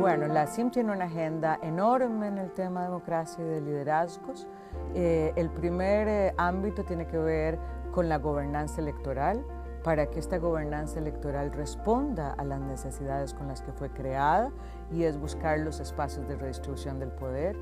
Bueno, la CIM tiene una agenda enorme en el tema de democracia y de liderazgos. El primer ámbito tiene que ver con la gobernanza electoral, para que esta gobernanza electoral responda a las necesidades con las que fue creada, y es buscar los espacios de redistribución del poder.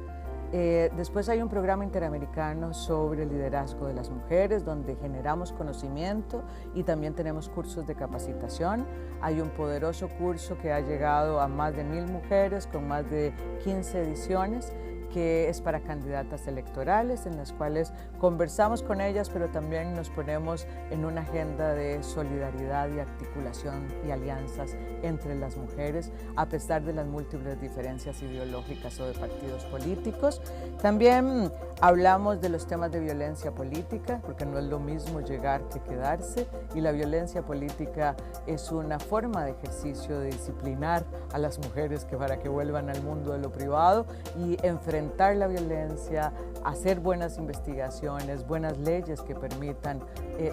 Después hay un programa interamericano sobre el liderazgo de las mujeres, donde generamos conocimiento y también tenemos cursos de capacitación. Hay un poderoso curso que ha llegado a más de 1000 mujeres con más de 15 ediciones, que es para candidatas electorales, en las cuales conversamos con ellas, pero también nos ponemos en una agenda de solidaridad y articulación y alianzas entre las mujeres, a pesar de las múltiples diferencias ideológicas o de partidos políticos. También hablamos de los temas de violencia política, porque no es lo mismo llegar que quedarse, y la violencia política es una forma de ejercicio de disciplinar a las mujeres para que vuelvan al mundo de lo privado y enfrentar la violencia, hacer buenas investigaciones, buenas leyes que permitan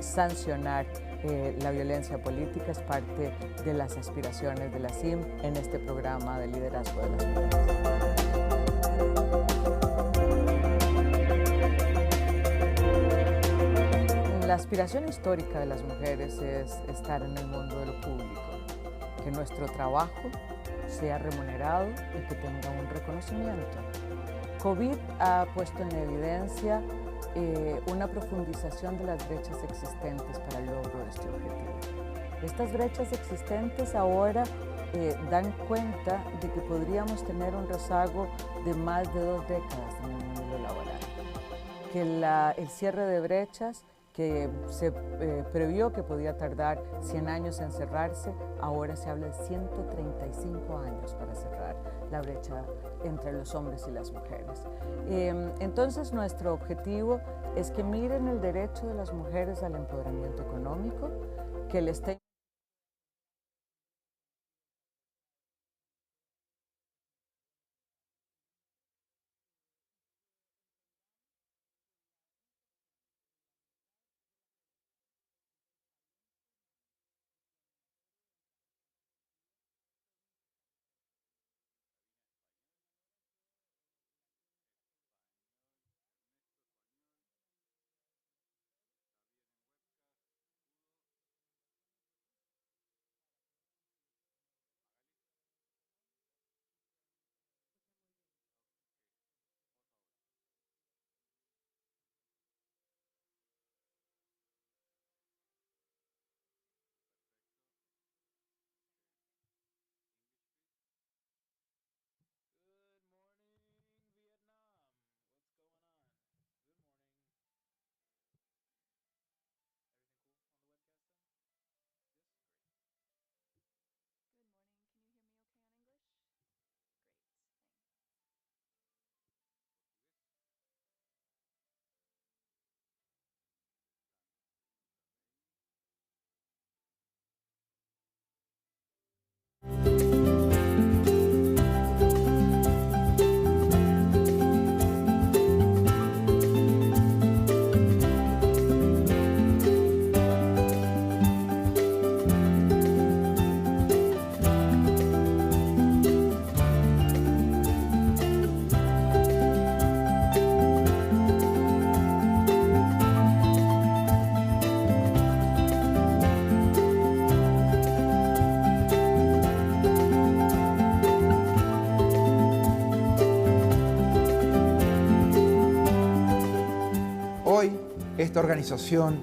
sancionar la violencia política. Es parte de las aspiraciones de la CIM en este programa de liderazgo de las mujeres. La aspiración histórica de las mujeres es estar en el mundo de lo público, que nuestro trabajo sea remunerado y que tenga un reconocimiento. COVID ha puesto en evidencia una profundización de las brechas existentes para el logro de este objetivo. Estas brechas existentes ahora dan cuenta de que podríamos tener un rezago de más de 2 décadas en el mundo laboral, que el cierre de brechas que se previó que podía tardar 100 años en cerrarse, ahora se habla de 135 años para cerrar la brecha entre los hombres y las mujeres. Entonces, nuestro objetivo es que miren el derecho de las mujeres al empoderamiento económico, que les tengan Esta organización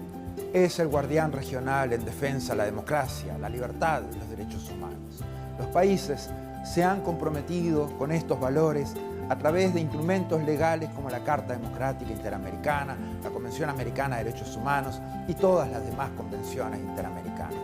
es el guardián regional en defensa de la democracia, la libertad y los derechos humanos. Los países se han comprometido con estos valores a través de instrumentos legales como la Carta Democrática Interamericana, la Convención Americana de Derechos Humanos y todas las demás convenciones interamericanas.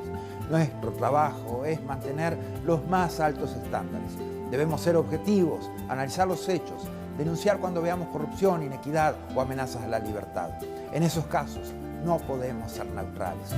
Nuestro trabajo es mantener los más altos estándares. Debemos ser objetivos, analizar los hechos, denunciar cuando veamos corrupción, inequidad o amenazas a la libertad. En esos casos no podemos ser neutrales.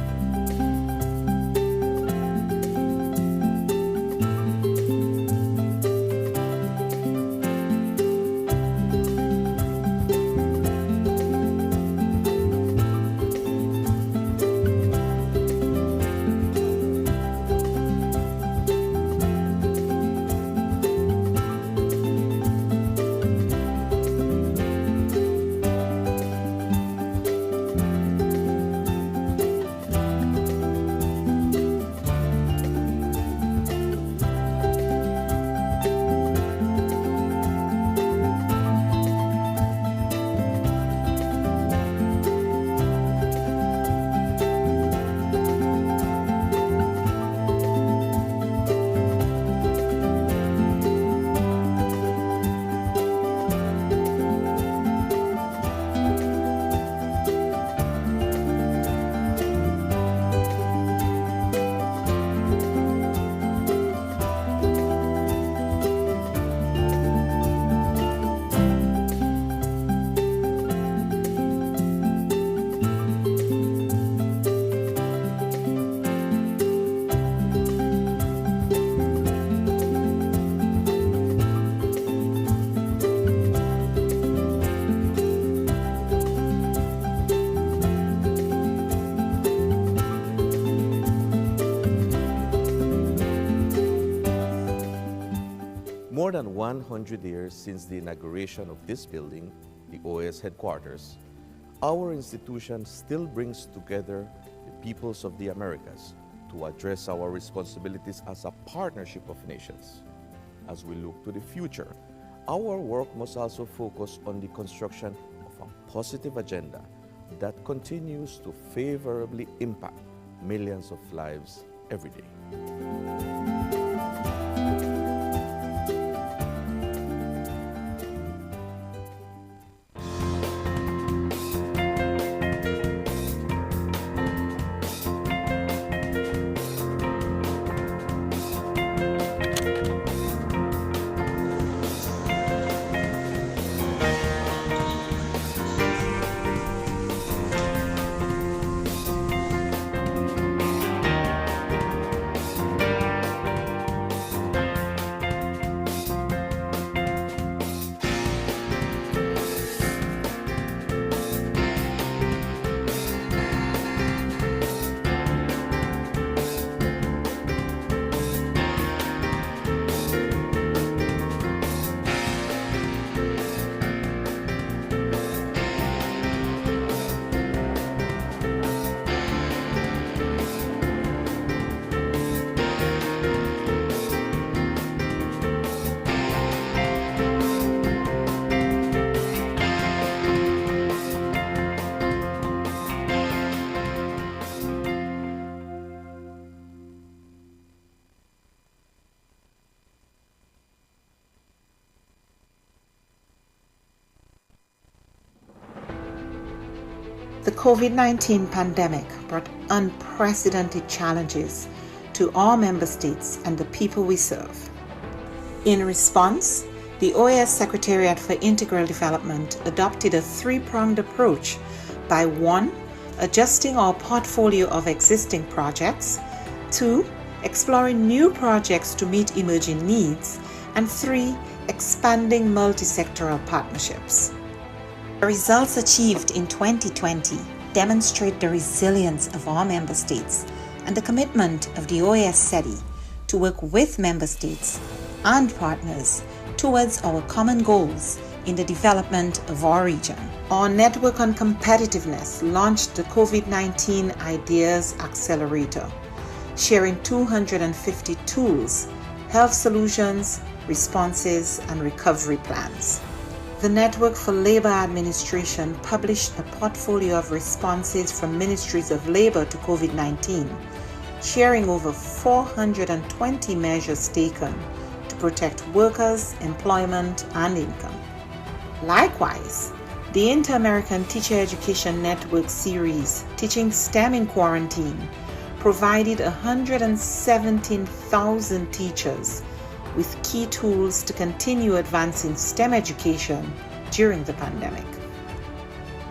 than 100 years since the inauguration of this building, the OAS headquarters, our institution still brings together the peoples of the Americas to address our responsibilities as a partnership of nations. As we look to the future, our work must also focus on the construction of a positive agenda that continues to favorably impact millions of lives every day. The COVID-19 pandemic brought unprecedented challenges to our member states and the people we serve. In response, the OAS Secretariat for Integral Development adopted a three-pronged approach by 1. Adjusting our portfolio of existing projects, 2. Exploring new projects to meet emerging needs, and 3. Expanding multi-sectoral partnerships. The results achieved in 2020 demonstrate the resilience of our member states and the commitment of the OAS SETI to work with member states and partners towards our common goals in the development of our region. Our Network on Competitiveness launched the COVID-19 Ideas Accelerator, sharing 250 tools, health solutions, responses, and recovery plans. The Network for Labor Administration published a portfolio of responses from ministries of labor to COVID-19, sharing over 420 measures taken to protect workers, employment, and income. Likewise, the Inter-American Teacher Education Network series, Teaching STEM in Quarantine, provided 117,000 teachers with key tools to continue advancing STEM education during the pandemic.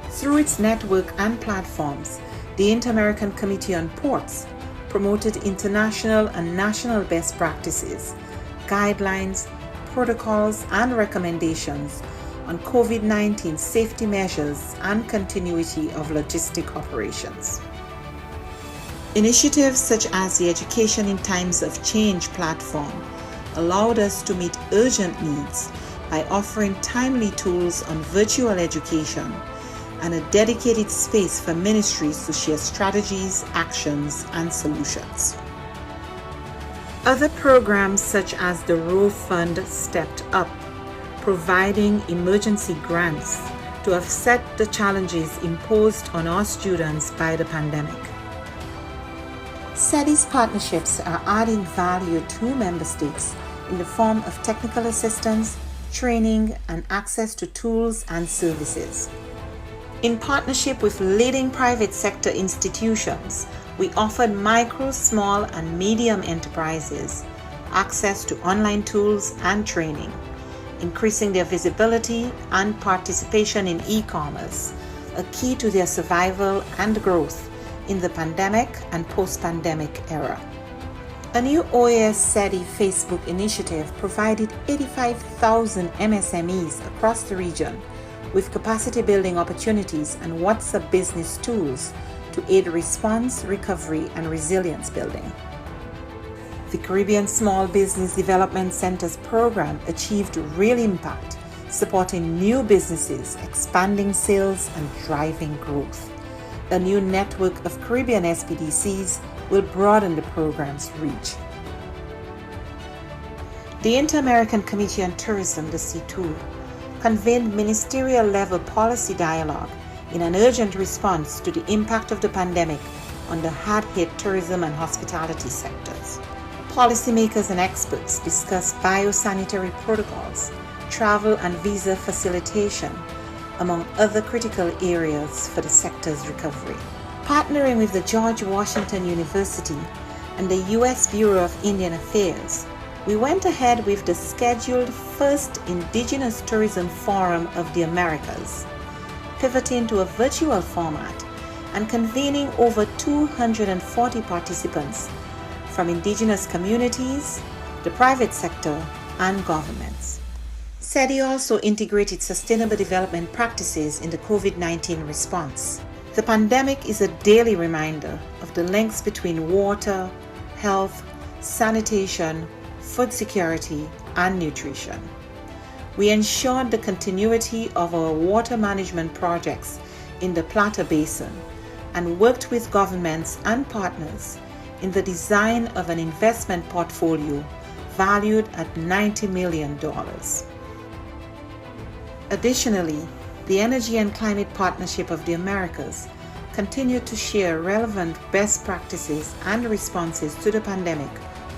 Through its network and platforms, the Inter-American Committee on Ports promoted international and national best practices, guidelines, protocols, and recommendations on COVID-19 safety measures and continuity of logistic operations. Initiatives such as the Education in Times of Change platform allowed us to meet urgent needs by offering timely tools on virtual education and a dedicated space for ministries to share strategies, actions, and solutions. Other programs such as the Row Fund stepped up, providing emergency grants to offset the challenges imposed on our students by the pandemic. SETI's partnerships are adding value to member states in the form of technical assistance, training, and access to tools and services. In partnership with leading private sector institutions, we offered micro, small, and medium enterprises access to online tools and training, increasing their visibility and participation in e-commerce, a key to their survival and growth in the pandemic and post-pandemic era. A new OAS SETI Facebook initiative provided 85,000 MSMEs across the region with capacity building opportunities and WhatsApp business tools to aid response, recovery, and resilience building. The Caribbean Small Business Development Center's program achieved real impact, supporting new businesses, expanding sales, and driving growth. A new network of Caribbean SPDCs will broaden the program's reach. The Inter-American Committee on Tourism, the CTOUR, convened ministerial-level policy dialogue in an urgent response to the impact of the pandemic on the hard-hit tourism and hospitality sectors. Policymakers and experts discussed biosanitary protocols, travel and visa facilitation, among other critical areas for the sector's recovery. Partnering with the George Washington University and the U.S. Bureau of Indian Affairs, we went ahead with the scheduled first Indigenous Tourism Forum of the Americas, pivoting to a virtual format and convening over 240 participants from indigenous communities, the private sector, and governments. SEDI also integrated sustainable development practices in the COVID-19 response. The pandemic is a daily reminder of the links between water, health, sanitation, food security, and nutrition. We ensured the continuity of our water management projects in the Plata Basin and worked with governments and partners in the design of an investment portfolio valued at $90 million. Additionally, the Energy and Climate Partnership of the Americas continued to share relevant best practices and responses to the pandemic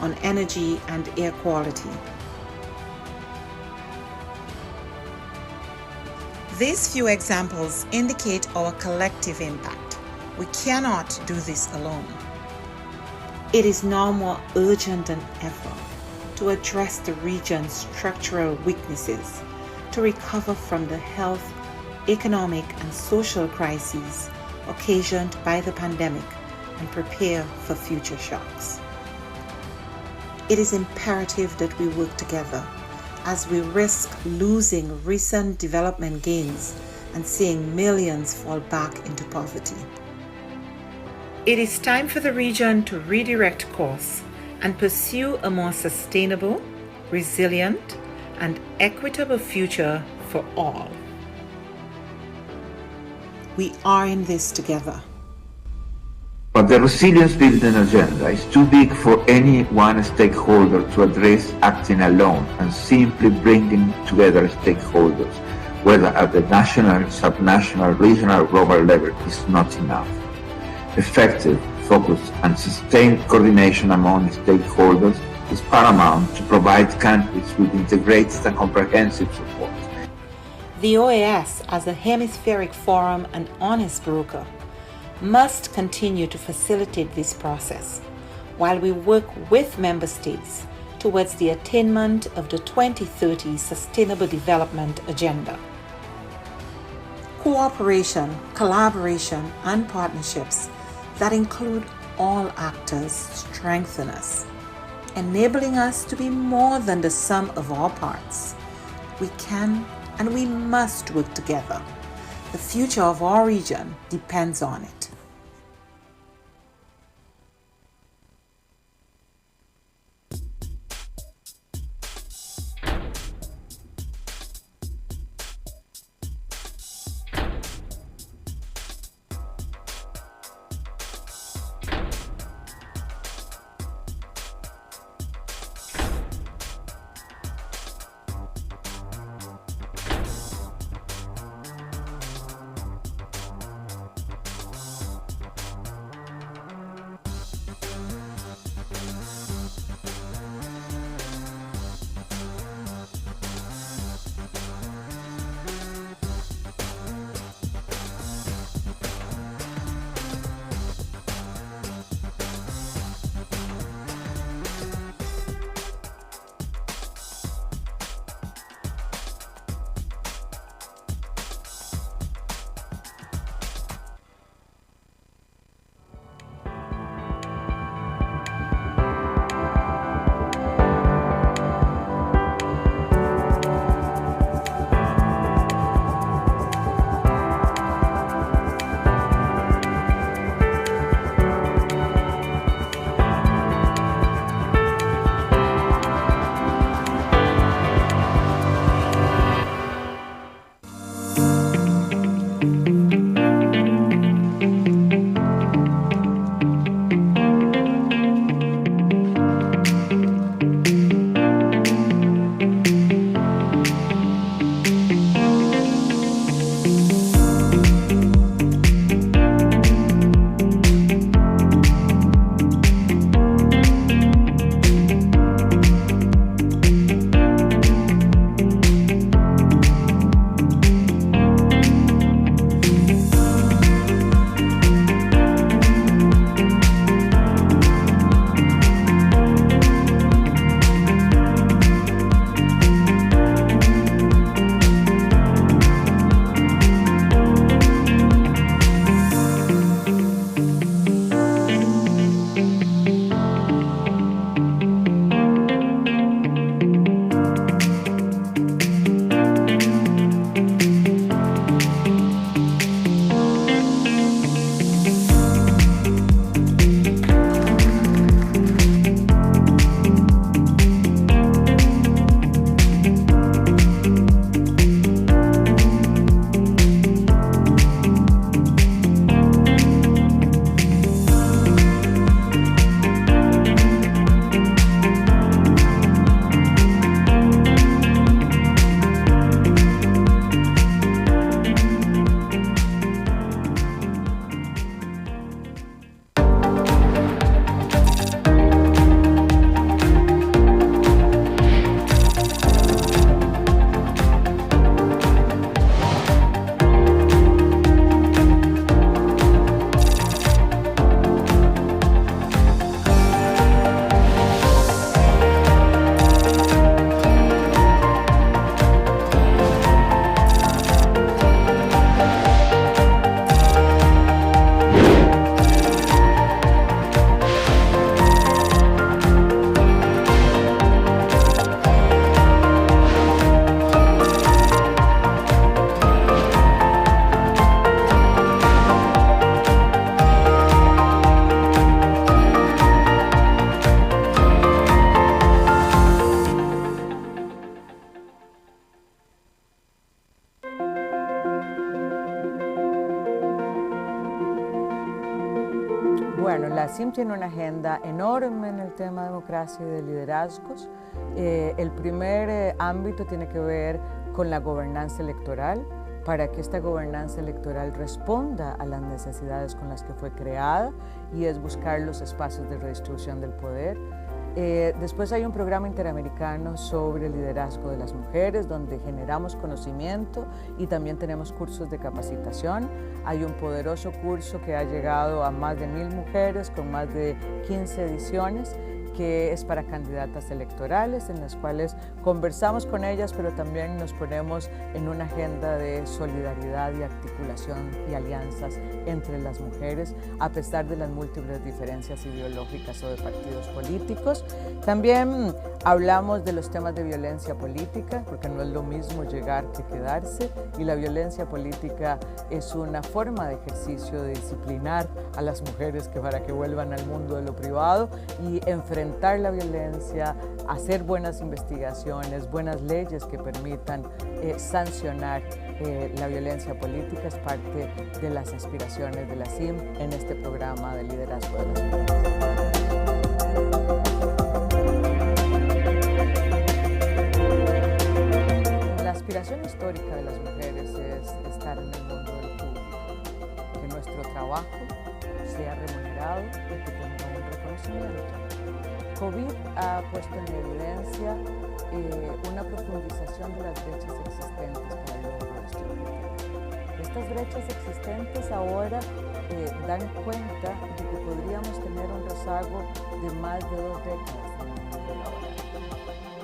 on energy and air quality. These few examples indicate our collective impact. We cannot do this alone. It is now more urgent than ever to address the region's structural weaknesses, to recover from the health, economic, and social crises occasioned by the pandemic and prepare for future shocks. It is imperative that we work together as we risk losing recent development gains and seeing millions fall back into poverty. It is time for the region to redirect course and pursue a more sustainable, resilient, and equitable future for all. We are in this together. But the resilience building agenda is too big for any one stakeholder to address acting alone, and simply bringing together stakeholders, whether at the national, subnational, regional, or global level, is not enough. Effective, focused, and sustained coordination among stakeholders is paramount to provide countries with integrated and comprehensive support. The OAS, as a hemispheric forum and honest broker, must continue to facilitate this process while we work with member states towards the attainment of the 2030 Sustainable Development Agenda. Cooperation, collaboration, and partnerships that include all actors strengthen us, enabling us to be more than the sum of our parts. We can and we must work together. The future of our region depends on it. La CIM tiene una agenda enorme en el tema de democracia y de liderazgos. El primer ámbito tiene que ver con la gobernanza electoral, para que esta gobernanza electoral responda a las necesidades con las que fue creada, y es buscar los espacios de redistribución del poder. Después hay un programa interamericano sobre el liderazgo de las mujeres, donde generamos conocimiento y también tenemos cursos de capacitación. Hay un poderoso curso que ha llegado a más de 1000 mujeres con más de 15 ediciones, que es para candidatas electorales, en las cuales conversamos con ellas, pero también nos ponemos en una agenda de solidaridad y articulación y alianzas entre las mujeres, a pesar de las múltiples diferencias ideológicas o de partidos políticos. También hablamos de los temas de violencia política, porque no es lo mismo llegar que quedarse, y la violencia política es una forma de ejercicio de disciplinar a las mujeres para que vuelvan al mundo de lo privado y enfrentar la violencia, hacer buenas investigaciones, buenas leyes que permitan sancionar la violencia política. Es parte de las aspiraciones de la CIM en este programa de liderazgo de las mujeres. La aspiración histórica de las mujeres es estar en el mundo del público, que nuestro trabajo sea remunerado y que tenga un reconocimiento. COVID ha puesto en evidencia una profundización de las brechas existentes para el logro de este objetivo. Estas brechas existentes ahora dan cuenta de que podríamos tener un rezago de más de 2 décadas en el mundo laboral,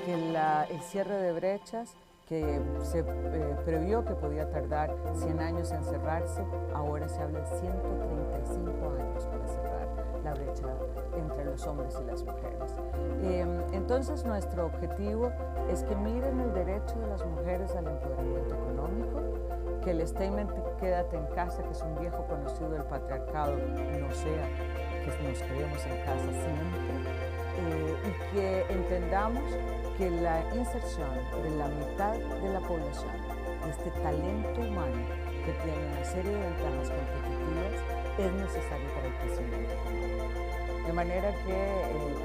que el cierre de brechas que se previó que podía tardar 100 años en cerrarse, ahora se habla de 135 años para cerrar la brecha entre los hombres y las mujeres. Entonces, nuestro objetivo es que miren el derecho de las mujeres al empoderamiento económico, que el statement "quédate en casa", que es un viejo conocido del patriarcado, no sea que nos quedemos en casa siempre, y que entendamos que la inserción de la mitad de la población, de este talento humano que tiene una serie de ventajas competitivas, es necesario para el crecimiento económico. De manera que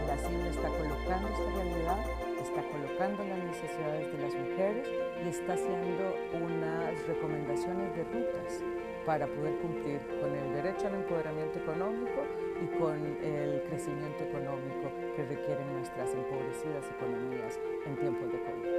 la CIM está colocando esta realidad, está colocando las necesidades de las mujeres y está haciendo unas recomendaciones de rutas para poder cumplir con el derecho al empoderamiento económico y con el crecimiento económico que requieren nuestras empobrecidas economías en tiempos de COVID.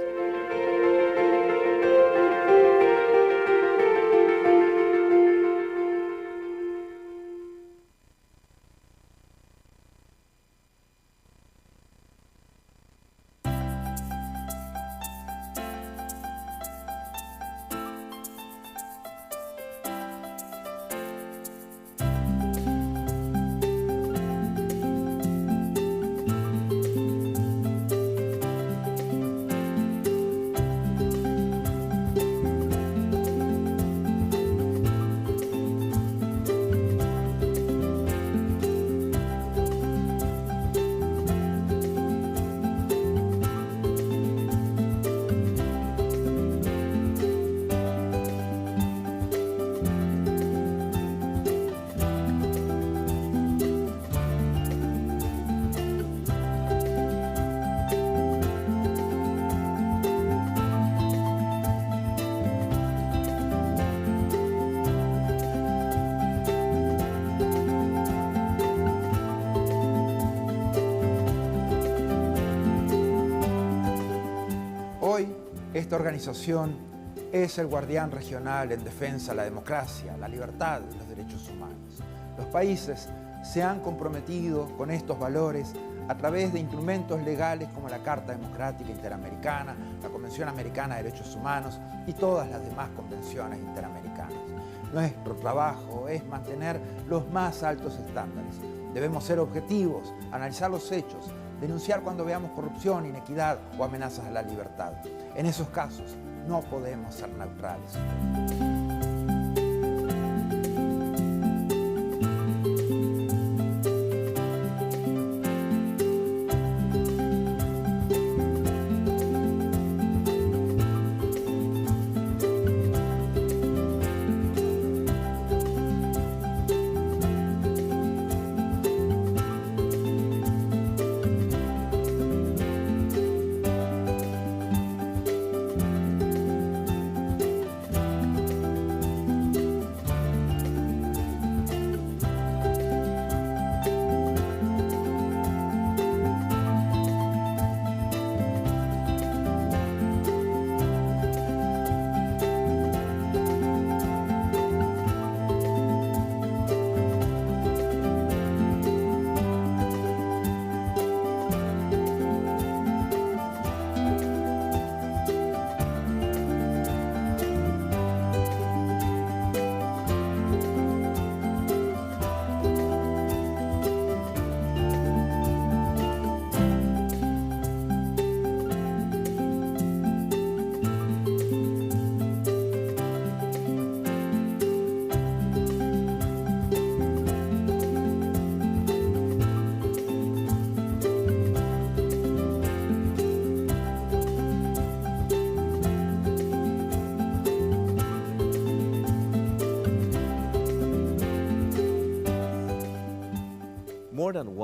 Esta organización es el guardián regional en defensa de la democracia, la libertad y los derechos humanos. Los países se han comprometido con estos valores a través de instrumentos legales como la Carta Democrática Interamericana, la Convención Americana de Derechos Humanos y todas las demás convenciones interamericanas. Nuestro trabajo es mantener los más altos estándares. Debemos ser objetivos, analizar los hechos, denunciar cuando veamos corrupción, inequidad o amenazas a la libertad. En esos casos, no podemos ser neutrales.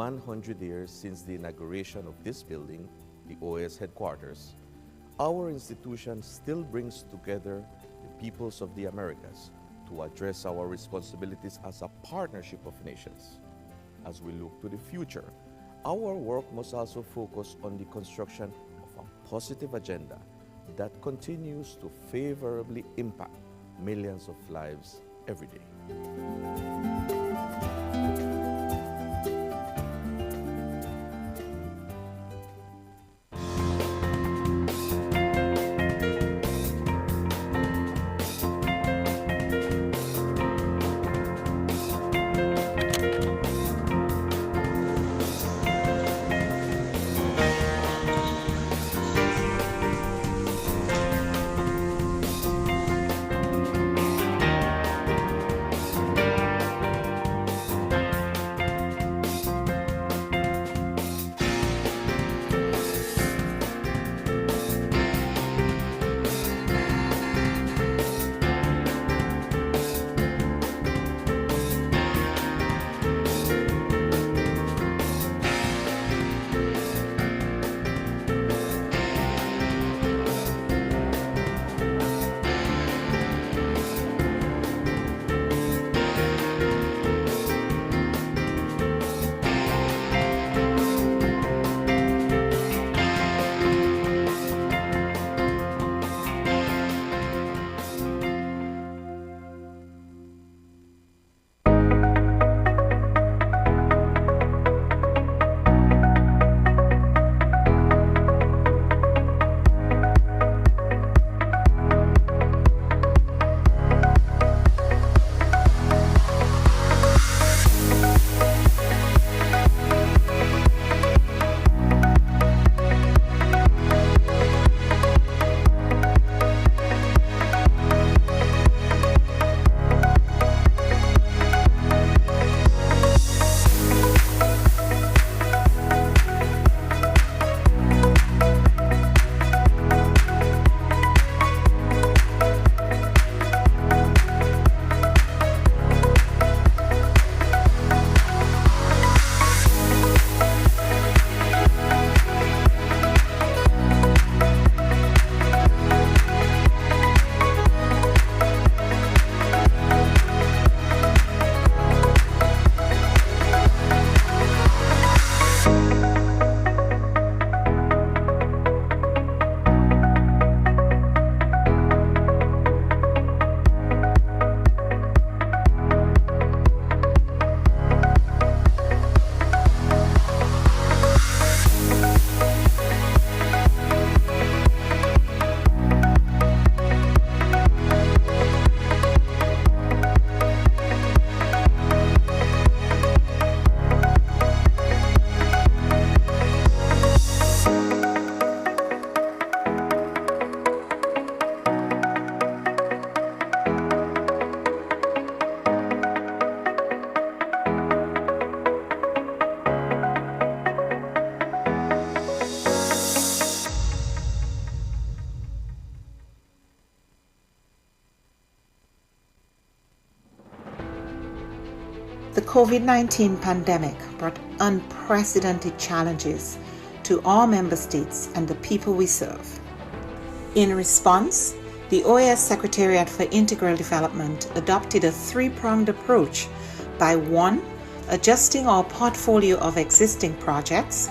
100 years since the inauguration of this building, the OAS headquarters, our institution still brings together the peoples of the Americas to address our responsibilities as a partnership of nations. As we look to the future, our work must also focus on the construction of a positive agenda that continues to favorably impact millions of lives every day. The COVID-19 pandemic brought unprecedented challenges to all member states and the people we serve. In response, the OAS Secretariat for Integral Development adopted a three-pronged approach by 1. Adjusting our portfolio of existing projects,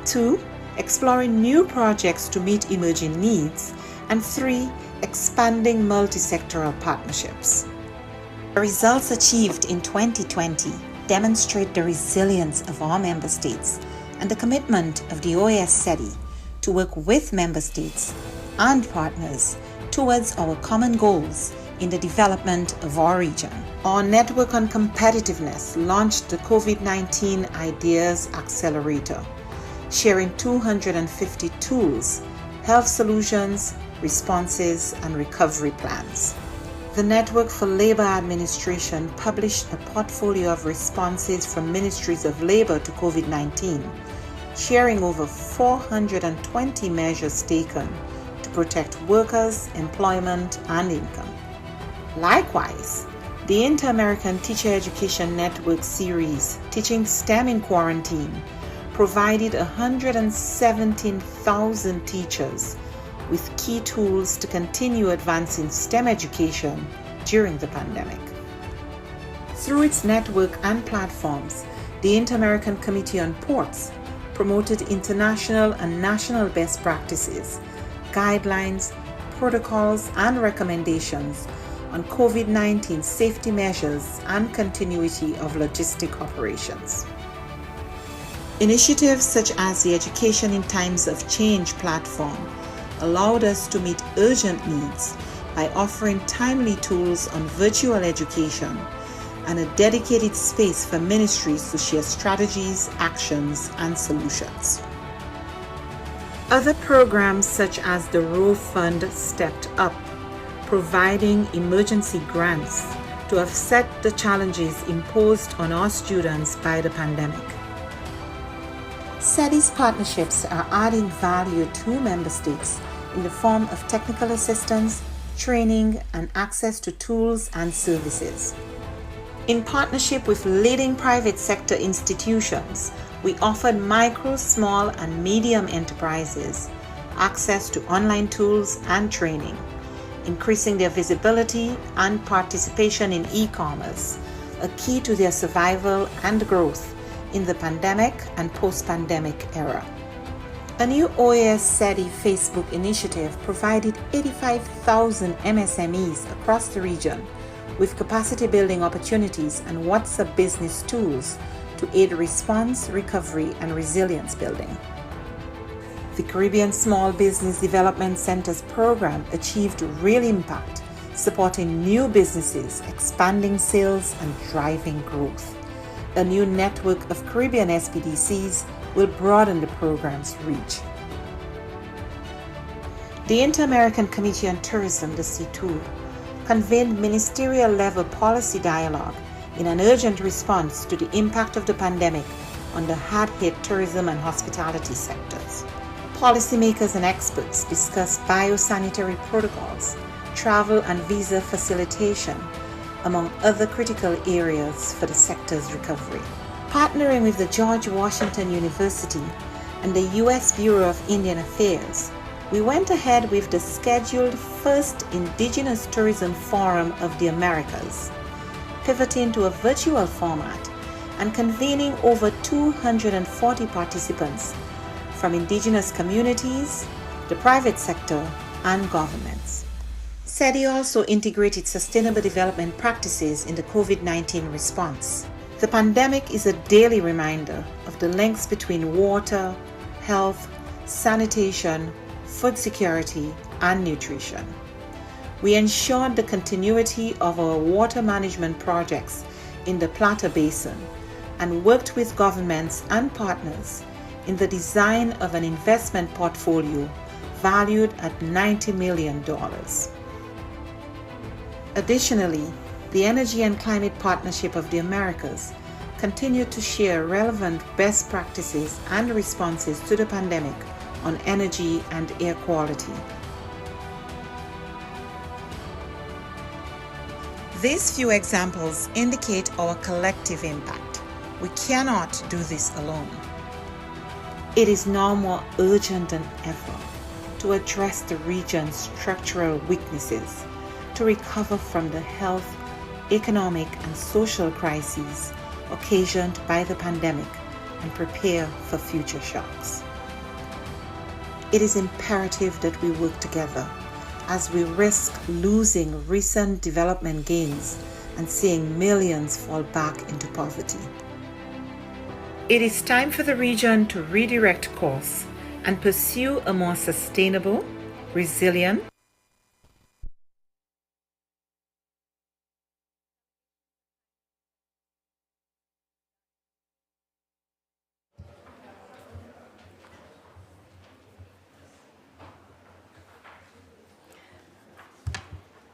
2. Exploring new projects to meet emerging needs, and 3. Expanding multi-sectoral partnerships. The results achieved in 2020 demonstrate the resilience of our member states and the commitment of the OAS SETI to work with member states and partners towards our common goals in the development of our region. Our Network on Competitiveness launched the COVID-19 Ideas Accelerator, sharing 250 tools, health solutions, responses, and recovery plans. The Network for Labor Administration published a portfolio of responses from ministries of labor to COVID-19, sharing over 420 measures taken to protect workers, employment, and income. Likewise, The Inter-American Teacher Education Network series, Teaching STEM in Quarantine, provided 117,000 teachers with key tools to continue advancing STEM education during the pandemic. Through its network and platforms, the Inter-American Committee on Ports promoted international and national best practices, guidelines, protocols, and recommendations on COVID-19 safety measures and continuity of logistic operations. Initiatives such as the Education in Times of Change platform allowed us to meet urgent needs by offering timely tools on virtual education and a dedicated space for ministries to share strategies, actions, and solutions. Other programs such as the Row Fund stepped up, providing emergency grants to offset the challenges imposed on our students by the pandemic. SETI's partnerships are adding value to member states in the form of technical assistance, training, and access to tools and services. In partnership with leading private sector institutions, we offered micro, small, and medium enterprises access to online tools and training, increasing their visibility and participation in e-commerce, a key to their survival and growth in the pandemic and post-pandemic era. A new OAS SETI Facebook initiative provided 85,000 MSMEs across the region with capacity building opportunities and WhatsApp business tools to aid response, recovery, and resilience building. The Caribbean Small Business Development Centers program achieved real impact, supporting new businesses, expanding sales, and driving growth. A new network of Caribbean SPDCs will broaden the program's reach. The Inter-American Committee on Tourism, the CTUR, convened ministerial-level policy dialogue in an urgent response to the impact of the pandemic on the hard-hit tourism and hospitality sectors. Policymakers and experts discussed biosanitary protocols, travel and visa facilitation, among other critical areas for the sector's recovery. Partnering with the George Washington University and the U.S. Bureau of Indian Affairs, we went ahead with the scheduled first Indigenous Tourism Forum of the Americas, pivoting to a virtual format and convening over 240 participants from indigenous communities, the private sector, and governments. SETI also integrated sustainable development practices in the COVID-19 response. The pandemic is a daily reminder of the links between water, health, sanitation, food security, and nutrition. We ensured the continuity of our water management projects in the Plata Basin and worked with governments and partners in the design of an investment portfolio valued at $90 million. Additionally, the Energy and Climate Partnership of the Americas continued to share relevant best practices and responses to the pandemic on energy and air quality. These few examples indicate our collective impact. We cannot do this alone. It is now more urgent than ever to address the region's structural weaknesses, to recover from the health, economic, and social crises occasioned by the pandemic and prepare for future shocks. It is imperative that we work together as we risk losing recent development gains and seeing millions fall back into poverty. It is time for the region to redirect course and pursue a more sustainable, resilient,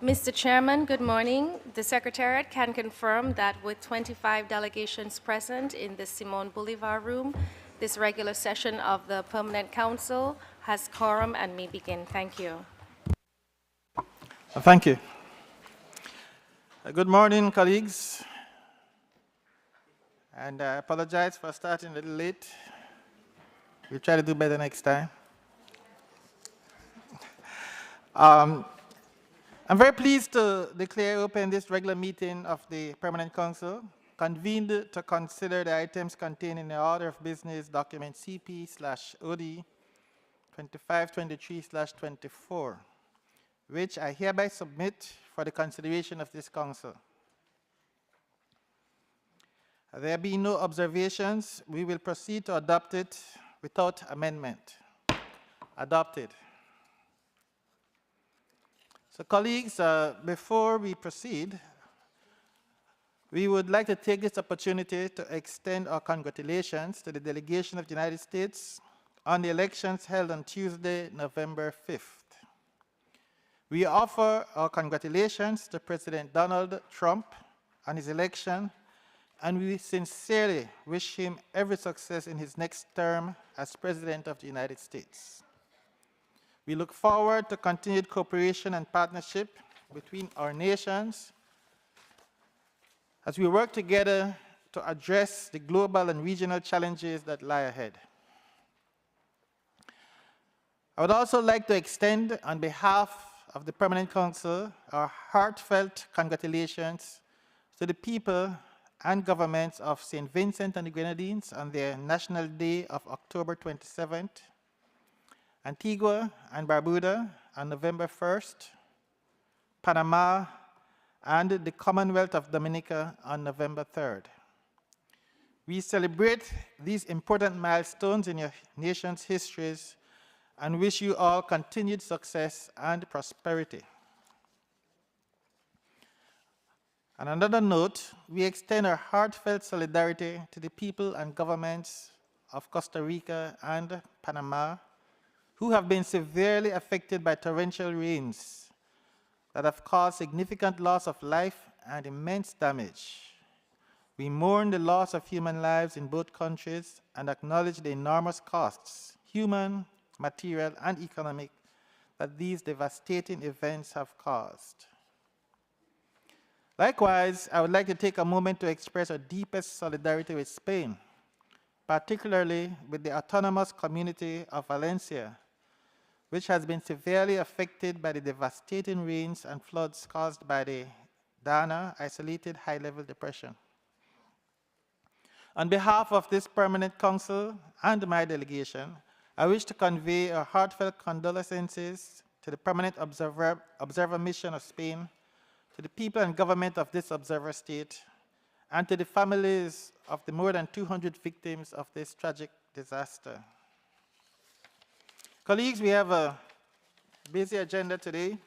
Mr. Chairman, good morning. The Secretariat can confirm that with 25 delegations present in the Simon Bolivar Room, this regular session of the Permanent Council has quorum and may begin. Thank you. Thank you. Good morning, colleagues. And I apologize for starting a little late. We'll try to do better next time. I'm very pleased to declare open this regular meeting of the Permanent Council, convened to consider the items contained in the order of business document CP/OD 2523/24, which I hereby submit for the consideration of this council. There being no observations, we will proceed to adopt it without amendment. Adopted. So colleagues, before we proceed, we would like to take this opportunity to extend our congratulations to the delegation of the United States on the elections held on Tuesday, November 5th. We offer our congratulations to President Donald Trump on his election, and we sincerely wish him every success in his next term as President of the United States. We look forward to continued cooperation and partnership between our nations as we work together to address the global and regional challenges that lie ahead. I would also like to extend, on behalf of the Permanent Council, our heartfelt congratulations to the people and governments of St. Vincent and the Grenadines on their National Day of October 27th, Antigua and Barbuda on November 1st, Panama and the Commonwealth of Dominica on November 3rd. We celebrate these important milestones in your nation's histories and wish you all continued success and prosperity. On another note, we extend our heartfelt solidarity to the people and governments of Costa Rica and Panama who have been severely affected by torrential rains that have caused significant loss of life and immense damage. We mourn the loss of human lives in both countries and acknowledge the enormous costs, human, material, and economic, that these devastating events have caused. Likewise, I would like to take a moment to express our deepest solidarity with Spain, particularly with the autonomous community of Valencia, which has been severely affected by the devastating rains and floods caused by the Dana isolated high-level depression. On behalf of this Permanent Council and my delegation, I wish to convey our heartfelt condolences to the Permanent Observer Mission of Spain, to the people and government of this observer state, and to the families of the more than 200 victims of this tragic disaster. Colleagues, we have a busy agenda today,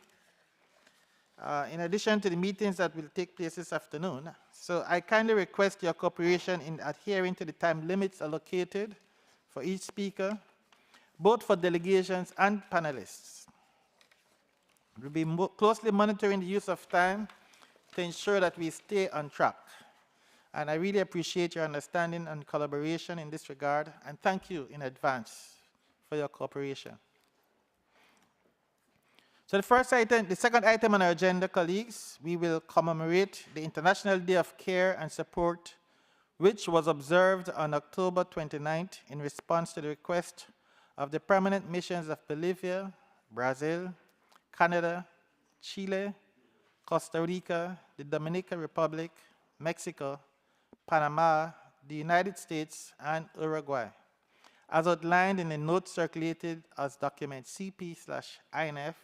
in addition to the meetings that will take place this afternoon. So I kindly request your cooperation in adhering to the time limits allocated for each speaker, both for delegations and panelists. We'll be closely monitoring the use of time to ensure that we stay on track. And I really appreciate your understanding and collaboration in this regard, and thank you in advance for your cooperation. So the second item on our agenda, colleagues, we will commemorate the International Day of Care and Support, which was observed on October 29th in response to the request of the permanent missions of Bolivia, Brazil, Canada, Chile, Costa Rica, the Dominican Republic, Mexico, Panama, the United States, and Uruguay, as outlined in a note circulated as document CP/INF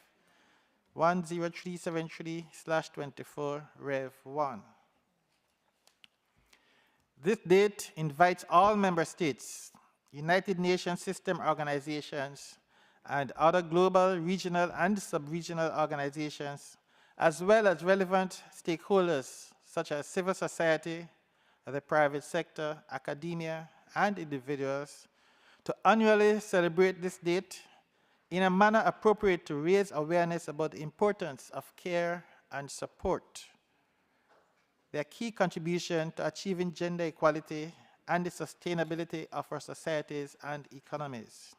10373/24 Rev 1. This date invites all member states, United Nations system organizations, and other global, regional, and sub-regional organizations, as well as relevant stakeholders such as civil society, the private sector, academia, and individuals, to annually celebrate this date in a manner appropriate to raise awareness about the importance of care and support, their key contribution to achieving gender equality and the sustainability of our societies and economies.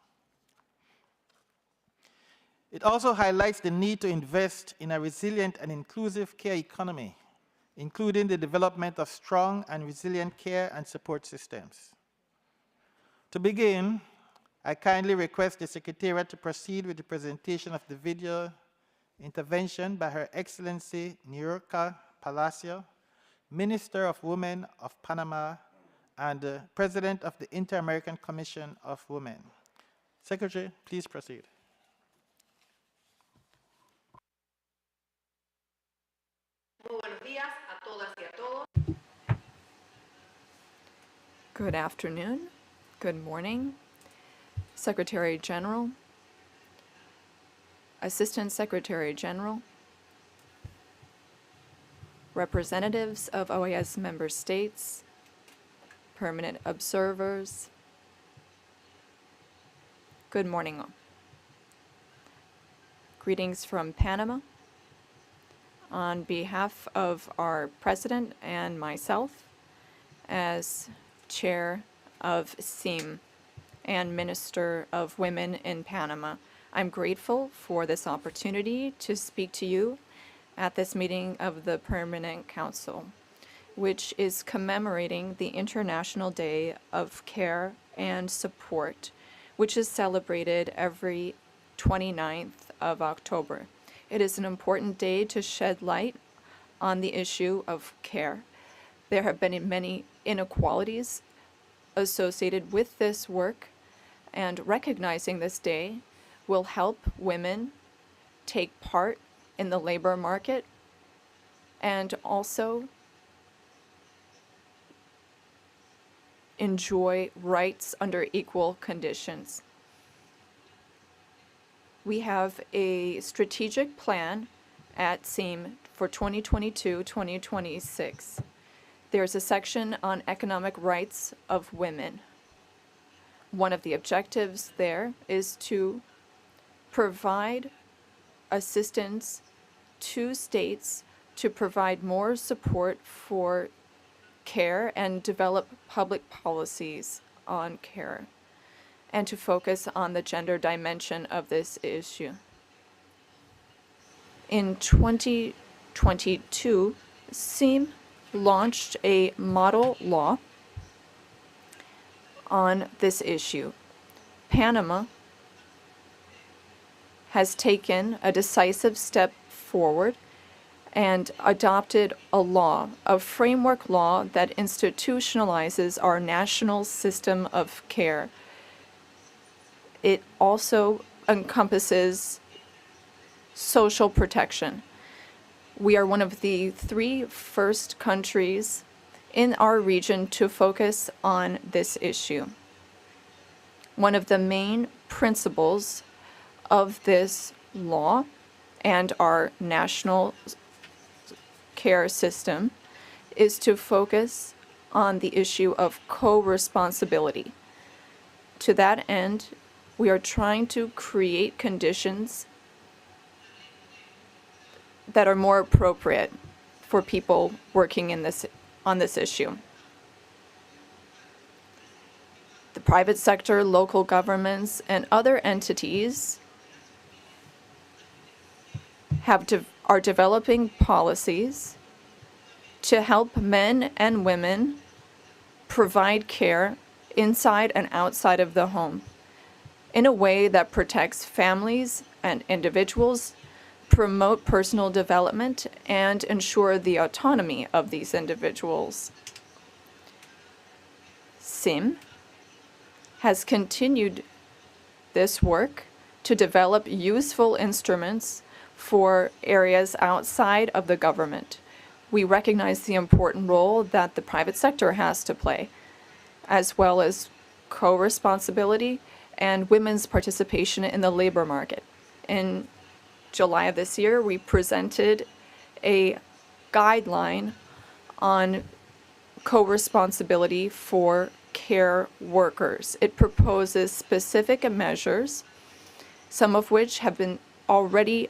It also highlights the need to invest in a resilient and inclusive care economy including the development of strong and resilient care and support systems. To begin, I kindly request the Secretariat to proceed with the presentation of the video intervention by Her Excellency Niurka Palacio, Minister of Women of Panama and President of the Inter-American Commission of Women. Secretary, please proceed. Good afternoon, good morning, Secretary General, Assistant Secretary General, representatives of OAS member states, permanent observers. Good morning all. Greetings from Panama. On behalf of our President and myself, as Chair of SEAM and Minister of Women in Panama, I'm grateful for this opportunity to speak to you at this meeting of the Permanent Council, which is commemorating the International Day of Care and Support, which is celebrated every 29th of October. It is an important day to shed light on the issue of care. There have been many inequalities associated with this work, and recognizing this day will help women take part in the labor market and also enjoy rights under equal conditions. We have a strategic plan at SEAM for 2022-2026. There's a section on economic rights of women. One of the objectives there is to provide assistance to states to provide more support for care and develop public policies on care, and to focus on the gender dimension of this issue. In 2022, SEAM launched a model law on this issue. Panama has taken a decisive step forward and adopted a law, a framework law that institutionalizes our national system of care. It also encompasses social protection. We are one of the 3 first countries in our region to focus on this issue. One of the main principles of this law and our national care system is to focus on the issue of co-responsibility. To that end, we are trying to create conditions that are more appropriate for people working on this issue. The private sector, local governments, and other entities are developing policies to help men and women provide care inside and outside of the home in a way that protects families and individuals, promote personal development, and ensure the autonomy of these individuals. SIM has continued this work to develop useful instruments for areas outside of the government. We recognize the important role that the private sector has to play, as well as co-responsibility and women's participation in the labor market. In July of this year, we presented a guideline on co-responsibility for care workers. It proposes specific measures, some of which have been already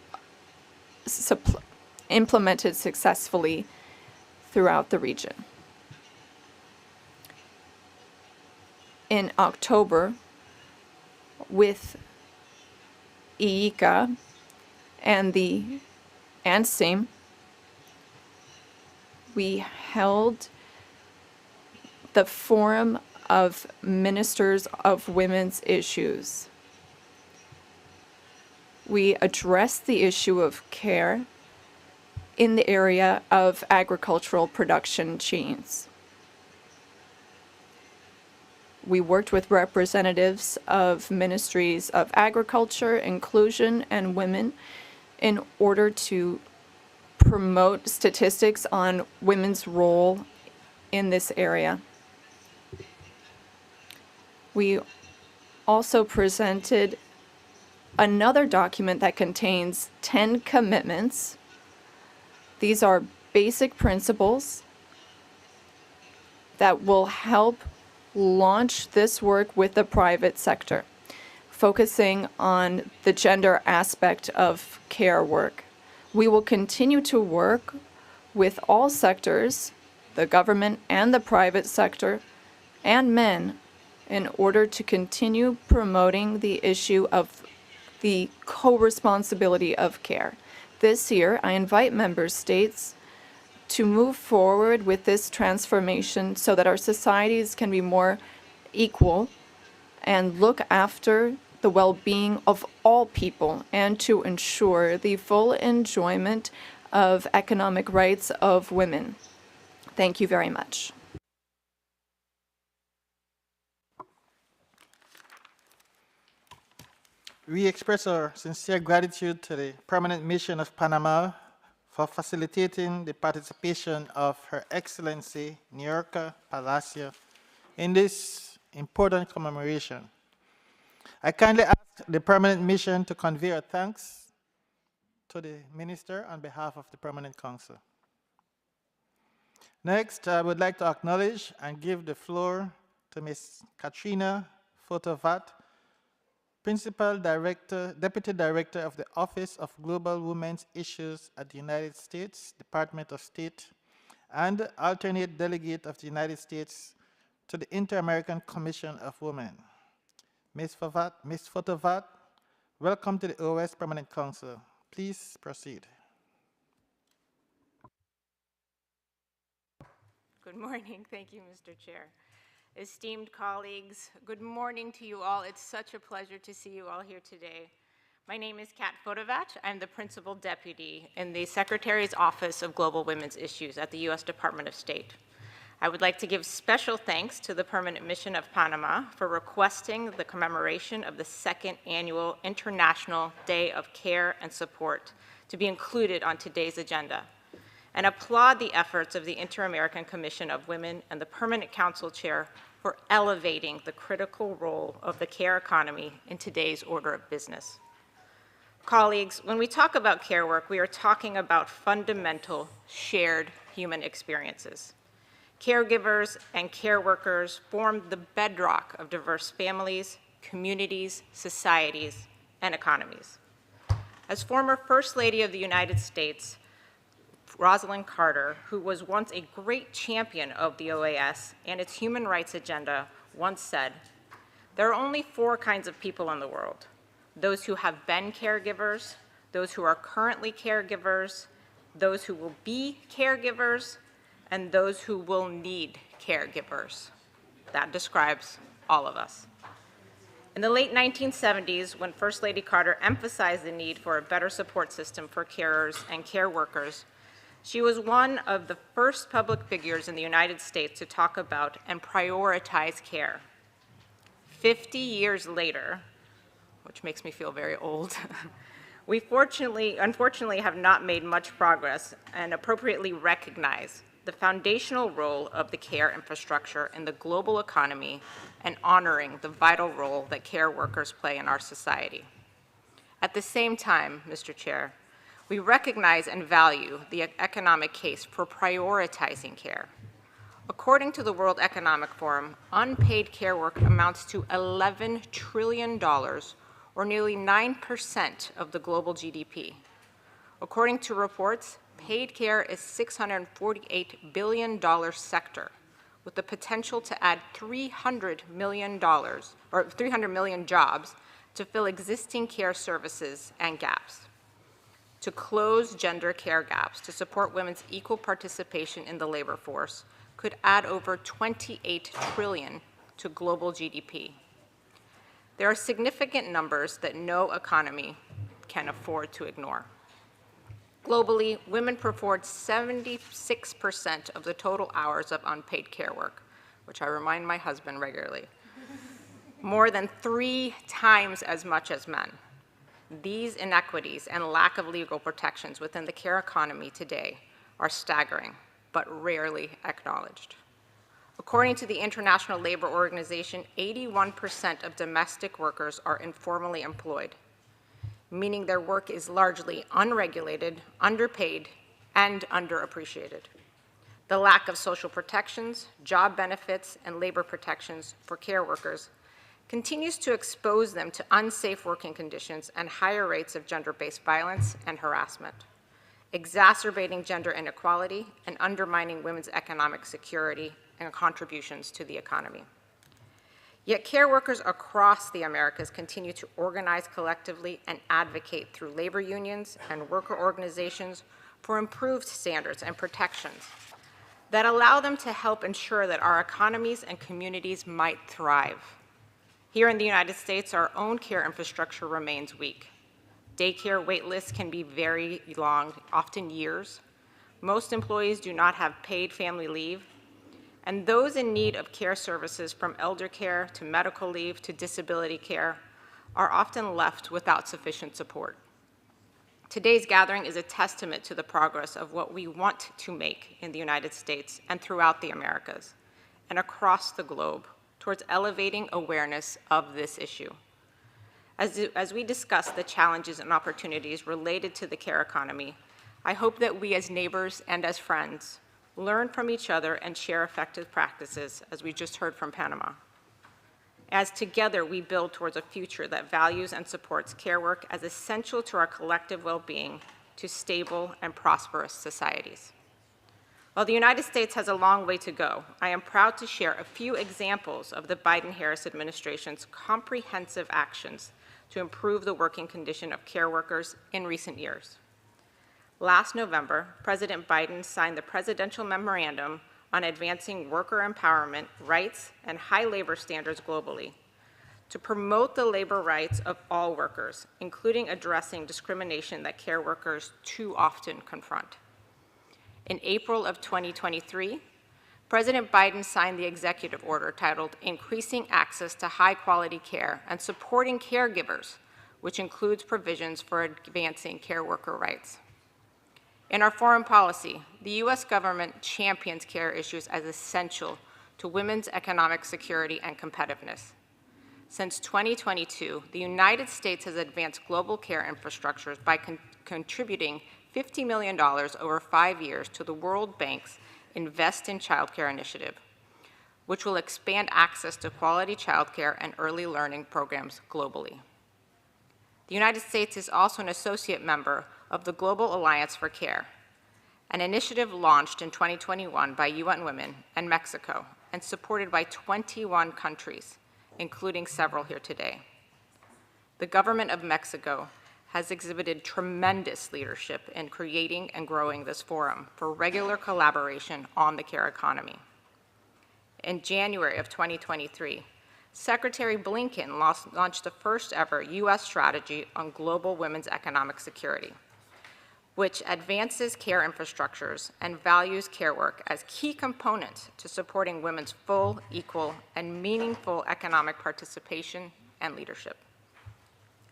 implemented successfully throughout the region. In October, with IICA and SIM, we held the Forum of Ministers of Women's Issues. We addressed the issue of care in the area of agricultural production chains. We worked with representatives of ministries of agriculture, inclusion, and women in order to promote statistics on women's role in this area. We also presented another document that contains 10 commitments. These are basic principles that will help launch this work with the private sector, focusing on the gender aspect of care work. We will continue to work with all sectors, the government and the private sector, and men, in order to continue promoting the issue of the co-responsibility of care. This year, I invite member states to move forward with this transformation so that our societies can be more equal and look after the well-being of all people and to ensure the full enjoyment of economic rights of women. Thank you very much. We express our sincere gratitude to the Permanent Mission of Panama for facilitating the participation of Her Excellency Niurka Palacio in this important commemoration. I kindly ask the Permanent Mission to convey our thanks to the Minister on behalf of the Permanent Council. Next, I would like to acknowledge and give the floor to Ms. Katrina Fotovat, Deputy Director of the Office of Global Women's Issues at the United States Department of State and alternate delegate of the United States to the Inter-American Commission of Women. Ms. Fotovat, welcome to the OAS Permanent Council. Please proceed. Good morning. Thank you, Mr. Chair. Esteemed colleagues, good morning to you all. It's such a pleasure to see you all here today. My name is Kat Fotovat. I'm the Principal Deputy in the Secretary's Office of Global Women's Issues at the U.S. Department of State. I would like to give special thanks to the Permanent Mission of Panama for requesting the commemoration of the second annual International Day of Care and Support to be included on today's agenda, and applaud the efforts of the Inter-American Commission of Women and the Permanent Council Chair for elevating the critical role of the care economy in today's order of business. Colleagues, when we talk about care work, we are talking about fundamental shared human experiences. Caregivers and care workers form the bedrock of diverse families, communities, societies, and economies. As former First Lady of the United States, Rosalind Carter, who was once a great champion of the OAS and its human rights agenda, once said, "There are only 4 kinds of people in the world: those who have been caregivers, those who are currently caregivers, those who will be caregivers, and those who will need caregivers." That describes all of us. In the late 1970s, when First Lady Carter emphasized the need for a better support system for carers and care workers, she was one of the first public figures in the United States to talk about and prioritize care. 50 years later, which makes me feel very old, we unfortunately have not made much progress and appropriately recognize the foundational role of the care infrastructure in the global economy and honoring the vital role that care workers play in our society. At the same time, Mr. Chair, we recognize and value the economic case for prioritizing care. According to the World Economic Forum, unpaid care work amounts to $11 trillion, or nearly 9% of the global GDP. According to reports, paid care is $648 billion sector, with the potential to add $300 million jobs to fill existing care services and gaps. to close gender care gaps to support women's equal participation in the labor force could add over 28 trillion to global GDP. There are significant numbers that no economy can afford to ignore. Globally, women perform 76% of the total hours of unpaid care work, which I remind my husband regularly, more than 3 times as much as men. These inequities and lack of legal protections within the care economy today are staggering, but rarely acknowledged. According to the International Labor Organization, 81% of domestic workers are informally employed, meaning their work is largely unregulated, underpaid, and underappreciated. The lack of social protections, job benefits, and labor protections for care workers continues to expose them to unsafe working conditions and higher rates of gender-based violence and harassment, exacerbating gender inequality and undermining women's economic security and contributions to the economy. Yet care workers across the Americas continue to organize collectively and advocate through labor unions and worker organizations for improved standards and protections that allow them to help ensure that our economies and communities might thrive. Here in the United States, our own care infrastructure remains weak. Daycare wait lists can be very long, often years. Most employees do not have paid family leave, and those in need of care services, from elder care to medical leave to disability care, are often left without sufficient support. Today's gathering is a testament to the progress of what we want to make in the United States and throughout the Americas and across the globe towards elevating awareness of this issue. As we discuss the challenges and opportunities related to the care economy, I hope that we as neighbors and as friends learn from each other and share effective practices, as we just heard from Panama. As together we build towards a future that values and supports care work as essential to our collective well-being to stable and prosperous societies. While the United States has a long way to go, I am proud to share a few examples of the Biden-Harris administration's comprehensive actions to improve the working condition of care workers in recent years. Last November, President Biden signed the Presidential Memorandum on Advancing Worker Empowerment, Rights, and High Labor Standards globally to promote the labor rights of all workers, including addressing discrimination that care workers too often confront. In April of 2023, President Biden signed the executive order titled Increasing Access to High-Quality Care and Supporting Caregivers, which includes provisions for advancing care worker rights. In our foreign policy, the U.S. government champions care issues as essential to women's economic security and competitiveness. Since 2022, the United States has advanced global care infrastructures by contributing $50 million over 5 years to the World Bank's Invest in Childcare initiative, which will expand access to quality childcare and early learning programs globally. The United States is also an associate member of the Global Alliance for Care, an initiative launched in 2021 by UN Women and Mexico and supported by 21 countries, including several here today. The government of Mexico has exhibited tremendous leadership in creating and growing this forum for regular collaboration on the care economy. In January of 2023, Secretary Blinken launched the first ever U.S. strategy on global women's economic security, which advances care infrastructures and values care work as key components to supporting women's full, equal, and meaningful economic participation and leadership.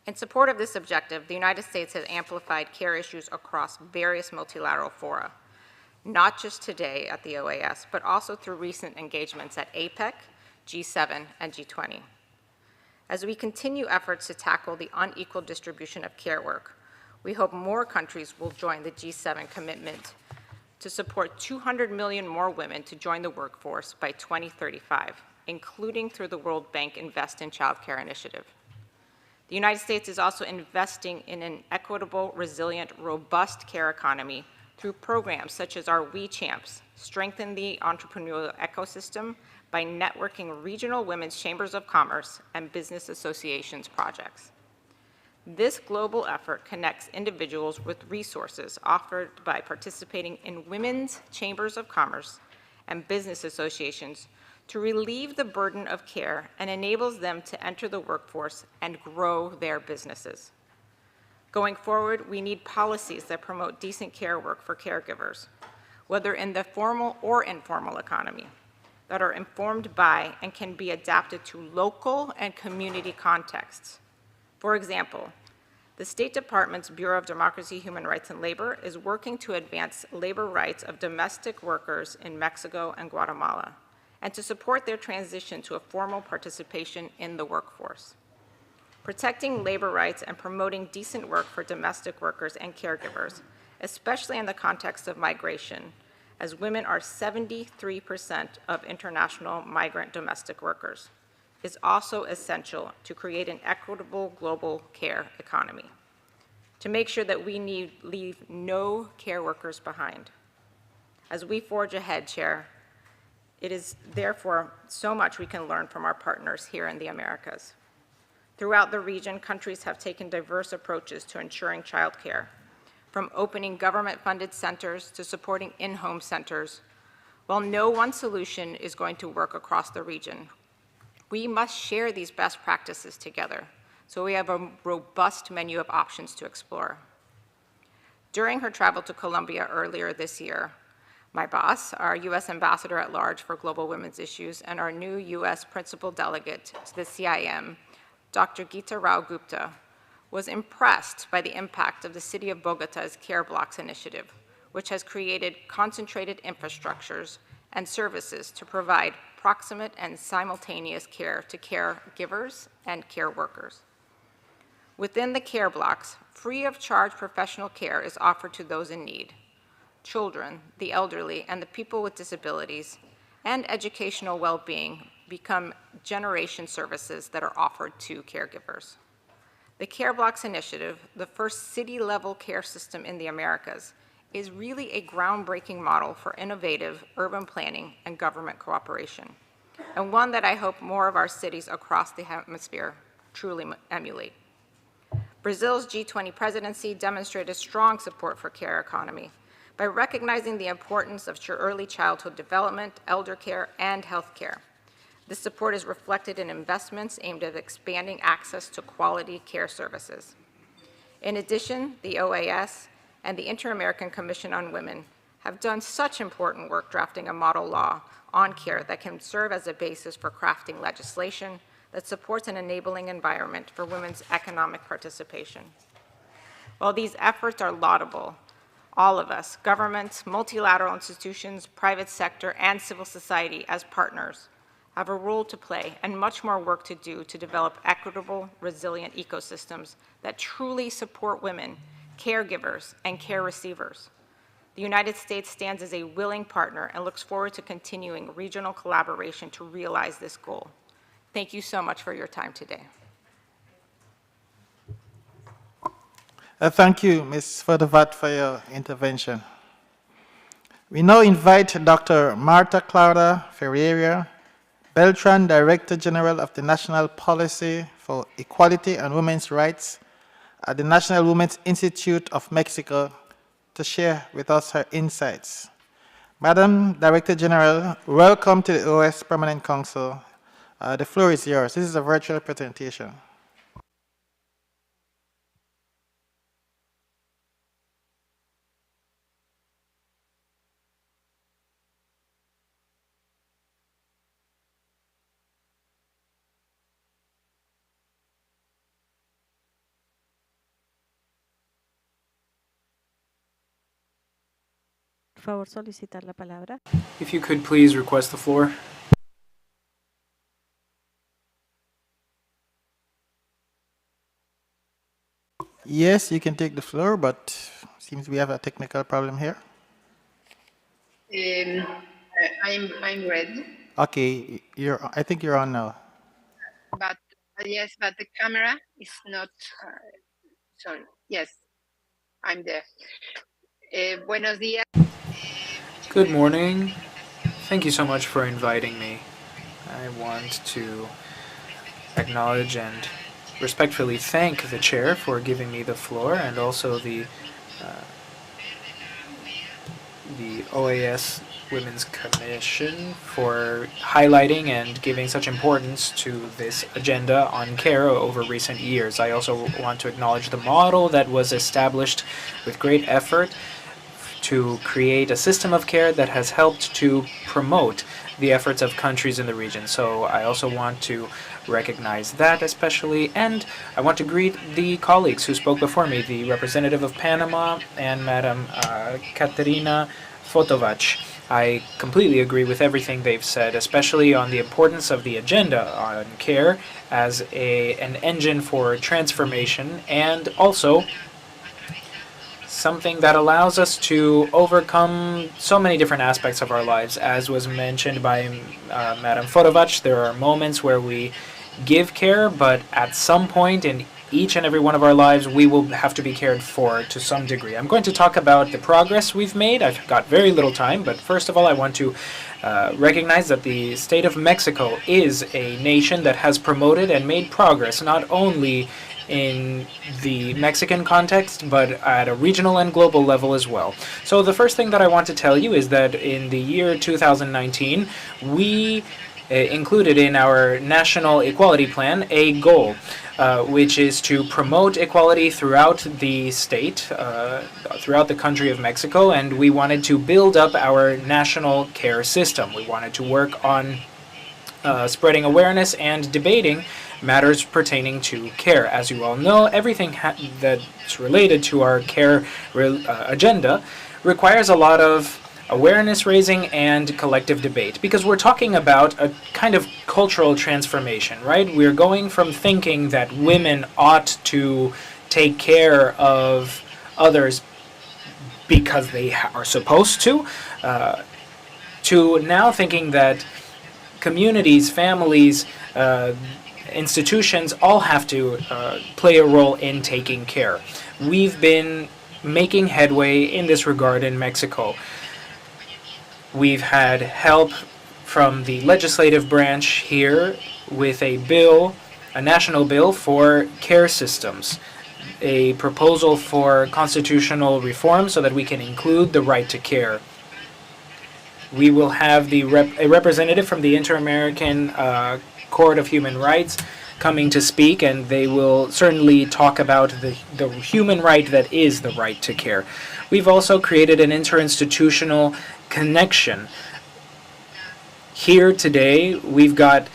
In support of this objective, the United States has amplified care issues across various multilateral fora, not just today at the OAS, but also through recent engagements at APEC, G7, and G20. As we continue efforts to tackle the unequal distribution of care work, we hope more countries will join the G7 commitment to support 200 million more women to join the workforce by 2035, including through the World Bank Invest in Childcare initiative. The United States is also investing in an equitable, resilient, robust care economy through programs such as our We Champs, strengthen the entrepreneurial ecosystem by networking regional women's chambers of commerce and business associations projects. This global effort connects individuals with resources offered by participating in women's chambers of commerce and business associations to relieve the burden of care and enables them to enter the workforce and grow their businesses. Going forward, we need policies that promote decent care work for caregivers, whether in the formal or informal economy, that are informed by and can be adapted to local and community contexts. For example, the State Department's Bureau of Democracy, Human Rights, and Labor is working to advance labor rights of domestic workers in Mexico and Guatemala, and to support their transition to a formal participation in the workforce. Protecting labor rights and promoting decent work for domestic workers and caregivers, especially in the context of migration, as women are 73% of international migrant domestic workers, is also essential to create an equitable global care economy, to make sure that we leave no care workers behind. As we forge ahead, Chair, it is therefore so much we can learn from our partners here in the Americas. Throughout the region, countries have taken diverse approaches to ensuring childcare, from opening government-funded centers to supporting in-home centers. While no one solution is going to work across the region, we must share these best practices together so we have a robust menu of options to explore. During her travel to Colombia earlier this year, my boss, our U.S. Ambassador at Large for Global Women's Issues, and our new U.S. Principal Delegate to the CIM, Dr. Geeta Rao Gupta, was impressed by the impact of the City of Bogota's Care Blocks initiative, which has created concentrated infrastructures and services to provide proximate and simultaneous care to caregivers and care workers. Within the care blocks, free of charge professional care is offered to those in need: children, the elderly, and the people with disabilities, and educational well-being become generation services that are offered to caregivers. The Care Blocks Initiative, the first city-level care system in the Americas, is really a groundbreaking model for innovative urban planning and government cooperation, and one that I hope more of our cities across the hemisphere truly emulate. Brazil's G20 presidency demonstrated strong support for care economy by recognizing the importance of early childhood development, elder care, and health care. This support is reflected in investments aimed at expanding access to quality care services. In addition, the OAS and the Inter-American Commission on Women have done such important work drafting a model law on care that can serve as a basis for crafting legislation that supports an enabling environment for women's economic participation. While these efforts are laudable, all of us, governments, multilateral institutions, private sector, and civil society as partners, have a role to play and much more work to do to develop equitable, resilient ecosystems that truly support women, caregivers, and care receivers. The United States stands as a willing partner and looks forward to continuing regional collaboration to realize this goal. Thank you so much for your time today. Thank you, Ms. Furthervat, for your intervention. We now invite Dr. Marta Clara Ferreira Beltran, Director General of the National Policy for Equality and Women's Rights at the National Women's Institute of Mexico, to share with us her insights. Madam Director General, welcome to the OAS Permanent Council. The floor is yours. This is a virtual presentation. Por favor, solicitar la palabra. If you could please request the floor. Yes, you can take the floor, but seems we have a technical problem here. I'm ready. Okay, I think you're on now. But yes, but the camera is not. Sorry. Yes, I'm there. Buenos días. Good morning. Thank you so much for inviting me. I want to acknowledge and respectfully thank the chair for giving me the floor, and also the OAS Women's Commission for highlighting and giving such importance to this agenda on care over recent years. I also want to acknowledge the model that was established with great effort to create a system of care that has helped to promote the efforts of countries in the region. So I also want to recognize that especially, and I want to greet the colleagues who spoke before me, the representative of Panama and Madam Katerina Fotovac. I completely agree with everything they've said, especially on the importance of the agenda on care as an engine for transformation, and also something that allows us to overcome so many different aspects of our lives. As was mentioned by Madam Fotovac, there are moments where we give care, but at some point in each and every one of our lives, we will have to be cared for to some degree. I'm going to talk about the progress we've made. I've got very little time, but first of all, I want to recognize that the state of Mexico is a nation that has promoted and made progress, not only in the Mexican context, but at a regional and global level as well. So the first thing that I want to tell you is that in the year 2019, we included in our National Equality Plan a goal, which is to promote equality throughout the state, throughout the country of Mexico, and we wanted to build up our national care system. We wanted to work on spreading awareness and debating matters pertaining to care. As you all know, everything that's related to our care agenda requires a lot of awareness raising and collective debate, because we're talking about a kind of cultural transformation, right? We're going from thinking that women ought to take care of others because they are supposed to now thinking that communities, families, institutions all have to play a role in taking care. We've been making headway in this regard in Mexico. We've had help from the legislative branch here with a bill, a national bill for care systems, a proposal for constitutional reform so that we can include the right to care. We will have a representative from the Inter-American Court of Human Rights coming to speak, and they will certainly talk about the human right that is the right to care. We've also created an interinstitutional connection. Here today, we've got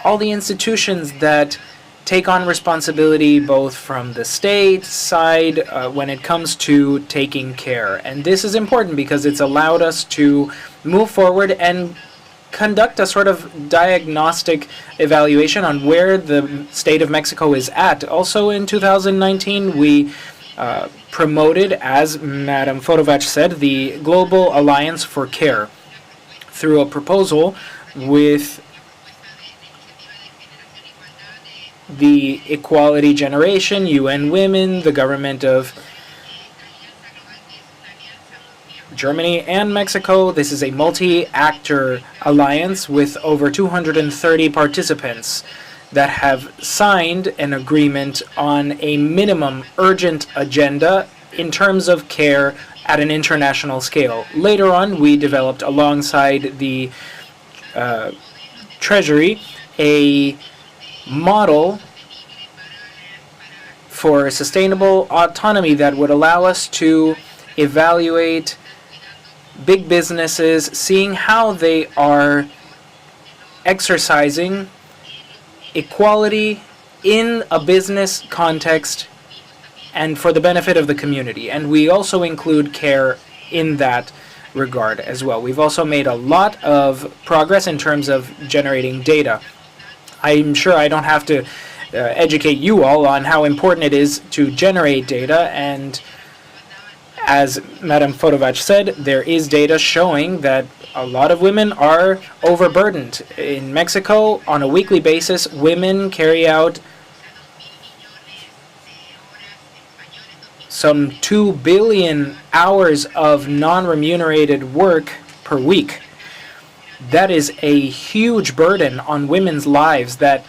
all the institutions that take on responsibility both from the state side when it comes to taking care. And this is important because it's allowed us to move forward and conduct a sort of diagnostic evaluation on where the state of Mexico is at. Also in 2019, we promoted, as Madam Fotovac said, the Global Alliance for Care through a proposal with the Equality Generation, UN Women, the government of Germany and Mexico. This is a multi-actor alliance with over 230 participants that have signed an agreement on a minimum urgent agenda in terms of care at an international scale. Later on, we developed alongside the Treasury a model for sustainable autonomy that would allow us to evaluate big businesses, seeing how they are exercising equality in a business context and for the benefit of the community. And we also include care in that regard as well. We've also made a lot of progress in terms of generating data. I'm sure I don't have to educate you all on how important it is to generate data, and as Madam Fotovac said, there is data showing that a lot of women are overburdened. In Mexico, on a weekly basis, women carry out some 2 billion hours of non-remunerated work per week. That is a huge burden on women's lives that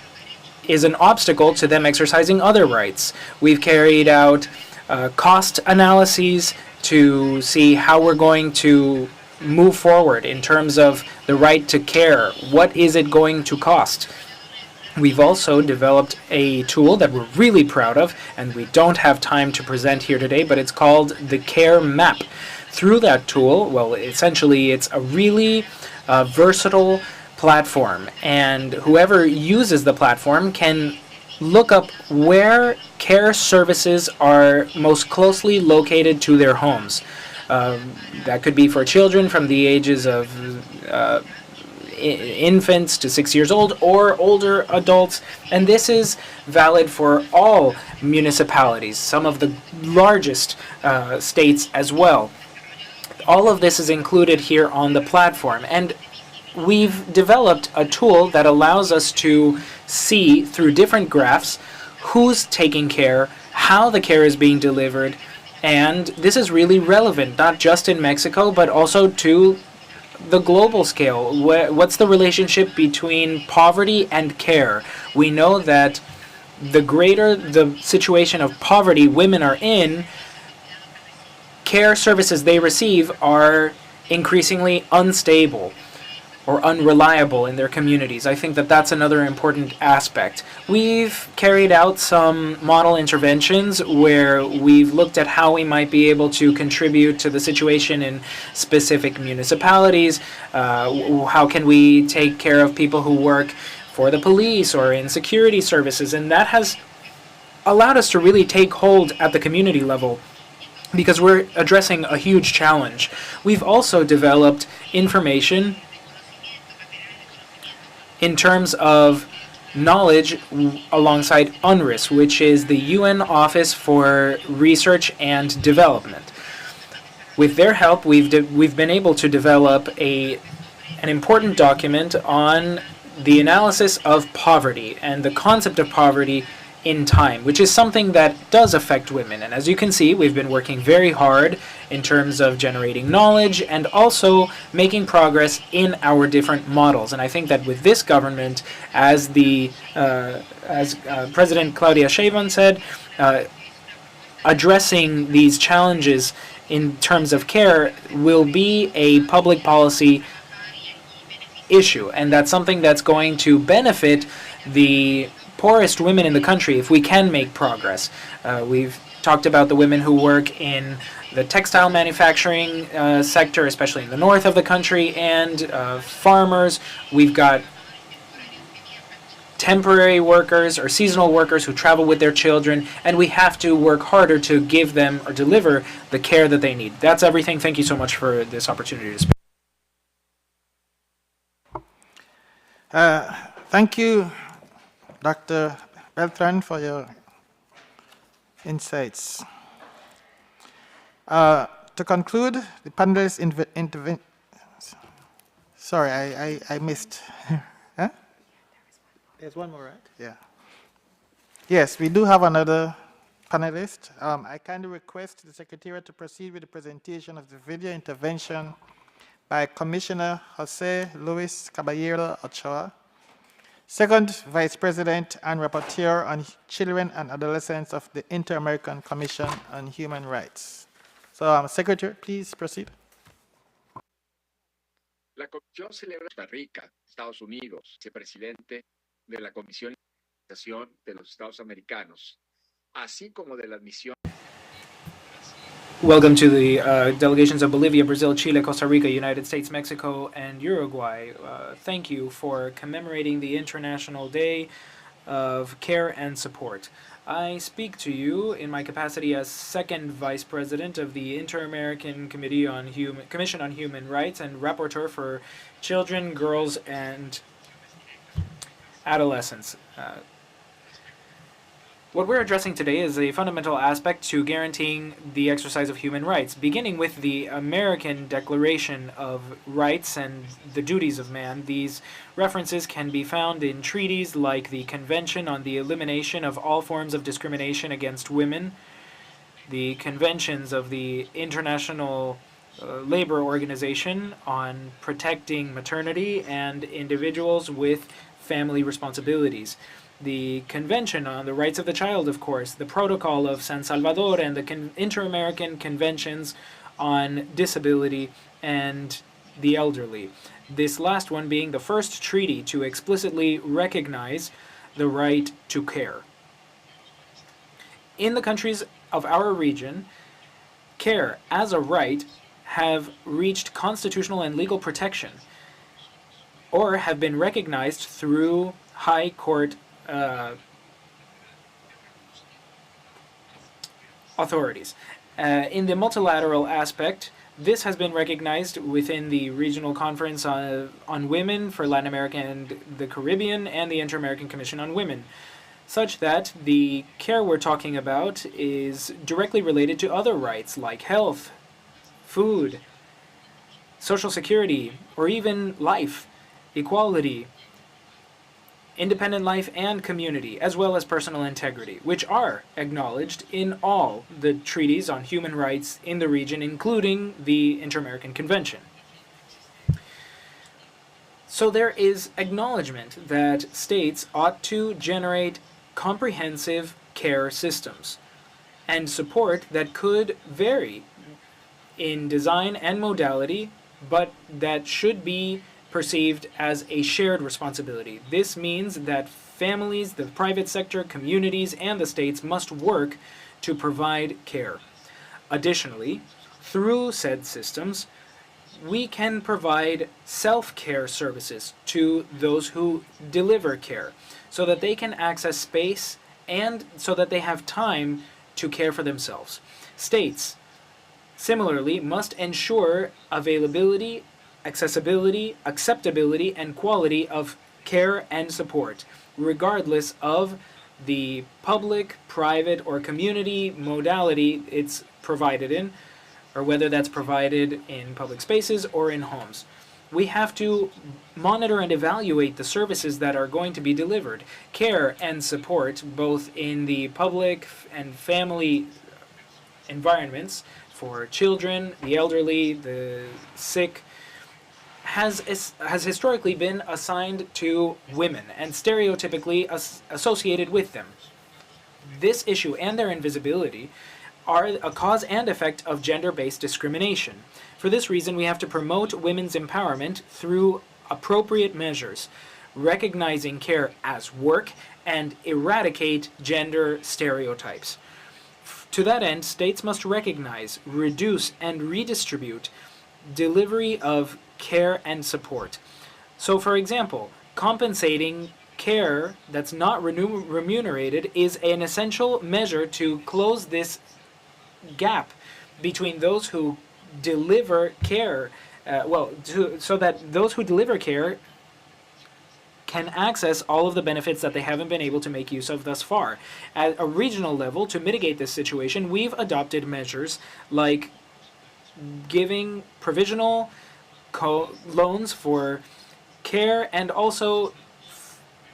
is an obstacle to them exercising other rights. We've carried out cost analyses to see how we're going to move forward in terms of the right to care. What is it going to cost? We've also developed a tool that we're really proud of, and we don't have time to present here today, but it's called the Care Map. Through that tool, well, essentially it's a really versatile platform, and whoever uses the platform can look up where care services are most closely located to their homes. That could be for children from the ages of infants to 6 years old or older adults, and this is valid for all municipalities, some of the largest states as well. All of this is included here on the platform, and we've developed a tool that allows us to see through different graphs who's taking care, how the care is being delivered, and this is really relevant, not just in Mexico, but also to the global scale. What's the relationship between poverty and care? We know that the greater the situation of poverty women are in, care services they receive are increasingly unstable or unreliable in their communities. I think that that's another important aspect. We've carried out some model interventions where we've looked at how we might be able to contribute to the situation in specific municipalities. How can we take care of people who work for the police or in security services? And that has allowed us to really take hold at the community level, because we're addressing a huge challenge. We've also developed information in terms of knowledge alongside UNRIS, which is the UN Office for Research and Development. With their help, we've been able to develop an important document on the analysis of poverty and the concept of poverty in time, which is something that does affect women. And as you can see, we've been working very hard in terms of generating knowledge and also making progress in our different models. And I think that with this government, as President Claudia Sheinbaum said, addressing these challenges in terms of care will be a public policy issue, and that's something that's going to benefit the poorest women in the country if we can make progress. We've talked about the women who work in the textile manufacturing sector, especially in the north of the country, and farmers. We've got temporary workers or seasonal workers who travel with their children, and we have to work harder to give them or deliver the care that they need. That's everything. Thank you so much for this opportunity to speak. Thank you, Dr. Beltran, for your insights. To conclude, the panelists intervene. Sorry, I missed. Huh? There's one more, right? Yeah. Yes, we do have another panelist. I kindly request the Secretariat to proceed with the presentation of the video intervention by Commissioner Jose Luis Caballero Ochoa, Second Vice President and Rapporteur on Children and Adolescents of the Inter-American Commission on Human Rights. So, Secretary, please proceed. La Comisión celebra Costa Rica, Estados Unidos, vicepresidente de la Comisión de los Estados Americanos, así como de la admisión. Welcome to the delegations of Bolivia, Brazil, Chile, Costa Rica, United States, Mexico, and Uruguay. Thank you for commemorating the International Day of Care and Support. I speak to you in my capacity as Second Vice President of the Inter-American Commission on Human Rights and Rapporteur for Children, Girls, and Adolescents. What we're addressing today is a fundamental aspect to guaranteeing the exercise of human rights, beginning with the American Declaration of Rights and the Duties of Man. These references can be found in treaties like the Convention on the Elimination of All Forms of Discrimination Against Women, the conventions of the International Labor Organization on protecting maternity and individuals with family responsibilities. the Convention on the Rights of the Child, of course, the Protocol of San Salvador, and the Inter-American Conventions on Disability and the Elderly. This last one being the first treaty to explicitly recognize the right to care. In the countries of our region, care as a right have reached constitutional and legal protection, or have been recognized through high court authorities. In the multilateral aspect, this has been recognized within the Regional Conference on Women for Latin America and the Caribbean and the Inter-American Commission on Women, such that the care we're talking about is directly related to other rights like health, food, social security, or even life, equality, independent life, and community, as well as personal integrity, which are acknowledged in all the treaties on human rights in the region, including the Inter-American Convention. So there is acknowledgement that states ought to generate comprehensive care systems and support that could vary in design and modality, but that should be perceived as a shared responsibility. This means that families, the private sector, communities, and the states must work to provide care. Additionally, through said systems, we can provide self-care services to those who deliver care so that they can access space and so that they have time to care for themselves. States, similarly, must ensure availability, accessibility, acceptability, and quality of care and support, regardless of the public, private, or community modality it's provided in, or whether that's provided in public spaces or in homes. We have to monitor and evaluate the services that are going to be delivered. Care and support, both in the public and family environments, for children, the elderly, the sick, has historically been assigned to women and stereotypically associated with them. This issue and their invisibility are a cause and effect of gender-based discrimination. For this reason, we have to promote women's empowerment through appropriate measures, recognizing care as work, and eradicate gender stereotypes. To that end, states must recognize, reduce, and redistribute delivery of care and support. So, for example, compensating care that's not remunerated is an essential measure to close this gap between those who deliver care, so that those who deliver care can access all of the benefits that they haven't been able to make use of thus far. At a regional level, to mitigate this situation, we've adopted measures like giving provisional loans for care and also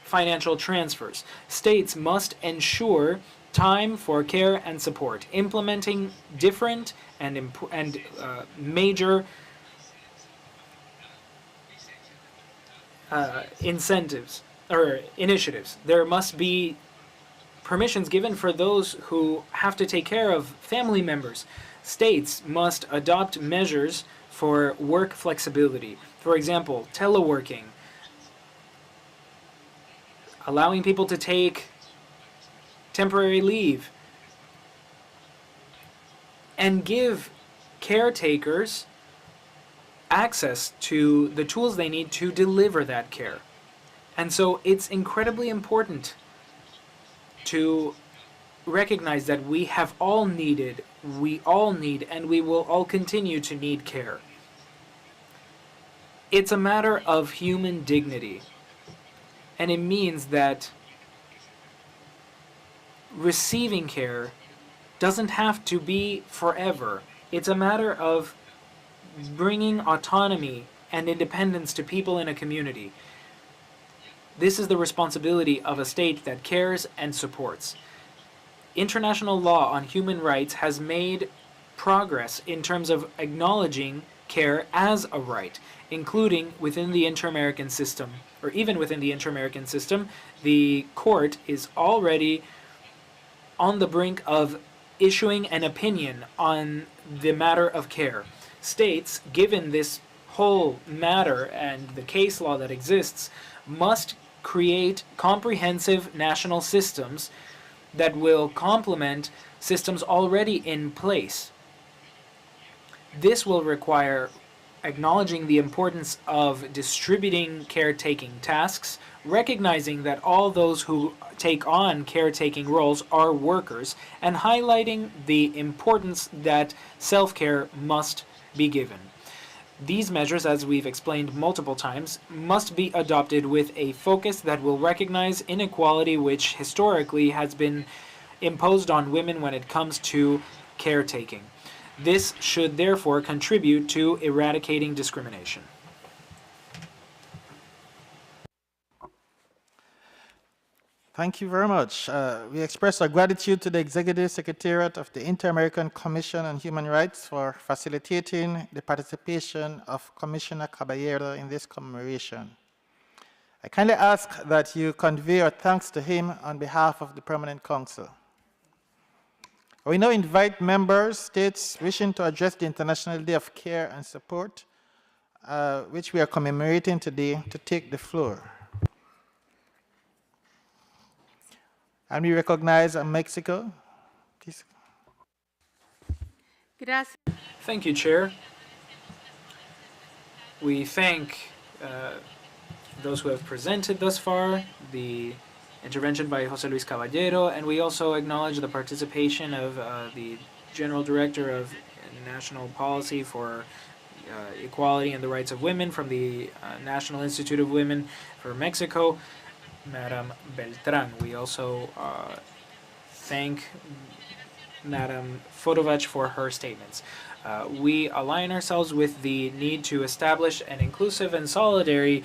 financial transfers. States must ensure time for care and support, implementing different and major incentives or initiatives. There must be permissions given for those who have to take care of family members. States must adopt measures for work flexibility. For example, teleworking, allowing people to take temporary leave, and give caretakers access to the tools they need to deliver that care. And so it's incredibly important to recognize that we have all needed, we all need, and we will all continue to need care. It's a matter of human dignity, and it means that receiving care doesn't have to be forever. It's a matter of bringing autonomy and independence to people in a community. This is the responsibility of a state that cares and supports. International law on human rights has made progress in terms of acknowledging care as a right, including within the inter-American system, or even within the inter-American system, the court is already on the brink of issuing an opinion on the matter of care. States, given this whole matter and the case law that exists, must create comprehensive national systems that will complement systems already in place. This will require acknowledging the importance of distributing caretaking tasks, recognizing that all those who take on caretaking roles are workers, and highlighting the importance that self-care must be given. These measures, as we've explained multiple times, must be adopted with a focus that will recognize inequality which historically has been imposed on women when it comes to caretaking. This should therefore contribute to eradicating discrimination. Thank you very much. We express our gratitude to the Executive Secretariat of the Inter-American Commission on Human Rights for facilitating the participation of Commissioner Caballero in this commemoration. I kindly ask that you convey our thanks to him on behalf of the Permanent Council. We now invite members, states wishing to address the International Day of Care and Support, which we are commemorating today, to take the floor. And we recognize Mexico. Please. Gracias. Thank you, Chair. We thank those who have presented thus far, the intervention by José Luis Caballero, and we also acknowledge the participation of the General Director of National Policy for Equality and the Rights of Women from the National Institute of Women for Mexico, Madam Beltran. We also thank Madam Fotovach for her statements. We align ourselves with the need to establish an inclusive and solidary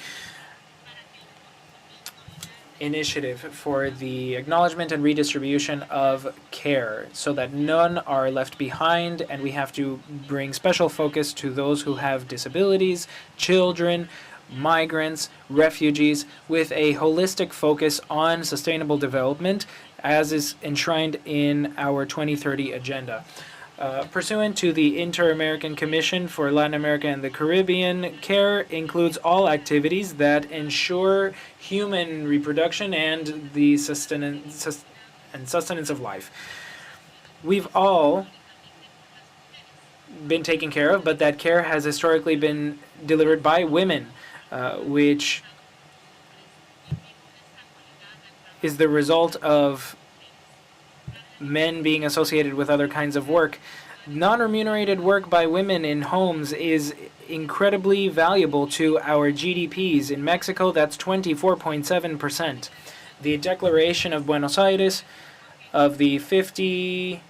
initiative for the acknowledgement and redistribution of care so that none are left behind, and we have to bring special focus to those who have disabilities, children, migrants, refugees, with a holistic focus on sustainable development as is enshrined in our 2030 agenda. Pursuant to the Inter-American Commission for Latin America and the Caribbean, care includes all activities that ensure human reproduction and the sustenance of life. We've all been taken care of, but that care has historically been delivered by women, which is the result of men being associated with other kinds of work. Non-remunerated work by women in homes is incredibly valuable to our GDPs. In Mexico, that's 24.7%. The Declaration of Buenos Aires of the 15th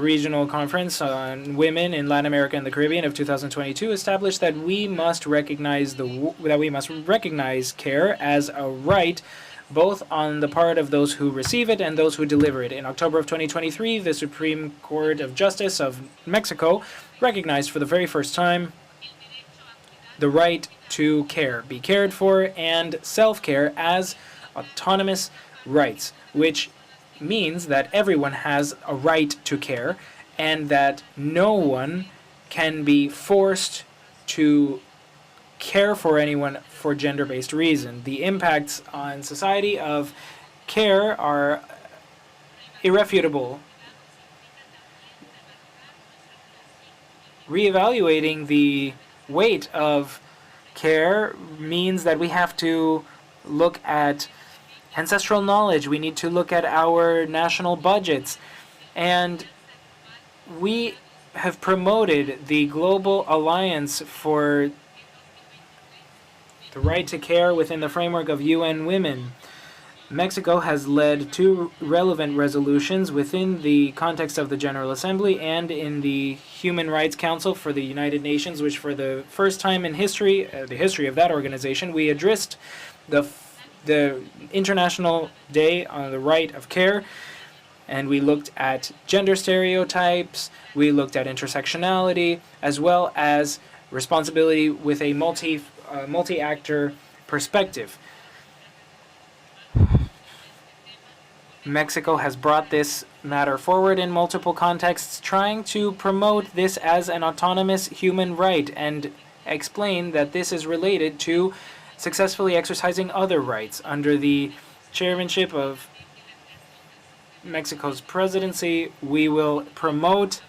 Regional Conference on Women in Latin America and the Caribbean of 2022 established that we must recognize care as a right, both on the part of those who receive it and those who deliver it. In October of 2023, the Supreme Court of Justice of Mexico recognized for the very first time the right to care, be cared for, and self-care as autonomous rights, which means that everyone has a right to care and that no one can be forced to care for anyone for gender-based reason. The impacts on society of care are irrefutable. Reevaluating the weight of care means that we have to look at ancestral knowledge, we need to look at our national budgets, and we have promoted the Global Alliance for the Right to Care within the framework of UN Women. Mexico has led 2 relevant resolutions within the context of the General Assembly and in the Human Rights Council for the United Nations, which for the first time in history, the history of that organization, we addressed the International Day on the Right of Care And we looked at gender stereotypes, we looked at intersectionality, as well as responsibility with a multi-actor perspective. Mexico has brought this matter forward in multiple contexts, trying to promote this as an autonomous human right and explain that this is related to successfully exercising other rights. Under the chairmanship of Mexico's presidency, we will promote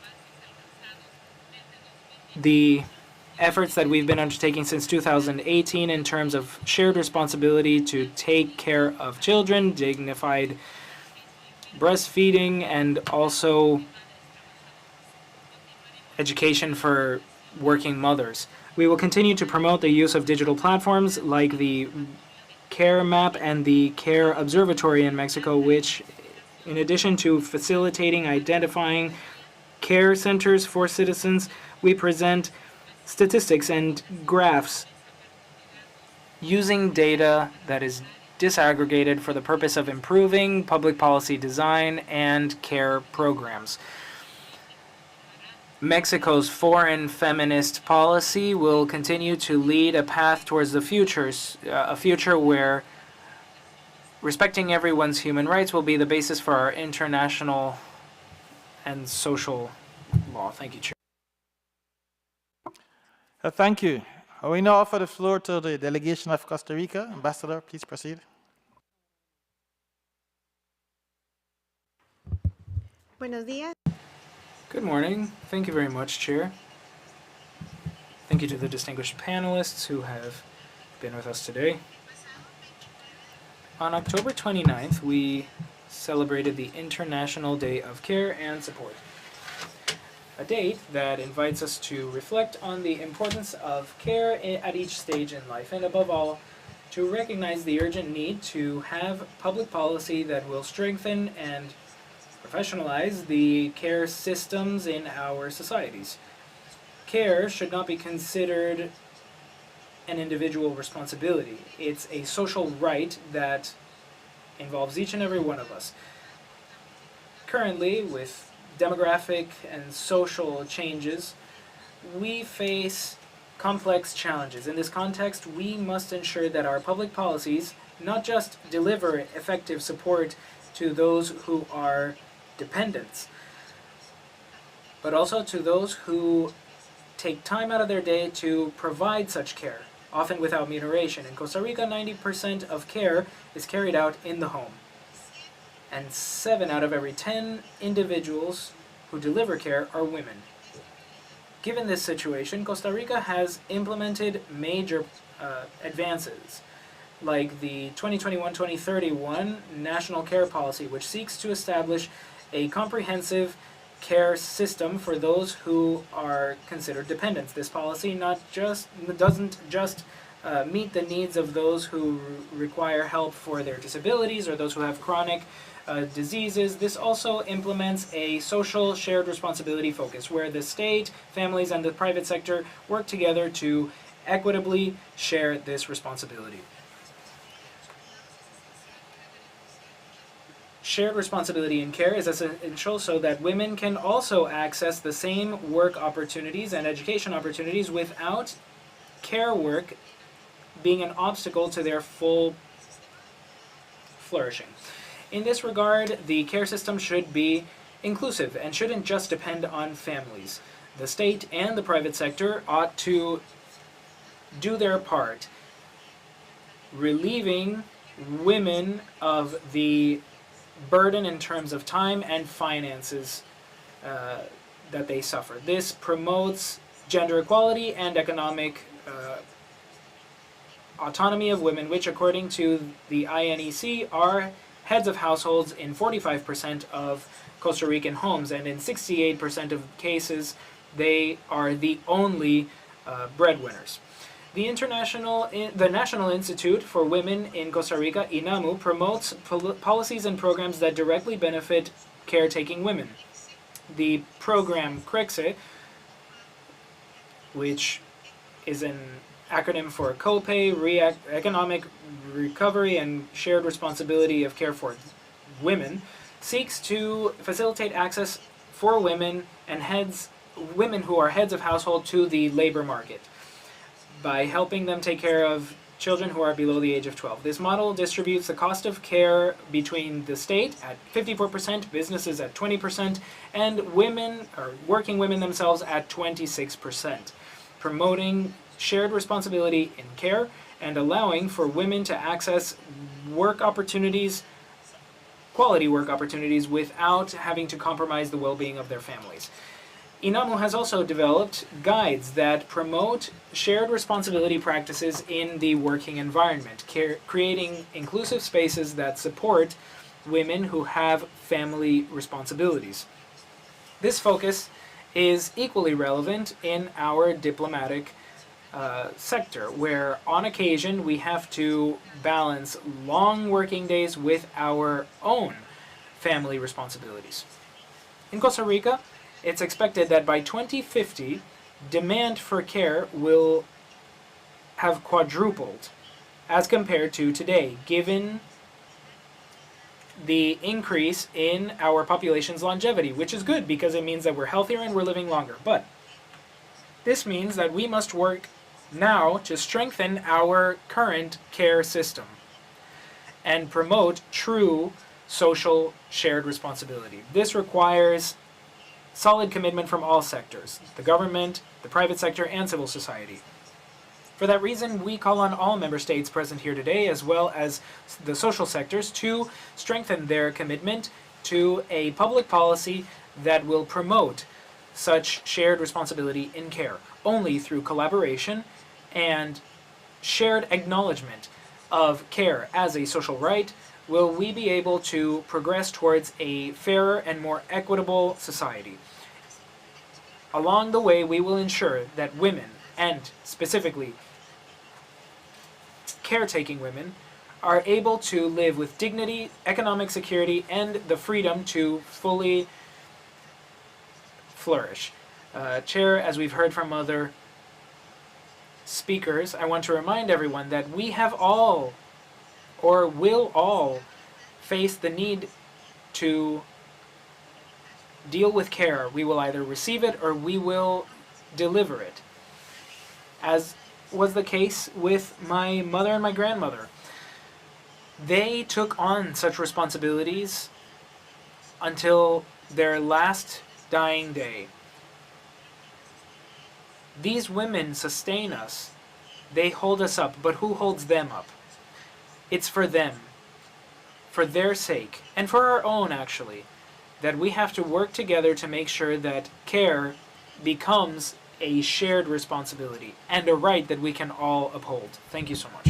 the efforts that we've been undertaking since 2018 in terms of shared responsibility to take care of children, dignified breastfeeding, and also education for working mothers. We will continue to promote the use of digital platforms like the Care Map and the Care Observatory in Mexico, which, in addition to facilitating identifying care centers for citizens, we present statistics and graphs using data that is disaggregated for the purpose of improving public policy design and care programs. Mexico's foreign feminist policy will continue to lead a path towards the future, a future where respecting everyone's human rights will be the basis for our international and social law. Thank you, Chair. Thank you. We now offer the floor to the delegation of Costa Rica. Ambassador, please proceed. Buenos días. Good morning. Thank you very much, Chair. Thank you to the distinguished panelists who have been with us today. On October 29th, we celebrated the International Day of Care and Support, a date that invites us to reflect on the importance of care at each stage in life, and above all, to recognize the urgent need to have public policy that will strengthen and professionalize the care systems in our societies. Care should not be considered an individual responsibility. It's a social right that involves each and every one of us. Currently, with demographic and social changes, we face complex challenges. In this context, we must ensure that our public policies not just deliver effective support to those who are dependents, but also to those who take time out of their day to provide such care, often without remuneration. In Costa Rica, 90% of care is carried out in the home, and 7 out of every 10 individuals who deliver care are women. Given this situation, Costa Rica has implemented major advances, like the 2021-2031 National Care Policy, which seeks to establish a comprehensive care system for those who are considered dependents. This policy doesn't just meet the needs of those who require help for their disabilities or those who have chronic diseases. This also implements a social shared responsibility focus where the state, families, and the private sector work together to equitably share this responsibility. Shared responsibility in care is essential so that women can also access the same work opportunities and education opportunities without care work being an obstacle to their full flourishing. In this regard, the care system should be inclusive and shouldn't just depend on families. The state and the private sector ought to do their part, relieving women of the burden in terms of time and finances that they suffer. This promotes gender equality and economic autonomy of women, which according to the INEC are heads of households in 45% of Costa Rican homes, and in 68% of cases they are the only breadwinners. The National Institute for Women in Costa Rica, INAMU, promotes policies and programs that directly benefit caretaking women. The program CREXE, which is an acronym for Economic Recovery and Shared Responsibility of Care for Women, seeks to facilitate access for women and women who are heads of household to the labor market by helping them take care of children who are below the age of 12. This model distributes the cost of care between the state at 54%, businesses at 20%, and women, or working women themselves, at 26%, promoting shared responsibility in care and allowing for women to access work opportunities, quality work opportunities, without having to compromise the well-being of their families. INAMU has also developed guides that promote shared responsibility practices in the working environment, creating inclusive spaces that support women who have family responsibilities. This focus is equally relevant in our diplomatic sector, where on occasion we have to balance long working days with our own family responsibilities. In Costa Rica, it's expected that by 2050, demand for care will have quadrupled as compared to today, given the increase in our population's longevity, which is good because it means that we're healthier and we're living longer. But this means that we must work now to strengthen our current care system and promote true social shared responsibility. This requires solid commitment from all sectors, the government, the private sector, and civil society. For that reason, we call on all member states present here today, as well as the social sectors, to strengthen their commitment to a public policy that will promote such shared responsibility in care. Only through collaboration and shared acknowledgement of care as a social right will we be able to progress towards a fairer and more equitable society. Along the way, we will ensure that women, and specifically caretaking women, are able to live with dignity, economic security, and the freedom to fully flourish. Chair, as we've heard from other speakers, I want to remind everyone that we have all, or will all, face the need to deal with care. We will either receive it or we will deliver it, as was the case with my mother and my grandmother. They took on such responsibilities until their last dying day. These women sustain us. They hold us up, but who holds them up? It's for them, for their sake, and for our own, actually, that we have to work together to make sure that care becomes a shared responsibility and a right that we can all uphold. Thank you so much.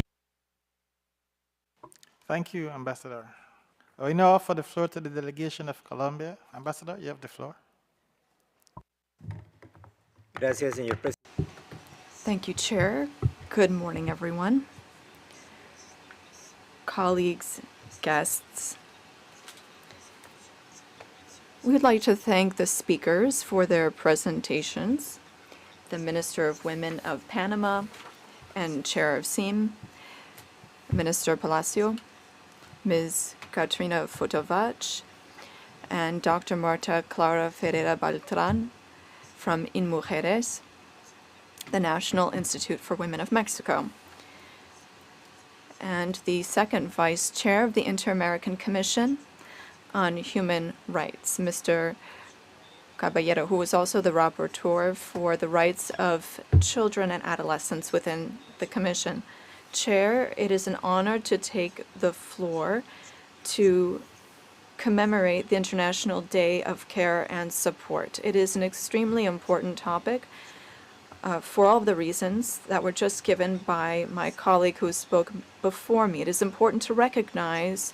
Thank you, Ambassador. We now offer the floor to the delegation of Colombia. Ambassador, you have the floor. Gracias, señor presidente. Thank you, Chair. Good morning, everyone. Colleagues, guests. We would like to thank the speakers for their presentations. The Minister of Women of Panama and Chair of CIM, Minister Palacio, Ms. Katrina Fotovach, and Dr. Marta Clara Ferreira Baltran from InMujeres, the National Institute for Women of Mexico, and the second Vice Chair of the Inter-American Commission on Human Rights, Mr. Caballero, who was also the rapporteur for the rights of children and adolescents within the Commission. Chair, it is an honor to take the floor to commemorate the International Day of Care and Support. It is an extremely important topic for all of the reasons that were just given by my colleague who spoke before me. It is important to recognize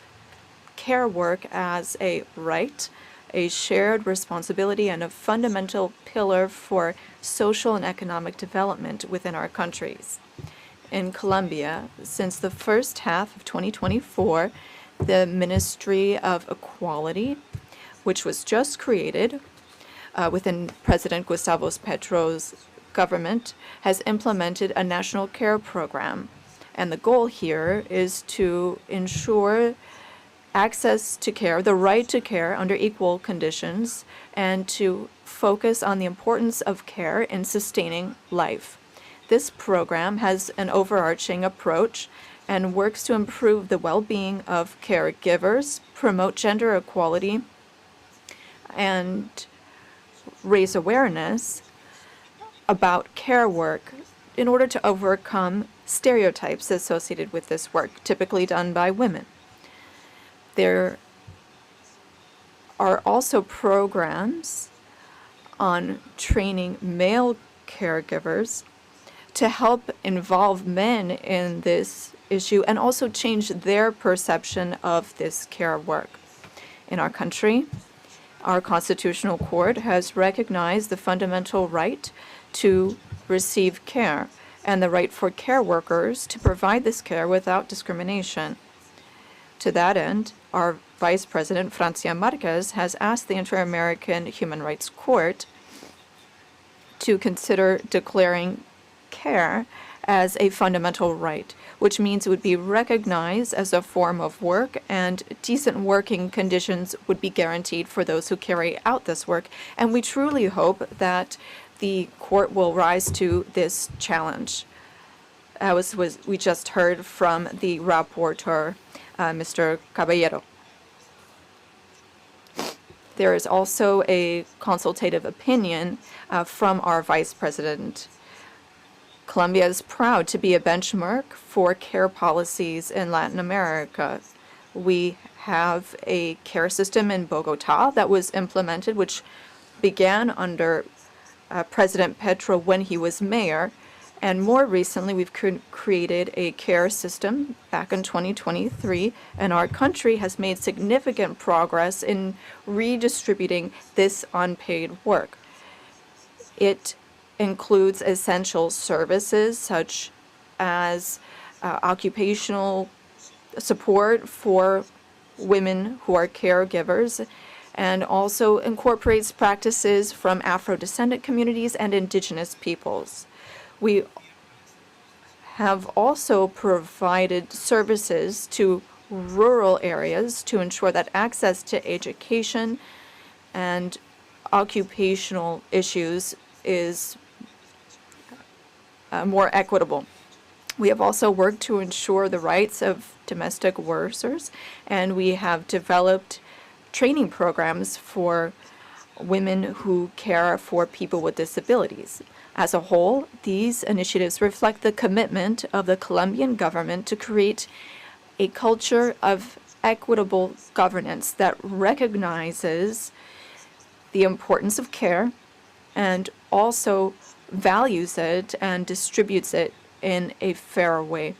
care work as a right, a shared responsibility, and a fundamental pillar for social and economic development within our countries. In Colombia, since the first half of 2024, the Ministry of Equality, which was just created within President Gustavo Petro's government, has implemented a national care program. And the goal here is to ensure access to care, the right to care under equal conditions, and to focus on the importance of care in sustaining life. This program has an overarching approach and works to improve the well-being of caregivers, promote gender equality, and raise awareness about care work in order to overcome stereotypes associated with this work, typically done by women. There are also programs on training male caregivers to help involve men in this issue and also change their perception of this care work. In our country, our Constitutional Court has recognized the fundamental right to receive care and the right for care workers to provide this care without discrimination. To that end, our Vice President, Francia Marquez, has asked the Inter-American Human Rights Court to consider declaring care as a fundamental right, which means it would be recognized as a form of work and decent working conditions would be guaranteed for those who carry out this work. And we truly hope that the court will rise to this challenge. As we just heard from the rapporteur, Mr. Caballero. There is also a consultative opinion from our Vice President. Colombia is proud to be a benchmark for care policies in Latin America. We have a care system in Bogota that was implemented, which began under President Petro when he was mayor. And more recently, we've created a care system back in 2023, and our country has made significant progress in redistributing this unpaid work. It includes essential services such as occupational support for women who are caregivers, and also incorporates practices from Afro-descendant communities and indigenous peoples. We have also provided services to rural areas to ensure that access to education and occupational issues is more equitable. We have also worked to ensure the rights of domestic workers, and we have developed training programs for women who care for people with disabilities. As a whole, these initiatives reflect the commitment of the Colombian government to create a culture of equitable governance that recognizes the importance of care and also values it and distributes it in a fair way.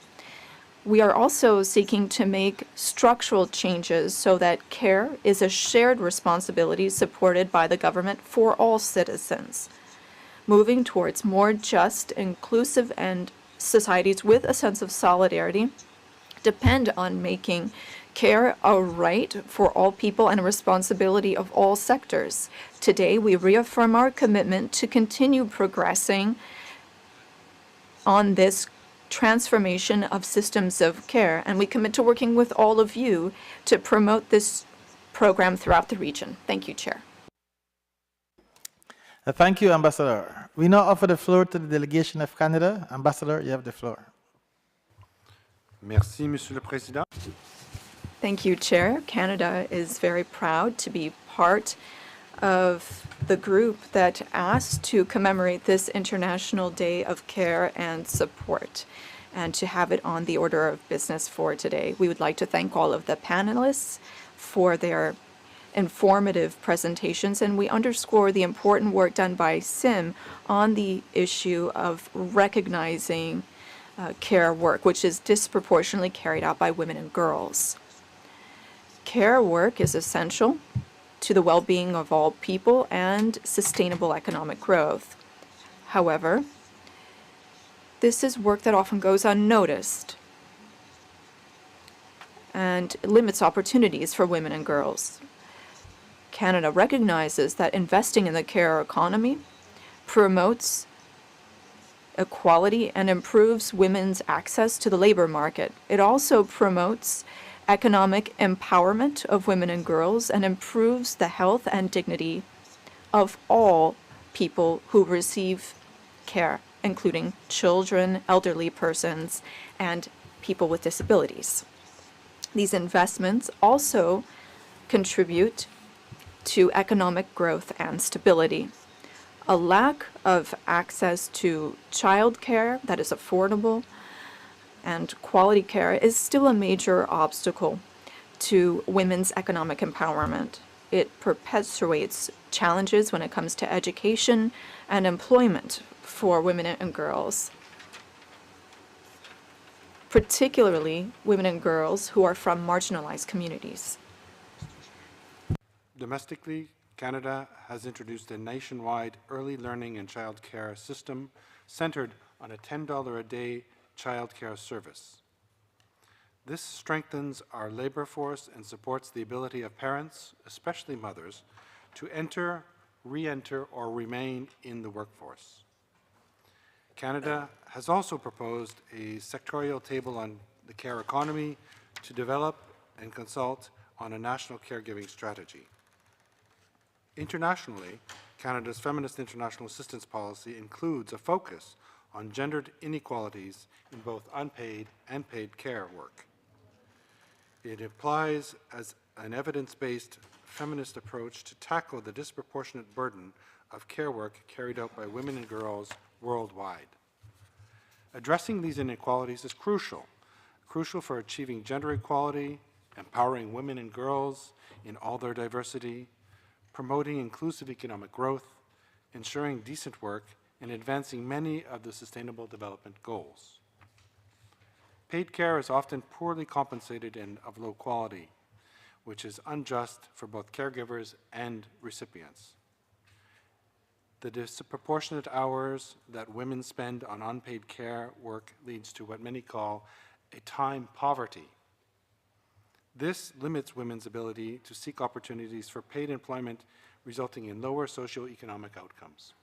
We are also seeking to make structural changes so that care is a shared responsibility supported by the government for all citizens, moving towards more just, inclusive, and societies with a sense of solidarity depend on making care a right for all people and a responsibility of all sectors. Today, we reaffirm our commitment to continue progressing on this transformation of systems of care, and we commit to working with all of you to promote this program throughout the region. Thank you, Chair. Thank you, Ambassador. We now offer the floor to the delegation of Canada. Ambassador, you have the floor. Merci, Monsieur le Président. Thank you, Chair. Canada is very proud to be part of the group that asked to commemorate this International Day of Care and Support and to have it on the order of business for today. We would like to thank all of the panelists for their informative presentations, and we underscore the important work done by SIM on the issue of recognizing care work, which is disproportionately carried out by women and girls. Care work is essential to the well-being of all people and sustainable economic growth. However, this is work that often goes unnoticed and limits opportunities for women and girls. Canada recognizes that investing in the care economy promotes equality and improves women's access to the labor market. It also promotes economic empowerment of women and girls, and improves the health and dignity of all people who receive care, including children, elderly persons, and people with disabilities. These investments also contribute to economic growth and stability. A lack of access to childcare that is affordable and quality care is still a major obstacle to women's economic empowerment. It perpetuates challenges when it comes to education and employment for women and girls, particularly women and girls who are from marginalized communities. Domestically, Canada has introduced a nationwide early learning and child care system centered on a $10 a day child care service. This strengthens our labor force and supports the ability of parents, especially mothers, to enter, re-enter, or remain in the workforce. Canada has also proposed a sectorial table on the care economy to develop and consult on a national caregiving strategy. Internationally, Canada's Feminist International Assistance Policy includes a focus on gendered inequalities in both unpaid and paid care work. It applies as an evidence-based feminist approach to tackle the disproportionate burden of care work carried out by women and girls worldwide. Addressing these inequalities is crucial for achieving gender equality, empowering women and girls in all their diversity, promoting inclusive economic growth, ensuring decent work, and advancing many of the Sustainable Development Goals. Paid care is often poorly compensated and of low quality, which is unjust for both caregivers and recipients. The disproportionate hours that women spend on unpaid care work leads to what many call a time poverty. This limits women's ability to seek opportunities for paid employment, resulting in lower socioeconomic outcomes.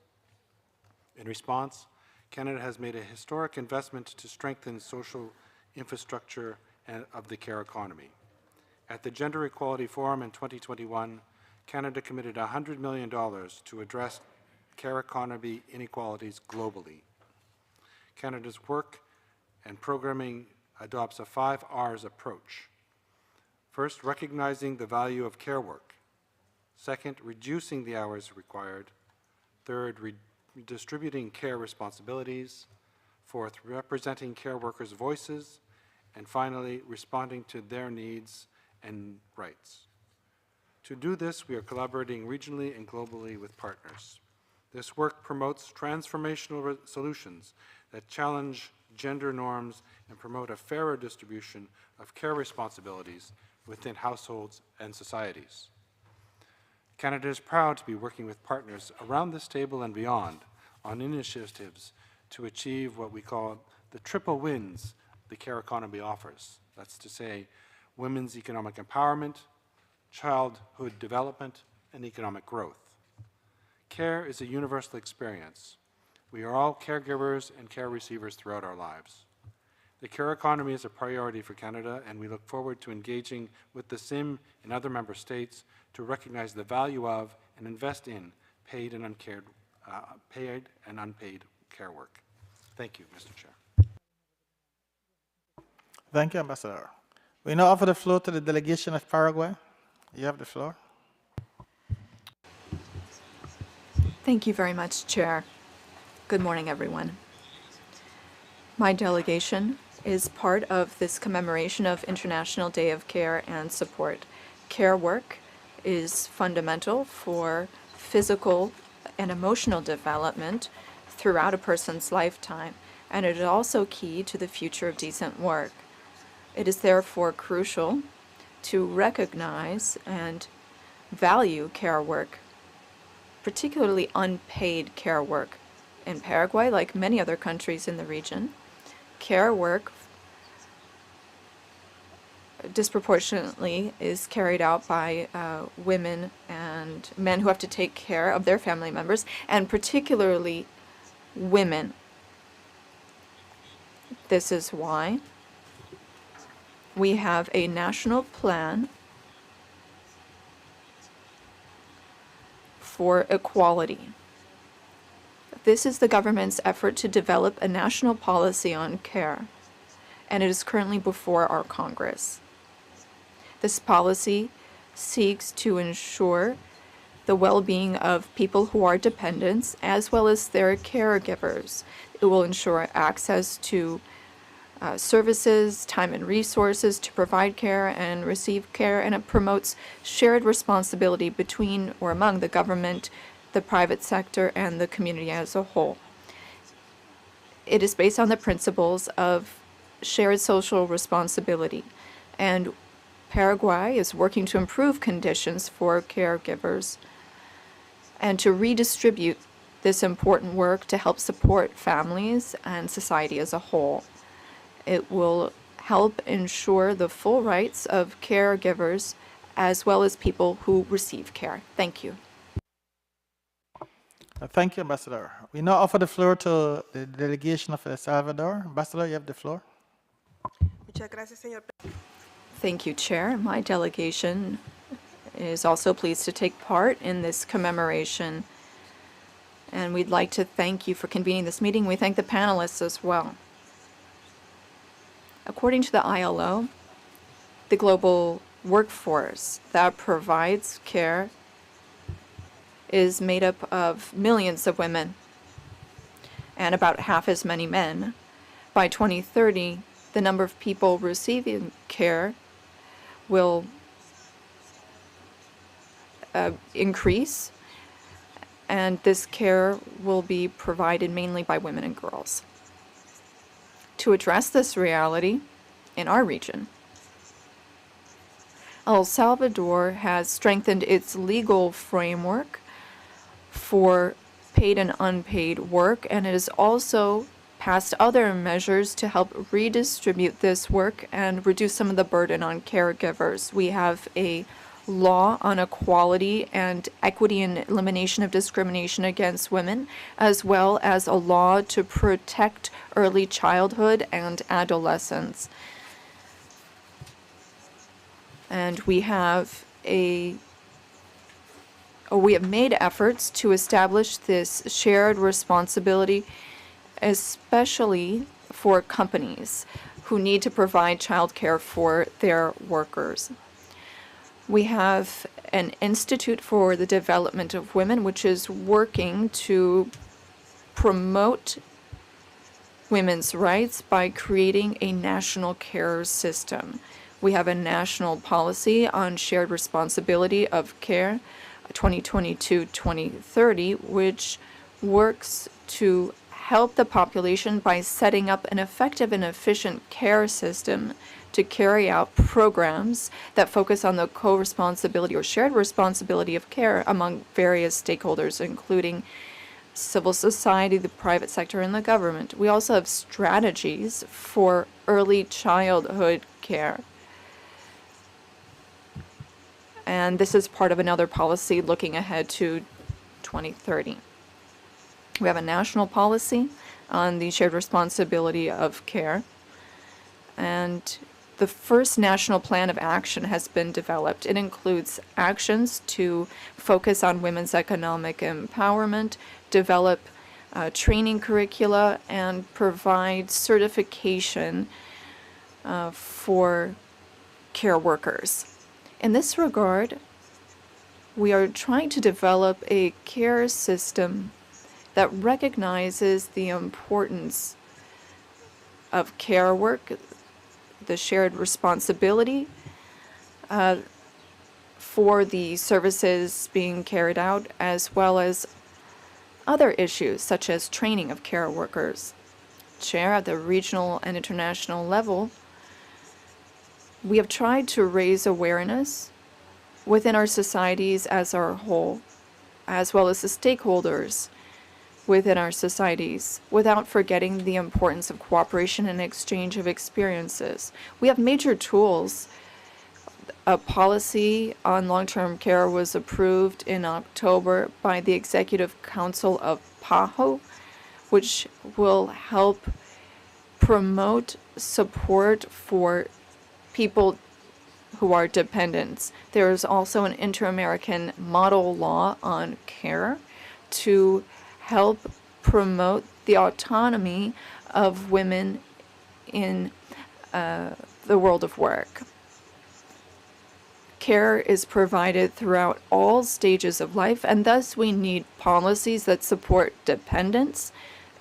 In response, Canada has made a historic investment to strengthen social infrastructure of the care economy. At the Gender Equality Forum in 2021, Canada committed $100 million to address care economy inequalities globally. Canada's work and programming adopts a 5 R's approach. First, recognizing the value of care work. Second, reducing the hours required. Third, redistributing care responsibilities. Fourth, representing care workers' voices. And finally, responding to their needs and rights. To do this, we are collaborating regionally and globally with partners. This work promotes transformational solutions that challenge gender norms and promote a fairer distribution of care responsibilities within households and societies. Canada is proud to be working with partners around this table and beyond on initiatives to achieve what we call the triple wins the care economy offers. That's to say, women's economic empowerment, childhood development, and economic growth. Care is a universal experience. We are all caregivers and care receivers throughout our lives. The care economy is a priority for Canada, and we look forward to engaging with the CIM and other member states to recognize the value of and invest in paid and unpaid care work. Thank you, Mr. Chair. Thank you, Ambassador. We now offer the floor to the delegation of Paraguay. You have the floor. Thank you very much, Chair. Good morning, everyone. My delegation is part of this commemoration of International Day of Care and Support. Care work is fundamental for physical and emotional development throughout a person's lifetime, and it is also key to the future of decent work. It is therefore crucial to recognize and value care work, particularly unpaid care work. In Paraguay, like many other countries in the region, care work disproportionately is carried out by women and men who have to take care of their family members, and particularly women. This is why we have a national plan for equality. This is the government's effort to develop a national policy on care, and it is currently before our Congress. This policy seeks to ensure the well-being of people who are dependents as well as their caregivers. It will ensure access to services, time and resources to provide care and receive care, and it promotes shared responsibility between or among the government, the private sector, and the community as a whole. It is based on the principles of shared social responsibility, and Paraguay is working to improve conditions for caregivers and to redistribute this important work to help support families and society as a whole. It will help ensure the full rights of caregivers as well as people who receive care. Thank you. Thank you, Ambassador. We now offer the floor to the delegation of El Salvador. Ambassador, you have the floor. Thank you, Chair. My delegation is also pleased to take part in this commemoration, and we'd like to thank you for convening this meeting. We thank the panelists as well. According to the ILO, the global workforce that provides care is made up of millions of women and about half as many men. By 2030, the number of people receiving care will increase, and this care will be provided mainly by women and girls. To address this reality in our region, El Salvador has strengthened its legal framework for paid and unpaid work, and it has also passed other measures to help redistribute this work and reduce some of the burden on caregivers. We have a law on equality and equity and elimination of discrimination against women, as well as a law to protect early childhood and adolescence. And we have made efforts to establish this shared responsibility, especially for companies who need to provide childcare for their workers. We have an Institute for the Development of Women, which is working to promote women's rights by creating a national care system. We have a national policy on shared responsibility of care, 2022-2030, which works to help the population by setting up an effective and efficient care system to carry out programs that focus on the co-responsibility or shared responsibility of care among various stakeholders, including civil society, the private sector, and the government. We also have strategies for early childhood care. And this is part of another policy looking ahead to 2030. We have a national policy on the shared responsibility of care, and the first national plan of action has been developed. It includes actions to focus on women's economic empowerment, develop training curricula, and provide certification for care workers. In this regard, we are trying to develop a care system that recognizes the importance of care work, the shared responsibility for the services being carried out, as well as other issues such as training of care workers. Chair, at the regional and international level, we have tried to raise awareness within our societies as a whole, as well as the stakeholders within our societies, without forgetting the importance of cooperation and exchange of experiences. We have major tools. A policy on long-term care was approved in October by the Executive Council of PAHO, which will help promote support for people who are dependents. There is also an inter-American model law on care to help promote the autonomy of women in the world of work. Care is provided throughout all stages of life, and thus we need policies that support dependence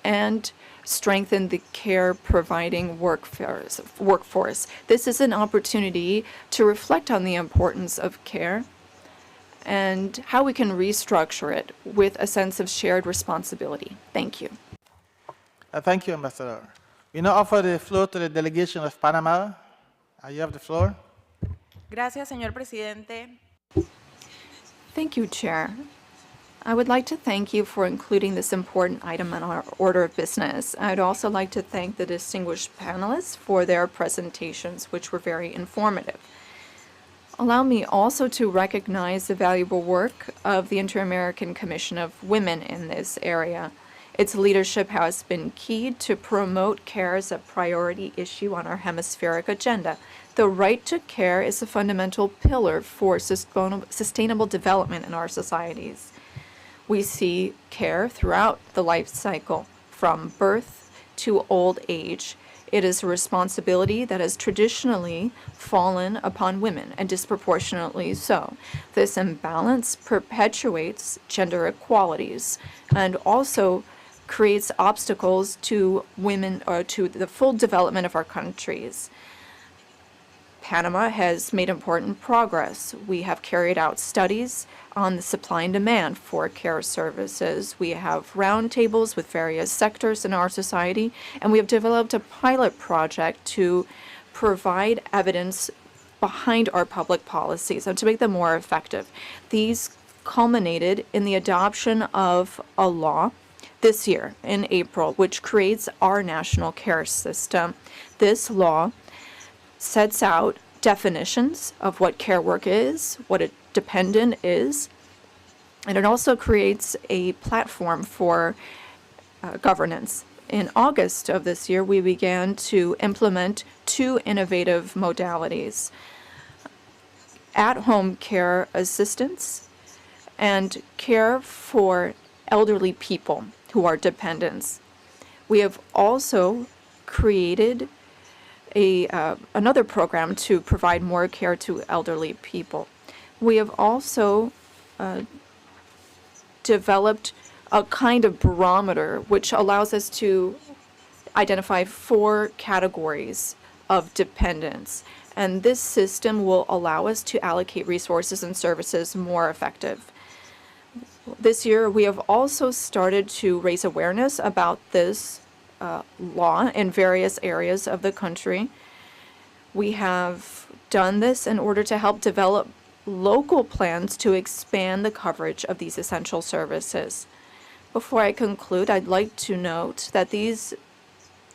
and strengthen the care providing workforce. This is an opportunity to reflect on the importance of care and how we can restructure it with a sense of shared responsibility. Thank you. Thank you, Ambassador. We now offer the floor to the delegation of Panama. You have the floor. Gracias, señor presidente. Thank you, Chair. I would like to thank you for including this important item on our order of business. I'd also like to thank the distinguished panelists for their presentations, which were very informative. Allow me also to recognize the valuable work of the Inter-American Commission of Women in this area. Its leadership has been key to promote care as a priority issue on our hemispheric agenda. The right to care is a fundamental pillar for sustainable development in our societies. We see care throughout the life cycle, from birth to old age. It is a responsibility that has traditionally fallen upon women, and disproportionately so. This imbalance perpetuates gender inequalities and also creates obstacles to women or to the full development of our countries. Panama has made important progress. We have carried out studies on the supply and demand for care services. We have roundtables with various sectors in our society, and we have developed a pilot project to provide evidence behind our public policies and to make them more effective. These culminated in the adoption of a law this year in April, which creates our national care system. This law sets out definitions of what care work is, what a dependent is, and it also creates a platform for governance. In August of this year, we began to implement two innovative modalities: at-home care assistance and care for elderly people who are dependents. We have also created another program to provide more care to elderly people. We have also developed a kind of barometer which allows us to identify 4 categories of dependence. And this system will allow us to allocate resources and services more effective. This year, we have also started to raise awareness about this law in various areas of the country. We have done this in order to help develop local plans to expand the coverage of these essential services. Before I conclude, I'd like to note that these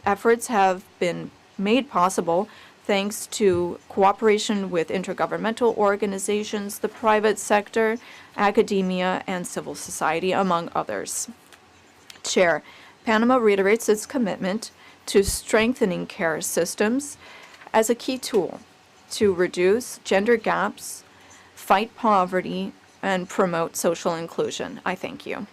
efforts have been made possible thanks to cooperation with intergovernmental organizations, the private sector, academia, and civil society, among others. Chair, Panama reiterates its commitment to strengthening care systems as a key tool to reduce gender gaps, fight poverty, and promote social inclusion. I thank you.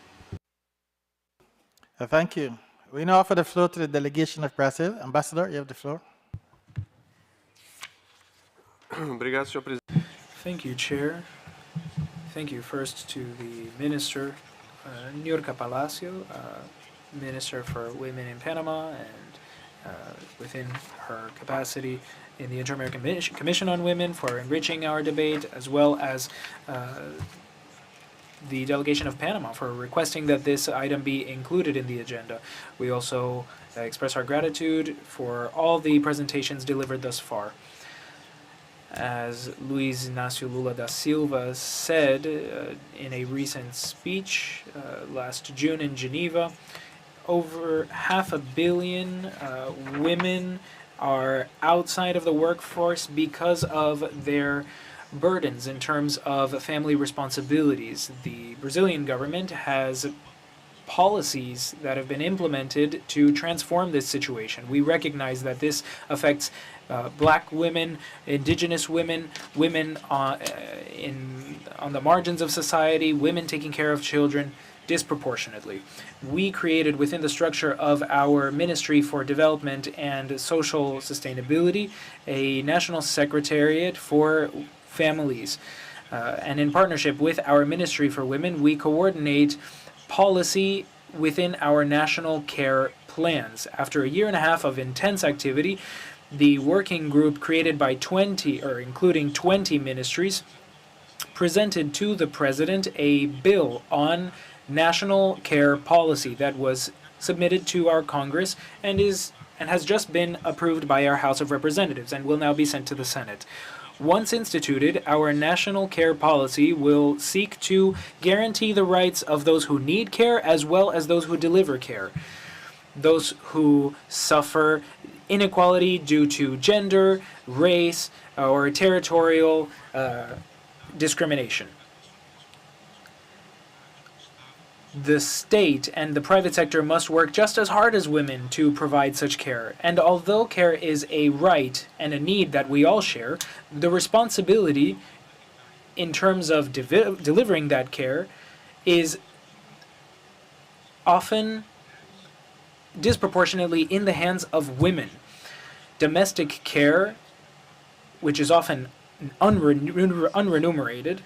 Thank you. We now offer the floor to the delegation of Brazil. Ambassador, you have the floor. Thank you, Chair. Thank you first to the Minister, Niurka Palacio, Minister for Women in Panama, and within her capacity in the Inter-American Commission on Women for enriching our debate, as well as the delegation of Panama for requesting that this item be included in the agenda. We also express our gratitude for all the presentations delivered thus far. As Luiz Inácio Lula da Silva said in a recent speech last June in Geneva, over 500 million women are outside of the workforce because of their burdens in terms of family responsibilities. The Brazilian government has policies that have been implemented to transform this situation. We recognize that this affects black women, indigenous women, women on the margins of society, women taking care of children disproportionately. We created within the structure of our Ministry for Development and Social Sustainability a national secretariat for families. And in partnership with our Ministry for Women, we coordinate policy within our national care plans. After a year and a half of intense activity, the working group created by including 20 ministries presented to the President a bill on national care policy that was submitted to our Congress and has just been approved by our House of Representatives and will now be sent to the Senate. Once instituted, our national care policy will seek to guarantee the rights of those who need care as well as those who deliver care. Those who suffer inequality due to gender, race, or territorial discrimination. The state and the private sector must work just as hard as women to provide such care. And although care is a right and a need that we all share, the responsibility in terms of delivering that care is often disproportionately in the hands of women. Domestic care, which is often remunerated,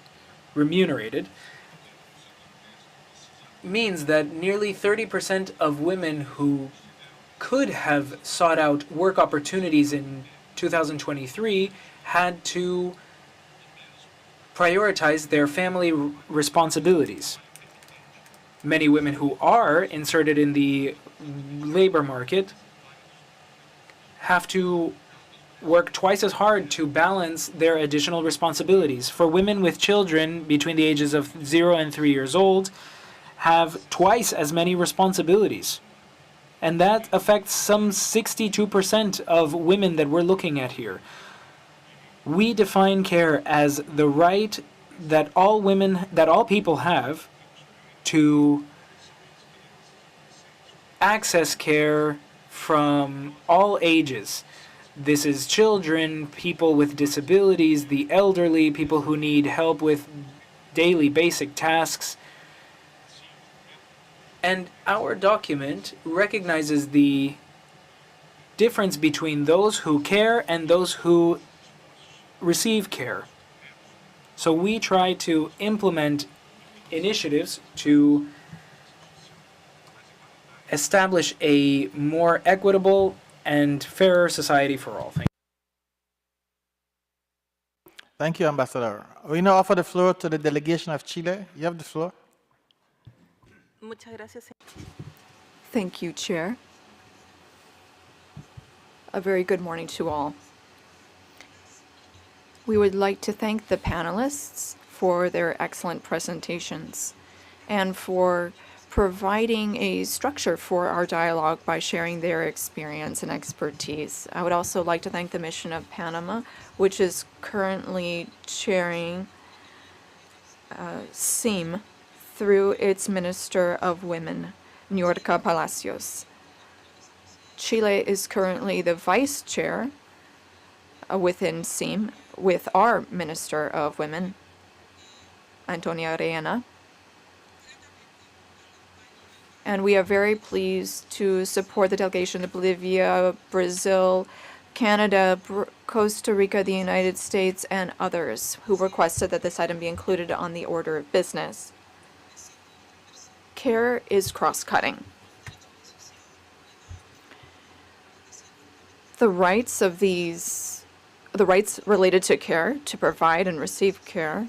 means that nearly 30% of women who could have sought out work opportunities in 2023 had to prioritize their family responsibilities. Many women who are inserted in the labor market have to work twice as hard to balance their additional responsibilities. For women with children between the ages of 0 and 3 years old, have twice as many responsibilities. And that affects some 62% of women that we're looking at here. We define care as the right that all people have to access care from all ages. This is children, people with disabilities, the elderly, people who need help with daily basic tasks. And our document recognizes the difference between those who care and those who receive care. So we try to implement initiatives to establish a more equitable and fairer society for all. Thank you, Ambassador. We now offer the floor to the delegation of Chile. You have the floor. Thank you, Chair. A very good morning to all. We would like to thank the panelists for their excellent presentations and for providing a structure for our dialogue by sharing their experience and expertise. I would also like to thank the Mission of Panama, which is currently chairing SEAM through its Minister of Women, Niurka Palacios. Chile is currently the vice chair within SEAM with our Minister of Women, Antonia Reina. And we are very pleased to support the delegation to Bolivia, Brazil, Canada, Costa Rica, the United States, and others who requested that this item be included on the order of business. Care is cross-cutting. The rights related to care, to provide and receive care,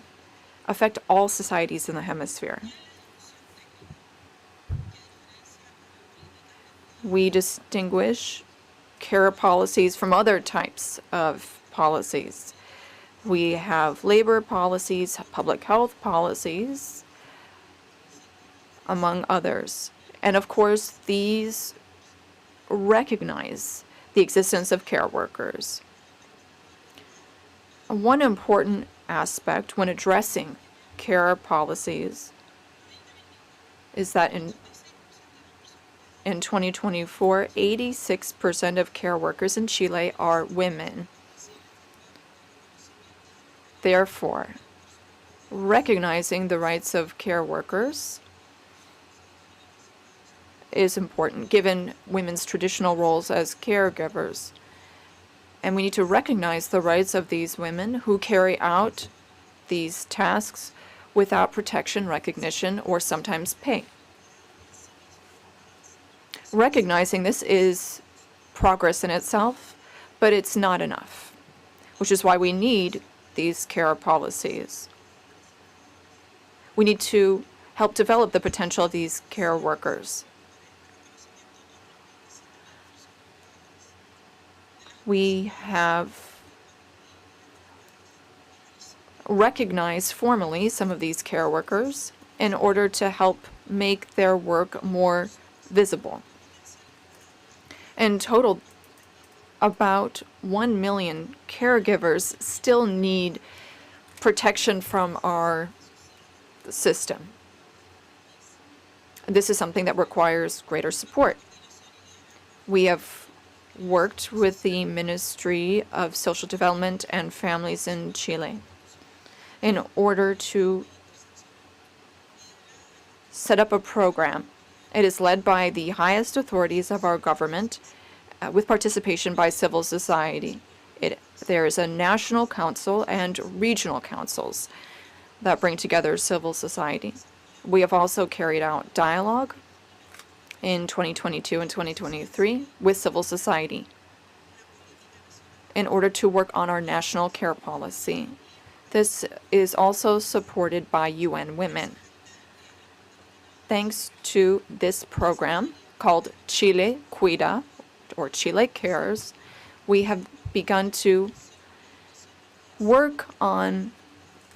affect all societies in the hemisphere. We distinguish care policies from other types of policies. We have labor policies, public health policies, among others. And of course, these recognize the existence of care workers. One important aspect when addressing care policies is that In 2024, 86% of care workers in Chile are women. Therefore, recognizing the rights of care workers is important, given women's traditional roles as caregivers. And we need to recognize the rights of these women who carry out these tasks without protection, recognition, or sometimes pay. Recognizing this is progress in itself, but it's not enough, which is why we need these care policies. We need to help develop the potential of these care workers. We have recognized formally some of these care workers in order to help make their work more visible. In total, about 1 million caregivers still need protection from our system. This is something that requires greater support. We have worked with the Ministry of Social Development and Families in Chile in order to set up a program. It is led by the highest authorities of our government with participation by civil society. There is a national council and regional councils that bring together civil society. We have also carried out dialogue in 2022 and 2023 with civil society in order to work on our national care policy. This is also supported by UN Women. Thanks to this program called Chile Cuida, or Chile Cares, we have begun to work on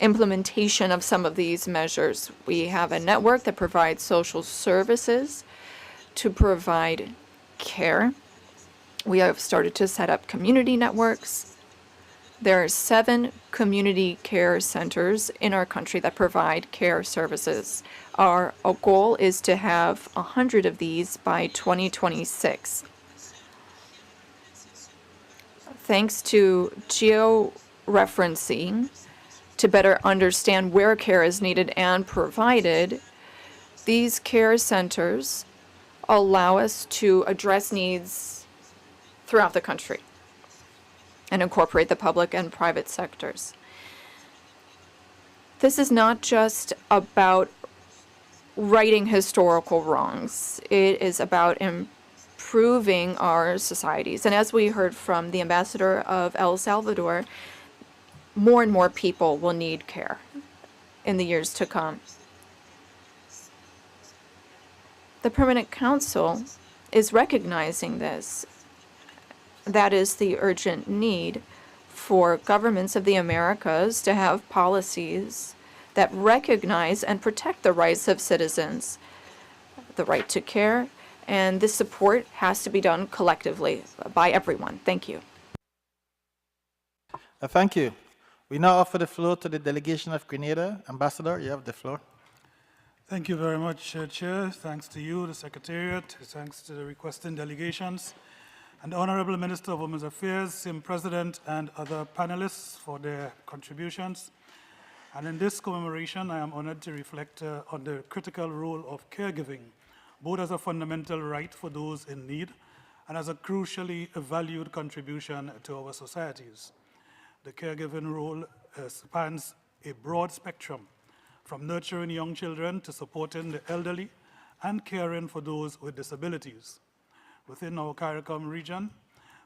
implementation of some of these measures. We have a network that provides social services to provide care. We have started to set up community networks. There are 7 community care centers in our country that provide care services. Our goal is to have 100 of these by 2026. Thanks to georeferencing, to better understand where care is needed and provided, these care centers allow us to address needs throughout the country and incorporate the public and private sectors. This is not just about righting historical wrongs. It is about improving our societies. And as we heard from the ambassador of El Salvador, more and more people will need care in the years to come. The Permanent Council is recognizing this. That is the urgent need for governments of the Americas to have policies that recognize and protect the rights of citizens, the right to care, and this support has to be done collectively by everyone. Thank you. Thank you. We now offer the floor to the delegation of Grenada. Ambassador, you have the floor. Thank you very much, Chair. Thanks to you, the Secretariat. Thanks to the requesting delegations and the Honorable Minister of Women's Affairs, SIM President, and other panelists for their contributions. And in this commemoration, I am honored to reflect on the critical role of caregiving, both as a fundamental right for those in need and as a crucially valued contribution to our societies. The caregiving role spans a broad spectrum, from nurturing young children to supporting the elderly and caring for those with disabilities. Within our CARICOM region,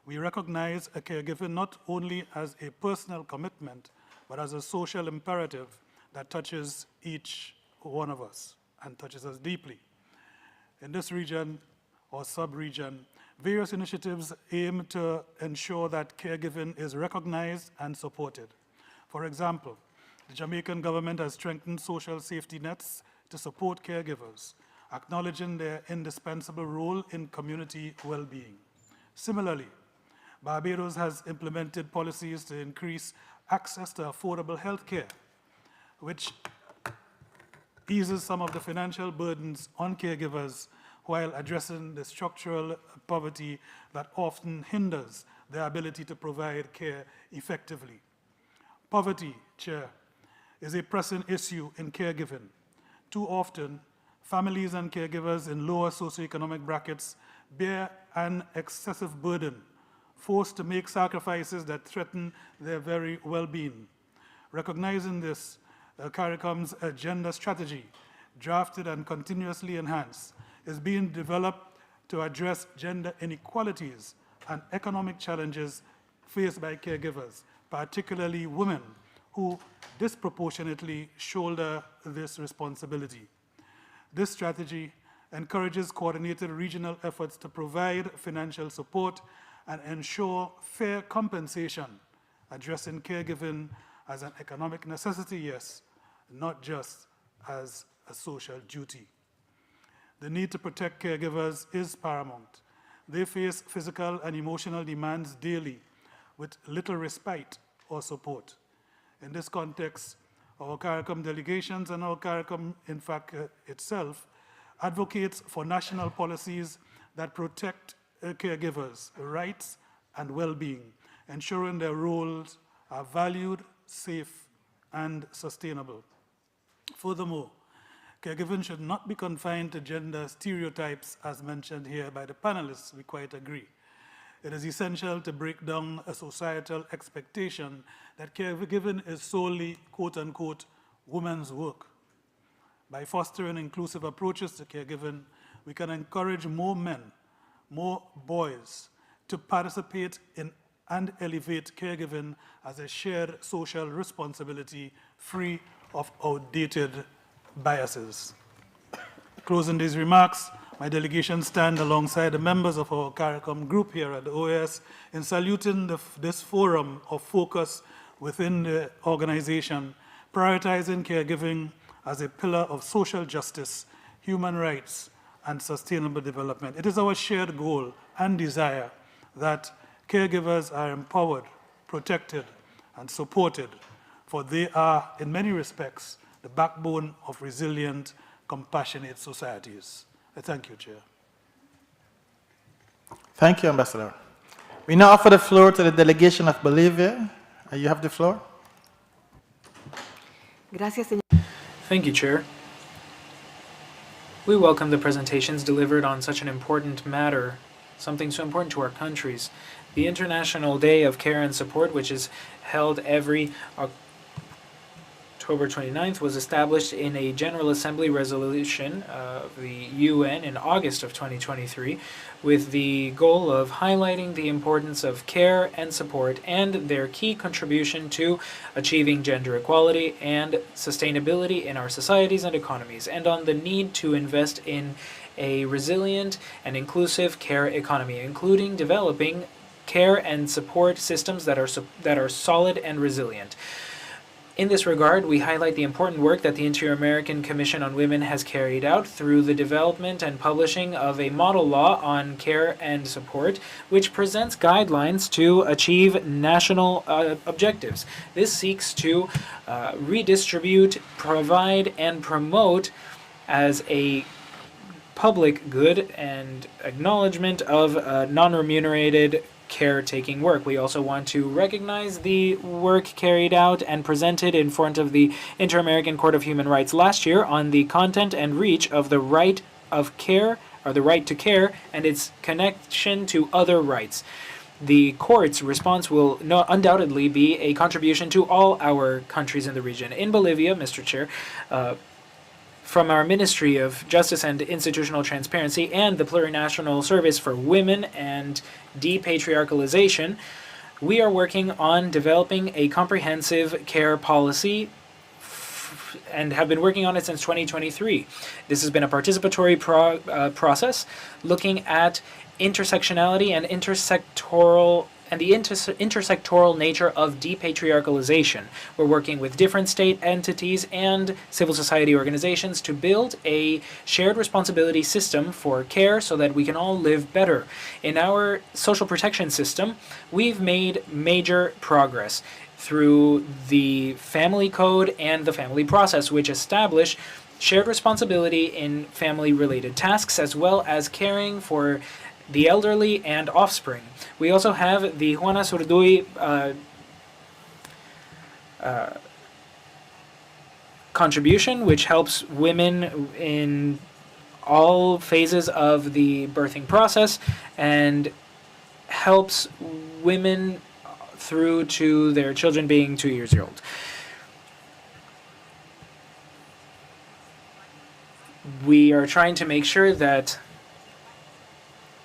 we recognize a caregiving not only as a personal commitment, but as a social imperative that touches each one of us and touches us deeply. In this region or sub-region, various initiatives aim to ensure that caregiving is recognized and supported. For example, the Jamaican government has strengthened social safety nets to support caregivers, acknowledging their indispensable role in community well-being. Similarly, Barbados has implemented policies to increase access to affordable health care, which eases some of the financial burdens on caregivers while addressing the structural poverty that often hinders their ability to provide care effectively. Poverty, Chair, is a pressing issue in caregiving. Too often, families and caregivers in lower socioeconomic brackets bear an excessive burden, forced to make sacrifices that threaten their very well-being. Recognizing this, CARICOM's gender strategy, drafted and continuously enhanced, is being developed to address gender inequalities and economic challenges faced by caregivers, particularly women, who disproportionately shoulder this responsibility. This strategy encourages coordinated regional efforts to provide financial support and ensure fair compensation, addressing caregiving as an economic necessity, yes, not just as a social duty. The need to protect caregivers is paramount. They face physical and emotional demands daily with little respite or support. In this context, our CARICOM delegations and our CARICOM, in fact, itself, advocates for national policies that protect caregivers' rights and well-being, ensuring their roles are valued, safe, and sustainable. Furthermore, caregiving should not be confined to gender stereotypes as mentioned here by the panelists. We quite agree. It is essential to break down a societal expectation that caregiving is solely, quote-unquote, women's work. By fostering inclusive approaches to caregiving, we can encourage more men, more boys to participate in and elevate caregiving as a shared social responsibility free of outdated biases. Closing these remarks, my delegation stand alongside the members of our CARICOM group here at the OAS in saluting this forum of focus within the organization, prioritizing caregiving as a pillar of social justice, human rights, and sustainable development. It is our shared goal and desire that caregivers are empowered, protected, and supported, for they are, in many respects, the backbone of resilient, compassionate societies. I thank you, Chair. Thank you, Ambassador. We now offer the floor to the delegation of Bolivia. You have the floor. Thank you, Chair. We welcome the presentations delivered on such an important matter, something so important to our countries. The International Day of Care and Support, which is held every October 29th, was established in a General Assembly resolution of the UN in August of 2023 with the goal of highlighting the importance of care and support and their key contribution to achieving gender equality and sustainability in our societies and economies, and on the need to invest in a resilient and inclusive care economy, including developing care and support systems that are solid and resilient. In this regard, we highlight the important work that the Inter-American Commission on Women has carried out through the development and publishing of a model law on care and support, which presents guidelines to achieve national objectives. This seeks to redistribute, provide, and promote as a public good and acknowledgement of non-remunerated caretaking work. We also want to recognize the work carried out and presented in front of the Inter-American Court of Human Rights last year on the content and reach of the right of care, or the right to care, and its connection to other rights. The court's response will undoubtedly be a contribution to all our countries in the region. In Bolivia, Mr. Chair, from our Ministry of Justice and Institutional Transparency and the Plurinational Service for Women and Depatriarchalization, we are working on developing a comprehensive care policy and have been working on it since 2023. This has been a participatory process looking at intersectionality and the intersectoral nature of depatriarchalization. We're working with different state entities and civil society organizations to build a shared responsibility system for care so that we can all live better. In our social protection system, we've made major progress. through the family code and the family process, which establish shared responsibility in family-related tasks as well as caring for the elderly and offspring. We also have the Juana Zurduy contribution, which helps women in all phases of the birthing process and helps women through to their children being 2 years old. We are trying to make sure that,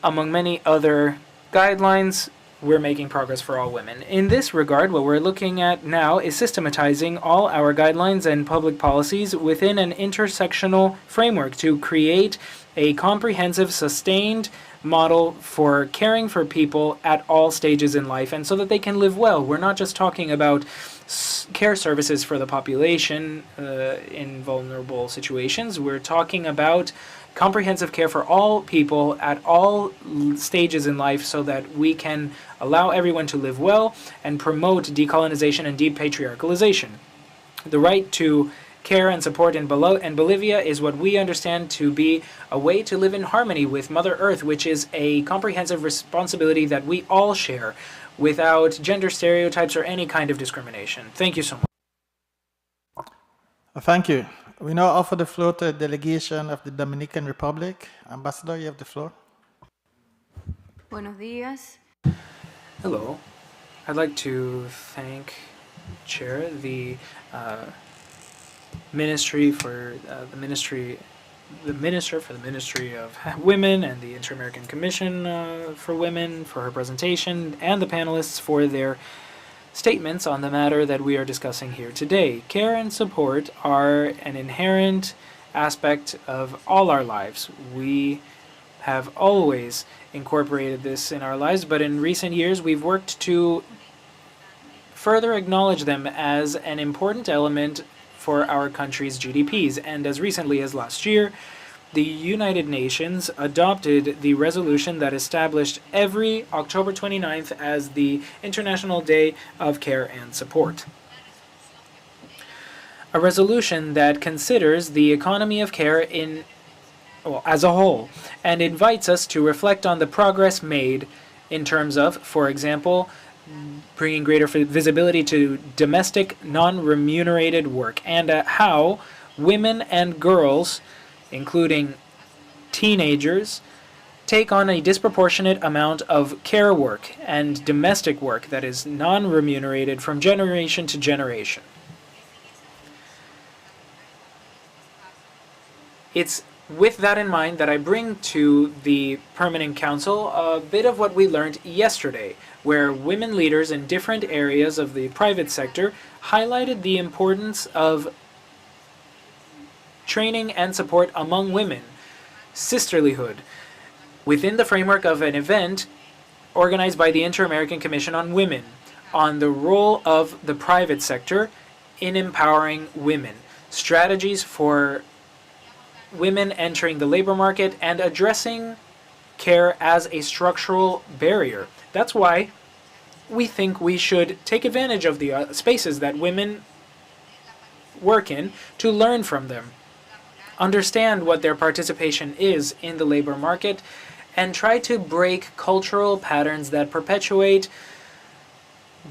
among many other guidelines, we're making progress for all women. In this regard, what we're looking at now is systematizing all our guidelines and public policies within an intersectional framework to create a comprehensive, sustained model for caring for people at all stages in life and so that they can live well. We're not just talking about care services for the population in vulnerable situations. We're talking about comprehensive care for all people at all stages in life so that we can allow everyone to live well and promote decolonization and depatriarchalization. The right to care and support in Bolivia is what we understand to be a way to live in harmony with Mother Earth, which is a comprehensive responsibility that we all share without gender stereotypes or any kind of discrimination. Thank you so much. Thank you. We now offer the floor to the delegation of the Dominican Republic. Ambassador, you have the floor. Buenos días. Hello. I'd like to thank Chair, the Ministry for the Minister for the Ministry of Women and the Inter-American Commission for Women for her presentation, and the panelists for their statements on the matter that we are discussing here today. Care and support are an inherent aspect of all our lives. We have always incorporated this in our lives, but in recent years we've worked to further acknowledge them as an important element for our country's GDPs. And as recently as last year, the United Nations adopted the resolution that established every October 29th as the International Day of Care and Support. A resolution that considers the economy of care as a whole and invites us to reflect on the progress made in terms of, for example, bringing greater visibility to domestic non-remunerated work and how women and girls, including teenagers, take on a disproportionate amount of care work and domestic work that is non-remunerated from generation to generation. It's with that in mind that I bring to the Permanent Council a bit of what we learned yesterday, where women leaders in different areas of the private sector highlighted the importance of training and support among women, sisterlyhood, within the framework of an event organized by the Inter-American Commission on Women, on the role of the private sector in empowering women, strategies for women entering the labor market, and addressing care as a structural barrier. That's why we think we should take advantage of the spaces that women work in to learn from them, understand what their participation is in the labor market, and try to break cultural patterns that perpetuate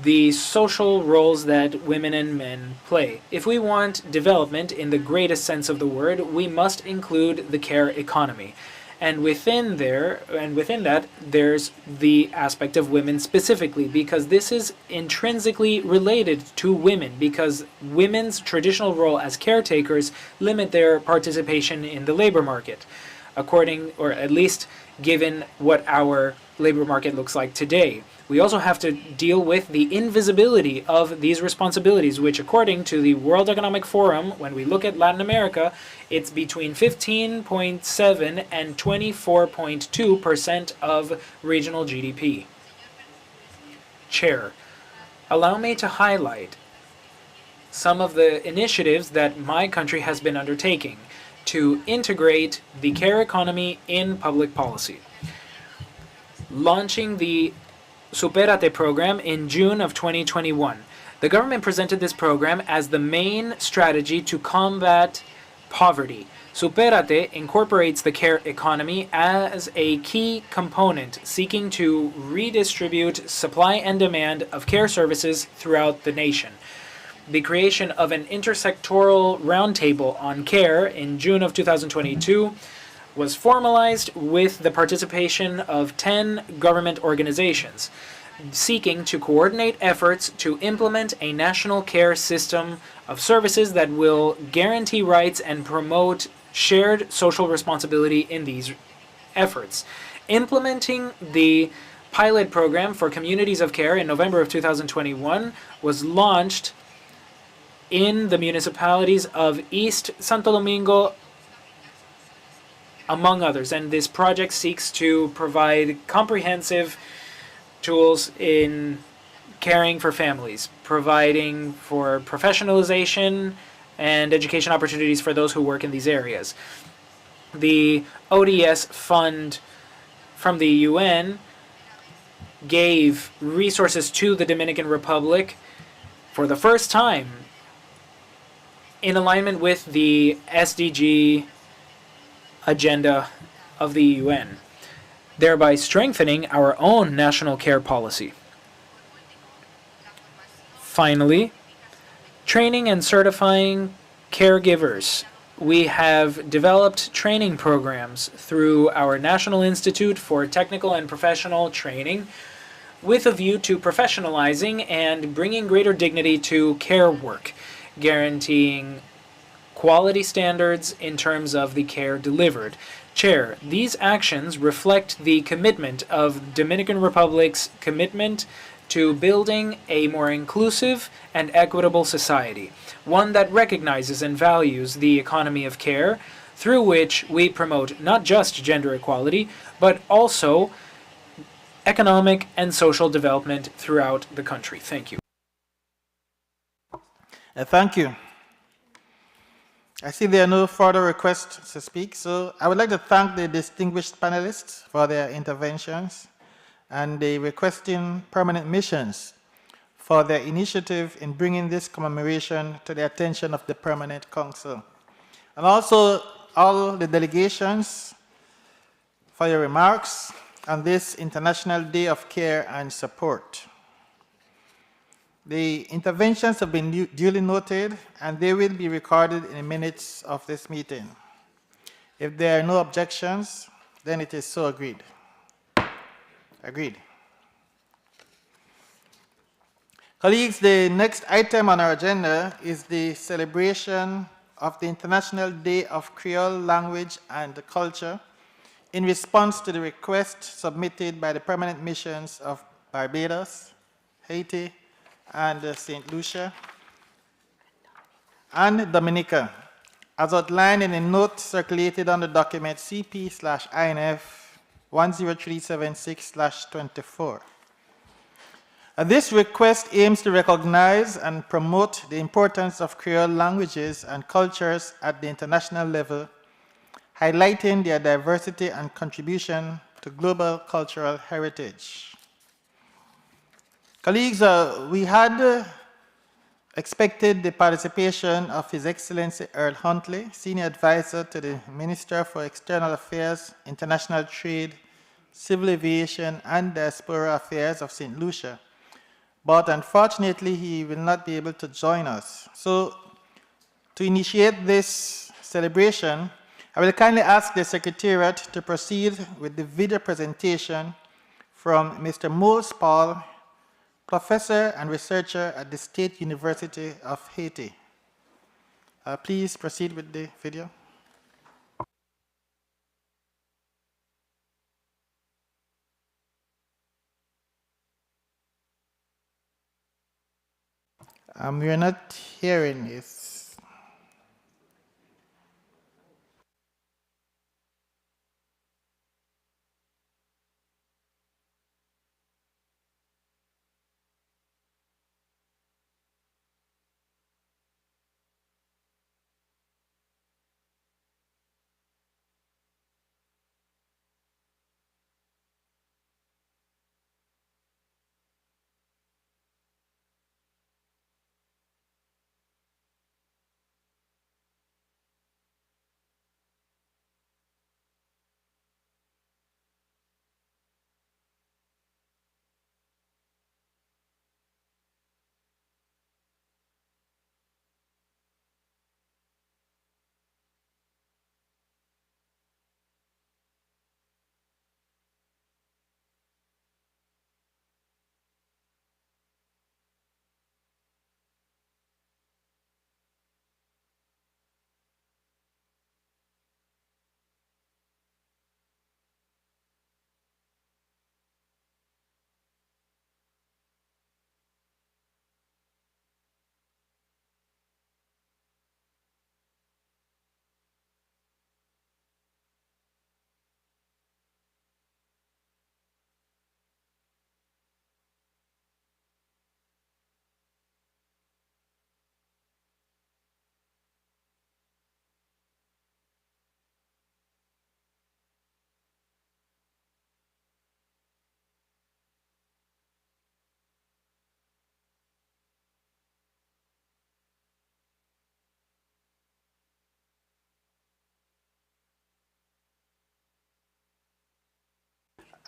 the social roles that women and men play. If we want development in the greatest sense of the word, we must include the care economy. And within that, there's the aspect of women specifically, because this is intrinsically related to women, because women's traditional role as caretakers limit their participation in the labor market, according, or at least given what our labor market looks like today. We also have to deal with the invisibility of these responsibilities, which according to the World Economic Forum, when we look at Latin America, it's between 15.7 and 24.2% of regional GDP. Chair, allow me to highlight some of the initiatives that my country has been undertaking to integrate the care economy in public policy. Launching the Superate program in June of 2021. The government presented this program as the main strategy to combat poverty. Superate incorporates the care economy as a key component, seeking to redistribute supply and demand of care services throughout the nation. The creation of an intersectoral roundtable on care in June of 2022 was formalized with the participation of 10 government organizations, seeking to coordinate efforts to implement a national care system of services that will guarantee rights and promote shared social responsibility in these efforts. Implementing the pilot program for communities of care in November of 2021 was launched in the municipalities of East Santo Domingo, among others, and this project seeks to provide comprehensive tools in caring for families, providing for professionalization and education opportunities for those who work in these areas. The ODS fund from the UN gave resources to the Dominican Republic for the first time in alignment with the SDG agenda of the UN, thereby strengthening our own national care policy. Finally, training and certifying caregivers. We have developed training programs through our National Institute for Technical and Professional Training with a view to professionalizing and bringing greater dignity to care work, guaranteeing quality standards in terms of the care delivered. Chair, these actions reflect the commitment of Dominican Republic's commitment to building a more inclusive and equitable society, one that recognizes and values the economy of care, through which we promote not just gender equality, but also economic and social development throughout the country. Thank you. Thank you. I see there are no further requests to speak, so I would like to thank the distinguished panelists for their interventions and the requesting permanent missions for their initiative in bringing this commemoration to the attention of the Permanent Council. And also all the delegations for your remarks on this International Day of Care and Support. The interventions have been duly noted and they will be recorded in the minutes of this meeting. If there are no objections, then it is so agreed. Agreed. Colleagues, the next item on our agenda is the celebration of the International Day of Creole Language and Culture in response to the request submitted by the permanent missions of Barbados, Haiti, and St. Lucia, and Dominica, as outlined in a note circulated on the document CP/INF 10376/24. This request aims to recognize and promote the importance of Creole languages and cultures at the international level, highlighting their diversity and contribution to global cultural heritage. Colleagues, we had expected the participation of His Excellency Earl Huntley, Senior Advisor to the Minister for External Affairs, International Trade, Civil Aviation, and Diaspora Affairs of St. Lucia, but unfortunately he will not be able to join us. So to initiate this celebration, I will kindly ask the Secretariat to proceed with the video presentation from Mr. Mose Paul, Professor and Researcher at the State University of Haiti. Please proceed with the video. We are not hearing this.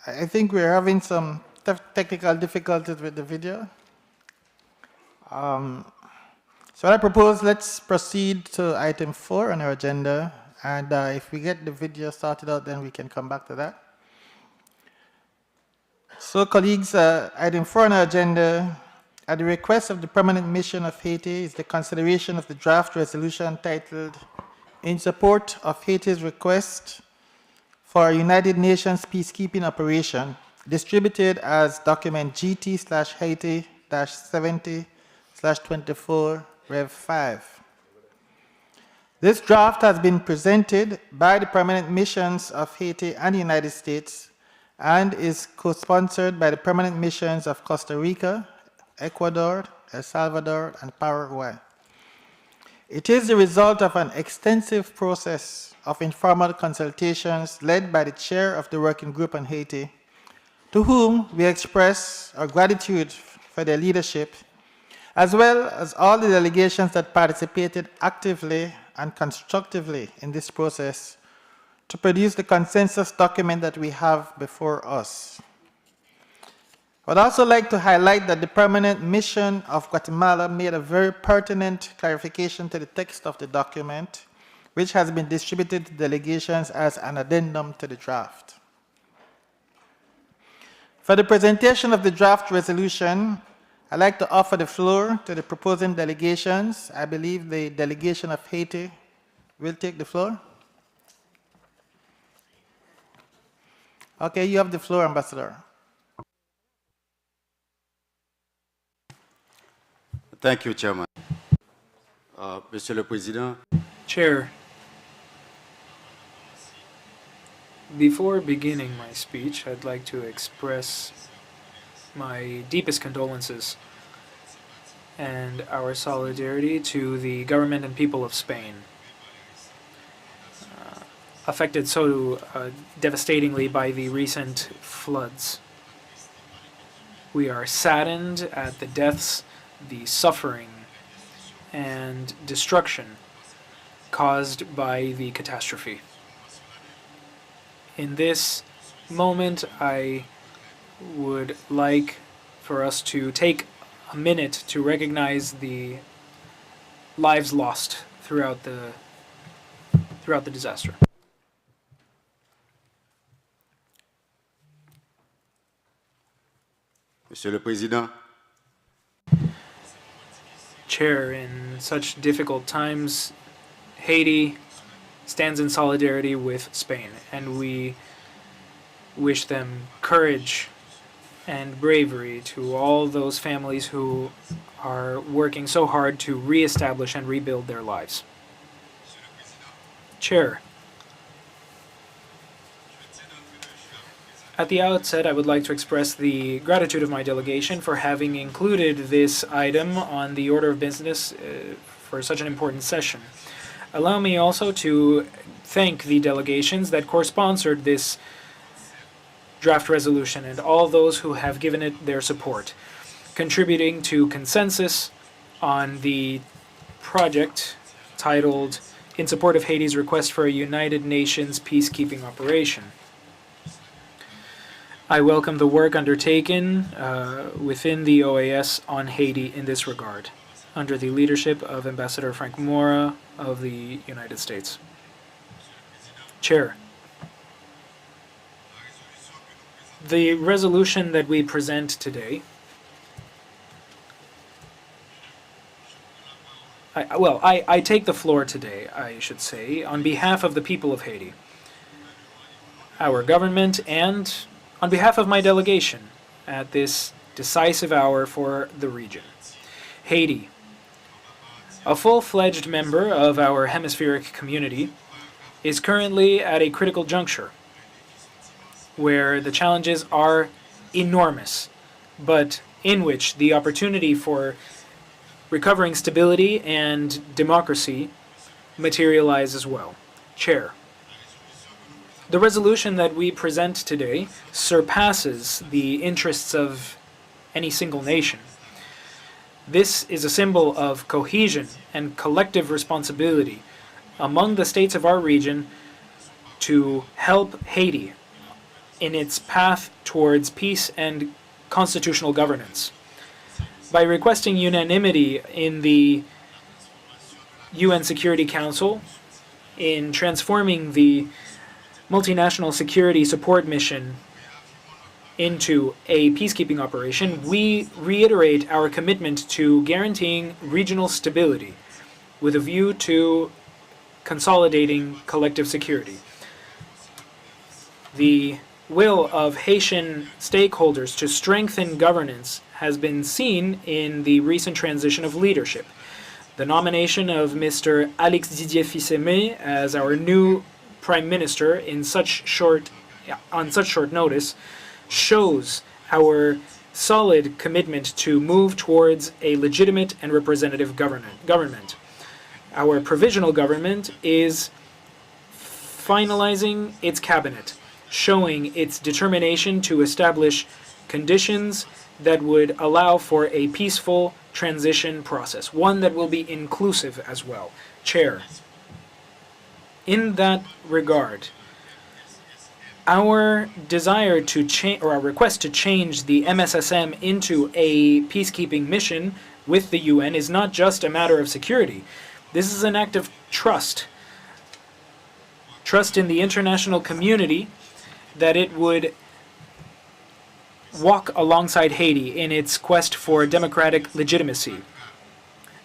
I think we're having some technical difficulties with the video. So I propose let's proceed to item 4 on our agenda, and if we get the video sorted out, then we can come back to that. So colleagues, item 4 on our agenda, at the request of the Permanent Mission of Haiti, is the consideration of the draft resolution titled "In Support of Haiti's Request for a United Nations Peacekeeping Operation," distributed as document GT/Haiti-70/24 Rev 5. This draft has been presented by the Permanent Missions of Haiti and the United States and is co-sponsored by the Permanent Missions of Costa Rica, Ecuador, El Salvador, and Paraguay. It is the result of an extensive process of informal consultations led by the chair of the Working Group on Haiti, to whom we express our gratitude for their leadership, as well as all the delegations that participated actively and constructively in this process to produce the consensus document that we have before us. I would also like to highlight that the Permanent Mission of Guatemala made a very pertinent clarification to the text of the document, which has been distributed to delegations as an addendum to the draft. For the presentation of the draft resolution, I'd like to offer the floor to the proposing delegations. I believe the delegation of Haiti will take the floor. Okay, you have the floor, Ambassador. Thank you, Chairman. Monsieur le Président. Chair, before beginning my speech, I'd like to express my deepest condolences and our solidarity to the government and people of Spain, affected so devastatingly by the recent floods. We are saddened at the deaths, the suffering, and destruction caused by the catastrophe. In this moment, I would like for us to take a minute to recognize the lives lost throughout the disaster. Monsieur le Président. Chair, in such difficult times, Haiti stands in solidarity with Spain, and we wish them courage and bravery to all those families who are working so hard to reestablish and rebuild their lives. Chair, at the outset, I would like to express the gratitude of my delegation for having included this item on the order of business for such an important session. Allow me also to thank the delegations that co-sponsored this draft resolution and all those who have given it their support, contributing to consensus on the project titled "In Support of Haiti's Request for a United Nations Peacekeeping Operation." I welcome the work undertaken within the OAS on Haiti in this regard, under the leadership of Ambassador Frank Mora of the United States. Chair, the resolution that we present today, I take the floor today, I should say, on behalf of the people of Haiti, our government, and on behalf of my delegation at this decisive hour for the region. Haiti, a full-fledged member of our hemispheric community, is currently at a critical juncture where the challenges are enormous, but in which the opportunity for recovering stability and democracy materialize as well. Chair, the resolution that we present today surpasses the interests of any single nation. This is a symbol of cohesion and collective responsibility among the states of our region to help Haiti in its path towards peace and constitutional governance. By requesting unanimity in the UN Security Council in transforming the multinational security support mission into a peacekeeping operation, we reiterate our commitment to guaranteeing regional stability with a view to consolidating collective security. The will of Haitian stakeholders to strengthen governance has been seen in the recent transition of leadership. The nomination of Mr. Alex Didier Fils-Aimé as our new Prime Minister on such short notice shows our solid commitment to move towards a legitimate and representative government. Our provisional government is finalizing its cabinet, showing its determination to establish conditions that would allow for a peaceful transition process, one that will be inclusive as well. Chair, in that regard, our desire to change, or our request to change the MSSM into a peacekeeping mission with the UN is not just a matter of security. This is an act of trust. Trust in the international community that it would walk alongside Haiti in its quest for democratic legitimacy.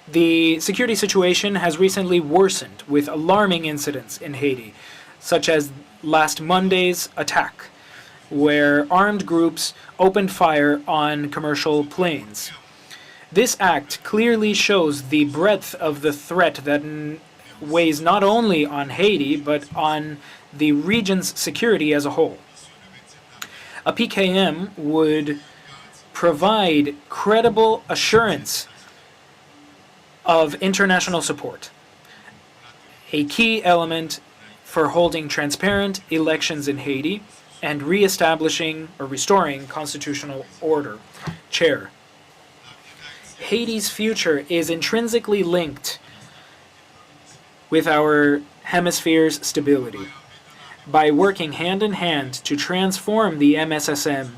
The security situation has recently worsened with alarming incidents in Haiti, such as last Monday's attack, where armed groups opened fire on commercial planes. This act clearly shows the breadth of the threat that weighs not only on Haiti, but on the region's security as a whole. A PKM would provide credible assurance of international support, a key element for holding transparent elections in Haiti and reestablishing or restoring constitutional order. Chair, Haiti's future is intrinsically linked with our hemisphere's stability. By working hand in hand to transform the MSSM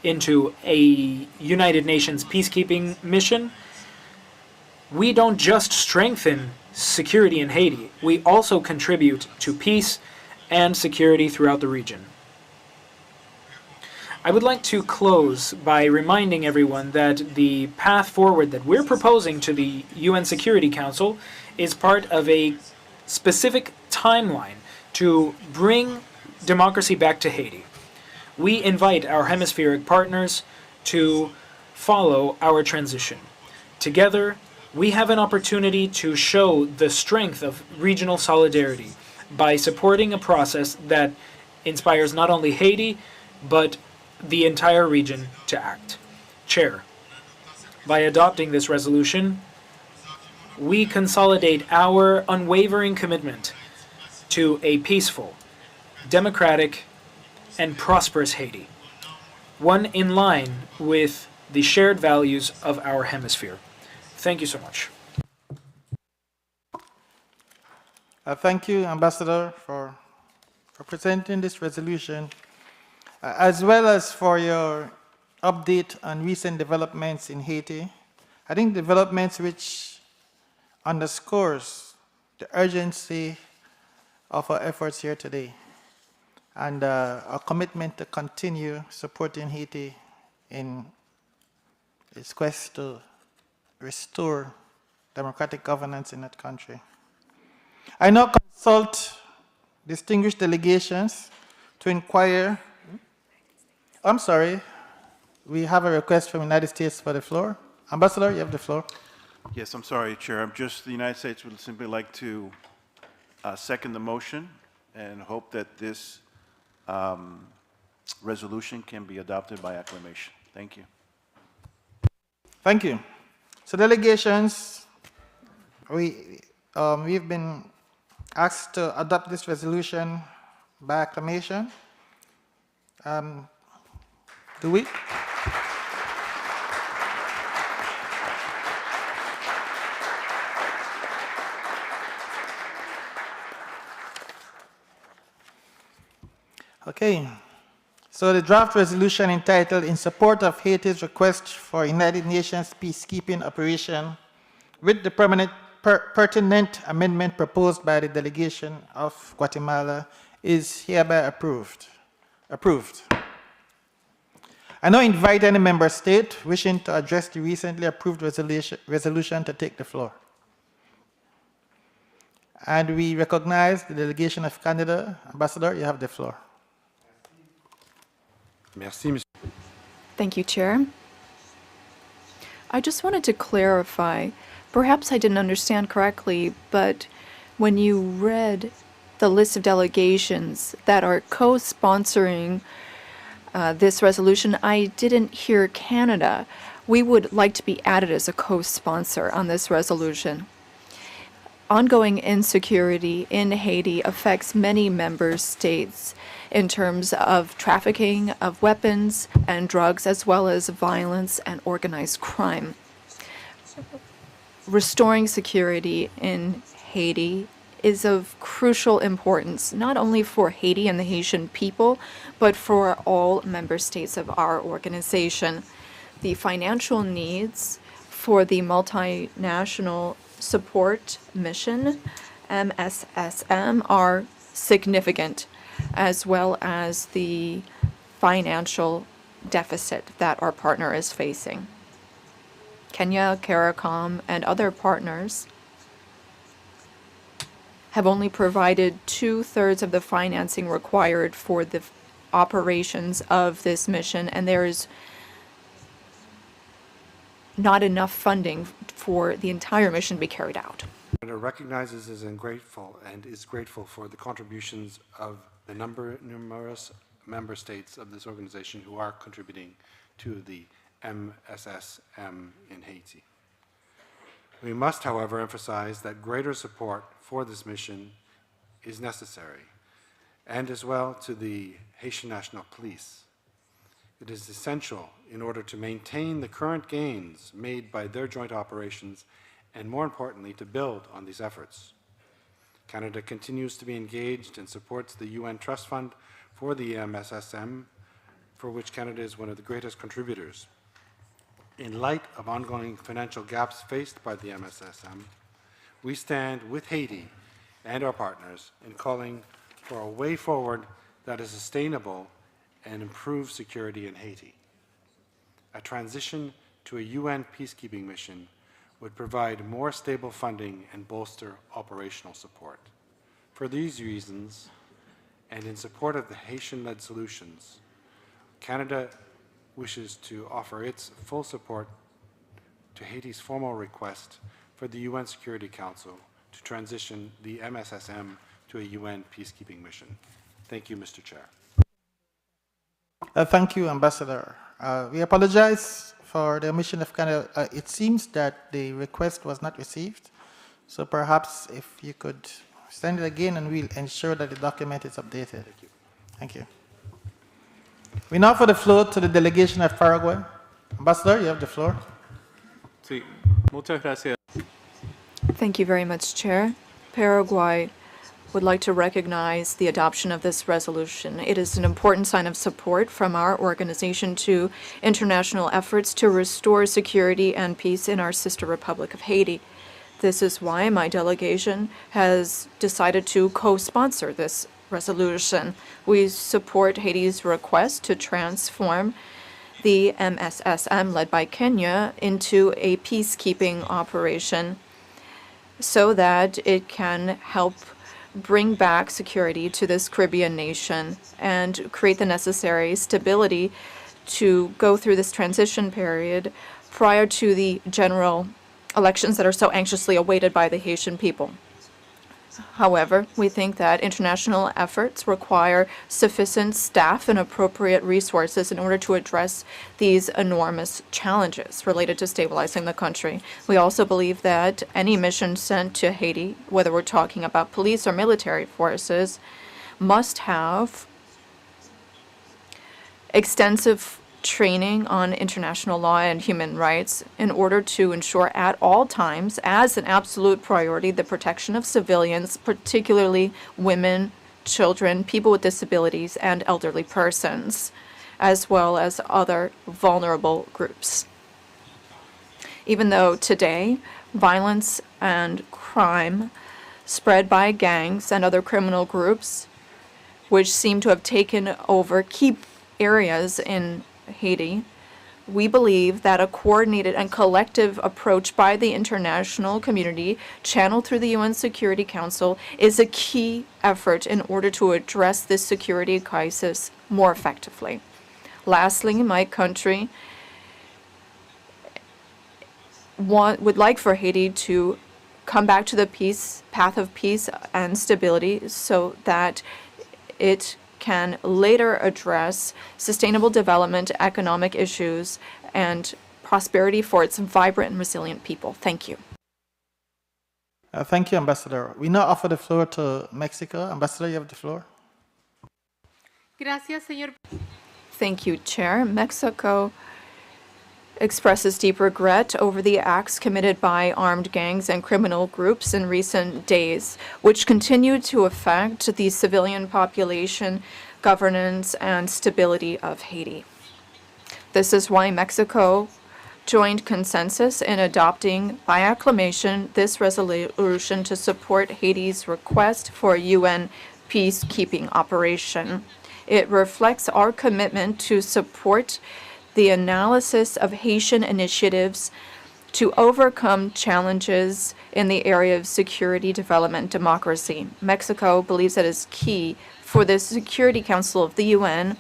into a United Nations peacekeeping mission, we don't just strengthen security in Haiti, we also contribute to peace and security throughout the region. I would like to close by reminding everyone that the path forward that we're proposing to the UN Security Council is part of a specific timeline to bring democracy back to Haiti. We invite our hemispheric partners to follow our transition. Together, we have an opportunity to show the strength of regional solidarity by supporting a process that inspires not only Haiti, but the entire region to act. Chair, by adopting this resolution, we consolidate our unwavering commitment to a peaceful, democratic, and prosperous Haiti, one in line with the shared values of our hemisphere. Thank you so much. Thank you, Ambassador, for presenting this resolution, as well as for your update on recent developments in Haiti. I think developments which underscores the urgency of our efforts here today and our commitment to continue supporting Haiti in its quest to restore democratic governance in that country. I now consult distinguished delegations to inquire. I'm sorry, we have a request from the United States for the floor. Ambassador, you have the floor. Yes, I'm sorry, Chair. The United States would simply like to second the motion and hope that this resolution can be adopted by acclamation. Thank you. Thank you. So delegations, we've been asked to adopt this resolution by acclamation. Do we? Okay. So the draft resolution entitled "In Support of Haiti's Request for United Nations Peacekeeping Operation" with the pertinent amendment proposed by the delegation of Guatemala is hereby approved. I now invite any member state wishing to address the recently approved resolution to take the floor. And we recognize the delegation of Canada. Ambassador, you have the floor. Merci, Monsieur. Thank you, Chair. I just wanted to clarify, perhaps I didn't understand correctly, but when you read the list of delegations that are co-sponsoring this resolution, I didn't hear Canada. We would like to be added as a co-sponsor on this resolution. Ongoing insecurity in Haiti affects many member states in terms of trafficking of weapons and drugs, as well as violence and organized crime. Restoring security in Haiti is of crucial importance, not only for Haiti and the Haitian people, but for all member states of our organization. The financial needs for the multinational support mission, MSSM, are significant, as well as the financial deficit that our partner is facing. Kenya, CARICOM, and other partners have only provided 2/3 of the financing required for the operations of this mission, and there is not enough funding for the entire mission to be carried out. Canada recognizes and is grateful for the contributions of the numerous member states of this organization who are contributing to the MSSM in Haiti. We must, however, emphasize that greater support for this mission is necessary, and as well to the Haitian National Police. It is essential in order to maintain the current gains made by their joint operations, and more importantly, to build on these efforts. Canada continues to be engaged and supports the UN Trust Fund for the MSSM, for which Canada is one of the greatest contributors. In light of ongoing financial gaps faced by the MSSM, we stand with Haiti and our partners in calling for a way forward that is sustainable and improves security in Haiti. A transition to a UN peacekeeping mission would provide more stable funding and bolster operational support. For these reasons, and in support of the Haitian-led solutions, Canada wishes to offer its full support to Haiti's formal request for the UN Security Council to transition the MSSM to a UN peacekeeping mission. Thank you, Mr. Chair. Thank you, Ambassador. We apologize for the omission of Canada. It seems that the request was not received, so perhaps if you could send it again and we'll ensure that the document is updated. Thank you. Thank you. We now for the floor to the delegation of Paraguay. Ambassador, you have the floor. Sí, muchas gracias. Thank you very much, Chair. Paraguay would like to recognize the adoption of this resolution. It is an important sign of support from our organization to international efforts to restore security and peace in our sister Republic of Haiti. This is why my delegation has decided to co-sponsor this resolution. We support Haiti's request to transform the MSSM, led by Kenya, into a peacekeeping operation so that it can help bring back security to this Caribbean nation and create the necessary stability to go through this transition period prior to the general elections that are so anxiously awaited by the Haitian people. However, we think that international efforts require sufficient staff and appropriate resources in order to address these enormous challenges related to stabilizing the country. We also believe that any mission sent to Haiti, whether we're talking about police or military forces, must have extensive training on international law and human rights in order to ensure at all times, as an absolute priority, the protection of civilians, particularly women, children, people with disabilities, and elderly persons, as well as other vulnerable groups. Even though today violence and crime spread by gangs and other criminal groups, which seem to have taken over key areas in Haiti, we believe that a coordinated and collective approach by the international community, channeled through the UN Security Council, is a key effort in order to address this security crisis more effectively. Lastly, my country would like for Haiti to come back to the path of peace and stability so that it can later address sustainable development, economic issues, and prosperity for its vibrant and resilient people. Thank you. Thank you, Ambassador. We now offer the floor to Mexico. Ambassador, you have the floor. Gracias, señor. Thank you, Chair. Mexico expresses deep regret over the acts committed by armed gangs and criminal groups in recent days, which continue to affect the civilian population, governance, and stability of Haiti. This is why Mexico joined consensus in adopting by acclamation this resolution to support Haiti's request for a UN peacekeeping operation. It reflects our commitment to support the analysis of Haitian initiatives to overcome challenges in the area of security, development, and democracy. Mexico believes that it is key for the Security Council of the UN,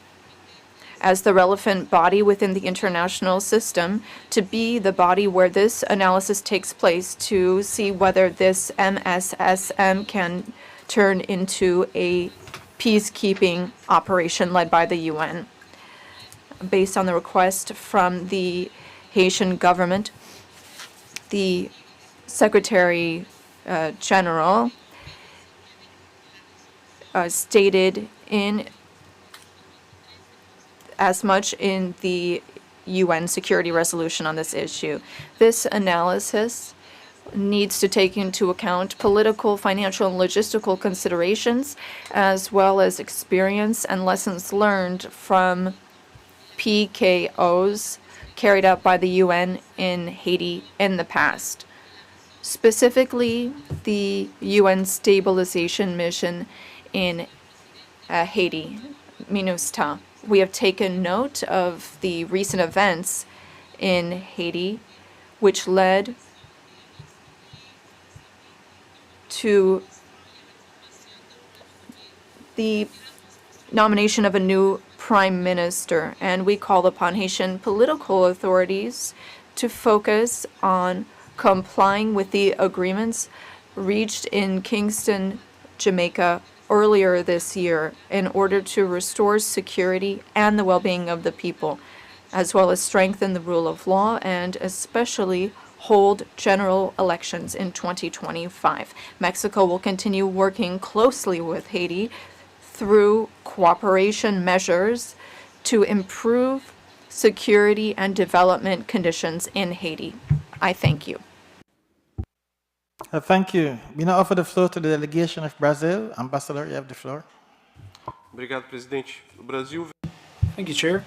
as the relevant body within the international system, to be the body where this analysis takes place to see whether this MSSM can turn into a peacekeeping operation led by the UN. Based on the request from the Haitian government, the Secretary General stated in as much in the UN security resolution on this issue. This analysis needs to take into account political, financial, and logistical considerations, as well as experience and lessons learned from PKOs carried out by the UN in Haiti in the past. Specifically, the UN stabilization mission in Haiti, MINUSTA. We have taken note of the recent events in Haiti, which led to the nomination of a new prime minister, and we call upon Haitian political authorities to focus on complying with the agreements reached in Kingston, Jamaica earlier this year in order to restore security and the well-being of the people, as well as strengthen the rule of law and especially hold general elections in 2025. Mexico will continue working closely with Haiti through cooperation measures to improve security and development conditions in Haiti. I thank you. Thank you. We now offer the floor to the delegation of Brazil. Ambassador, you have the floor. Obrigado, presidente. O Brasil. Thank you, Chair.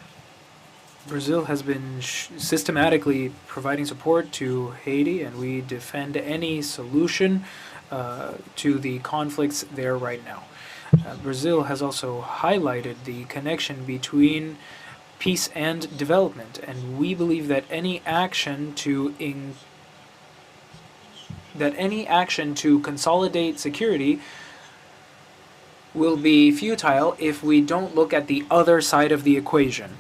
Brazil has been systematically providing support to Haiti, and we defend any solution to the conflicts there right now. Brazil has also highlighted the connection between peace and development, and we believe that any action to consolidate security will be futile if we don't look at the other side of the equation.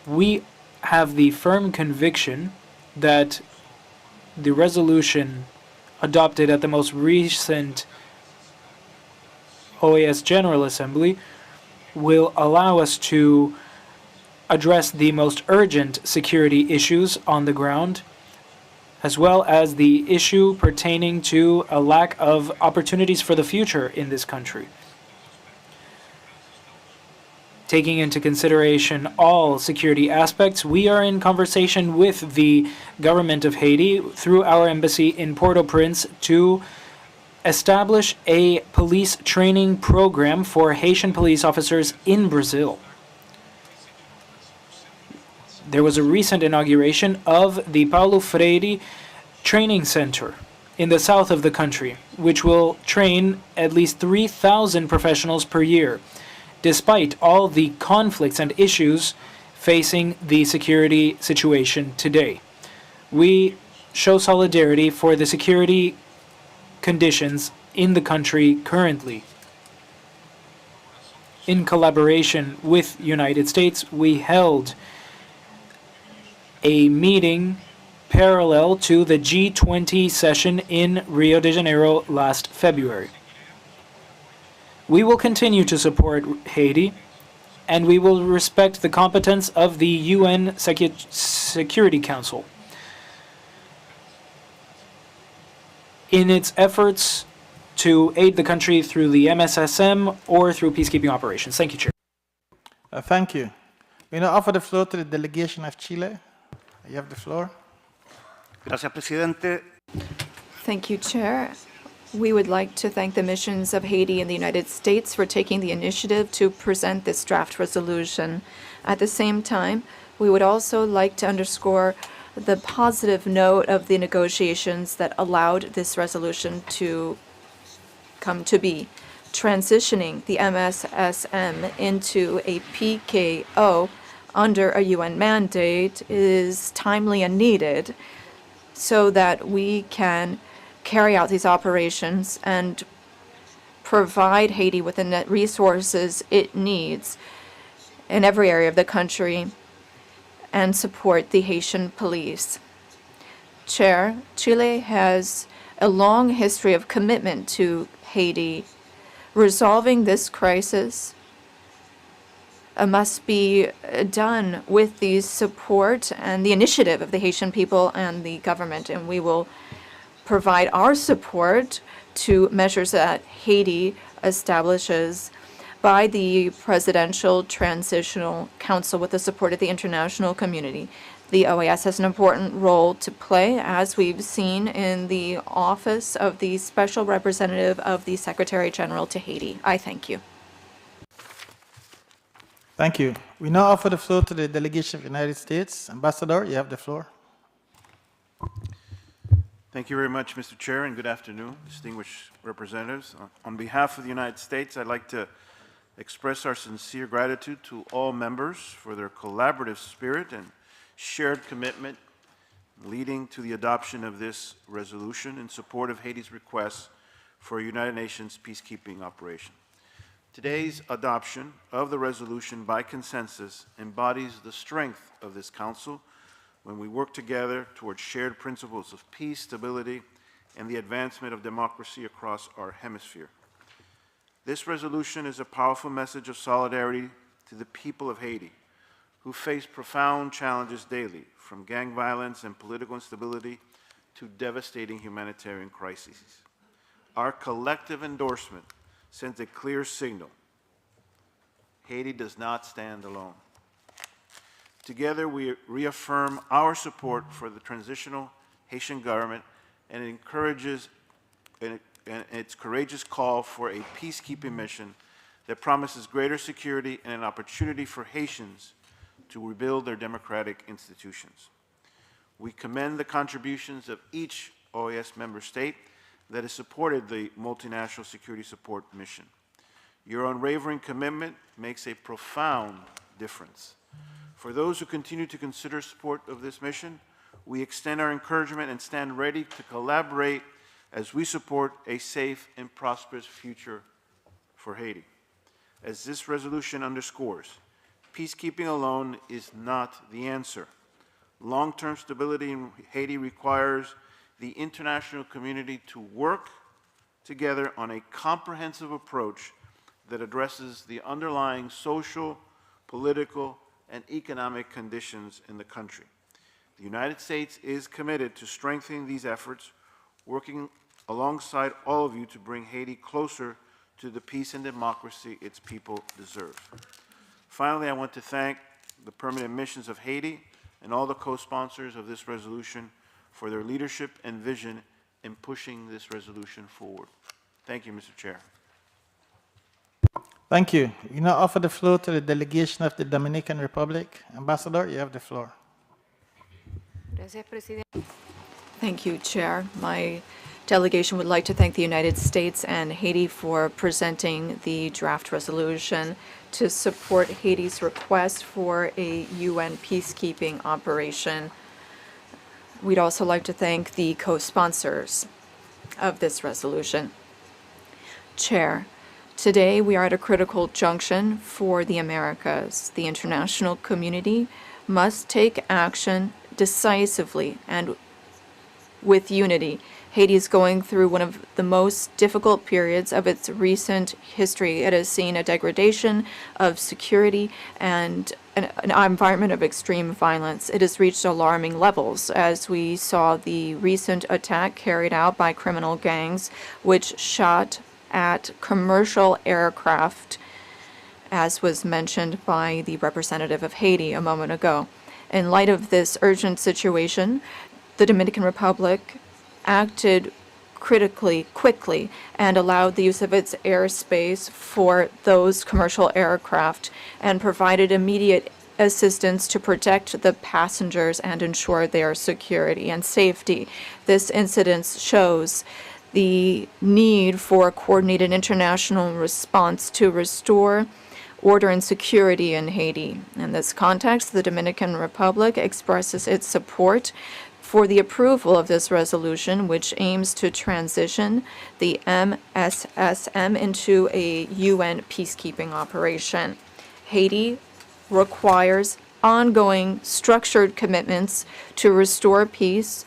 We have the firm conviction that the resolution adopted at the most recent OAS General Assembly will allow us to address the most urgent security issues on the ground, as well as the issue pertaining to a lack of opportunities for the future in this country. Taking into consideration all security aspects, we are in conversation with the government of Haiti through our embassy in Port-au-Prince to establish a police training program for Haitian police officers in Brazil. There was a recent inauguration of the Paulo Freire Training Center in the south of the country, which will train at least 3,000 professionals per year, despite all the conflicts and issues facing the security situation today. We show solidarity for the security conditions in the country currently. In collaboration with United States, we held a meeting parallel to the G20 session in Rio de Janeiro last February. We will continue to support Haiti, and we will respect the competence of the UN Security Council in its efforts to aid the country through the MSSM or through peacekeeping operations. Thank you, Chair. Thank you. We now offer the floor to the delegation of Chile. You have the floor. Gracias, Presidente. Thank you, Chair. We would like to thank the missions of Haiti and the United States for taking the initiative to present this draft resolution. At the same time, we would also like to underscore the positive note of the negotiations that allowed this resolution to come to be. Transitioning the MSSM into a PKO under a UN mandate is timely and needed so that we can carry out these operations and provide Haiti with the net resources it needs in every area of the country and support the Haitian police. Chair, Chile has a long history of commitment to Haiti. Resolving this crisis must be done with the support and the initiative of the Haitian people and the government, and we will provide our support to measures that Haiti establishes by the Presidential Transitional Council with the support of the international community. The OAS has an important role to play, as we've seen in the office of the Special Representative of the Secretary General to Haiti. I thank you. Thank you. We now offer the floor to the delegation of the United States. Ambassador, you have the floor. Thank you very much, Mr. Chair, and good afternoon, distinguished representatives. On behalf of the United States, I'd like to express our sincere gratitude to all members for their collaborative spirit and shared commitment leading to the adoption of this resolution in support of Haiti's request for a United Nations peacekeeping operation. Today's adoption of the resolution by consensus embodies the strength of this Council when we work together towards shared principles of peace, stability, and the advancement of democracy across our hemisphere. This resolution is a powerful message of solidarity to the people of Haiti, who face profound challenges daily, from gang violence and political instability to devastating humanitarian crises. Our collective endorsement sends a clear signal. Haiti does not stand alone. Together, we reaffirm our support for the transitional Haitian government and it encourages its courageous call for a peacekeeping mission that promises greater security and an opportunity for Haitians to rebuild their democratic institutions. We commend the contributions of each OAS member state that has supported the multinational security support mission. Your unwavering commitment makes a profound difference. For those who continue to consider support of this mission, we extend our encouragement and stand ready to collaborate as we support a safe and prosperous future for Haiti. As this resolution underscores, peacekeeping alone is not the answer. Long-term stability in Haiti requires the international community to work together on a comprehensive approach that addresses the underlying social, political, and economic conditions in the country. The United States is committed to strengthening these efforts, working alongside all of you to bring Haiti closer to the peace and democracy its people deserve. Finally, I want to thank the permanent missions of Haiti and all the co-sponsors of this resolution for their leadership and vision in pushing this resolution forward. Thank you, Mr. Chair. Thank you. We now offer the floor to the delegation of the Dominican Republic. Ambassador, you have the floor. Gracias, Presidente. Thank you, Chair. My delegation would like to thank the United States and Haiti for presenting the draft resolution to support Haiti's request for a UN peacekeeping operation. We'd also like to thank the co-sponsors of this resolution. Chair, today we are at a critical junction for the Americas. The international community must take action decisively and with unity. Haiti is going through one of the most difficult periods of its recent history. It has seen a degradation of security and an environment of extreme violence. It has reached alarming levels, as we saw the recent attack carried out by criminal gangs, which shot at commercial aircraft, as was mentioned by the representative of Haiti a moment ago. In light of this urgent situation, the Dominican Republic acted quickly, and allowed the use of its airspace for those commercial aircraft and provided immediate assistance to protect the passengers and ensure their security and safety. This incident shows the need for a coordinated international response to restore order and security in Haiti. In this context, the Dominican Republic expresses its support for the approval of this resolution, which aims to transition the MSSM into a UN peacekeeping operation. Haiti requires ongoing structured commitments to restore peace,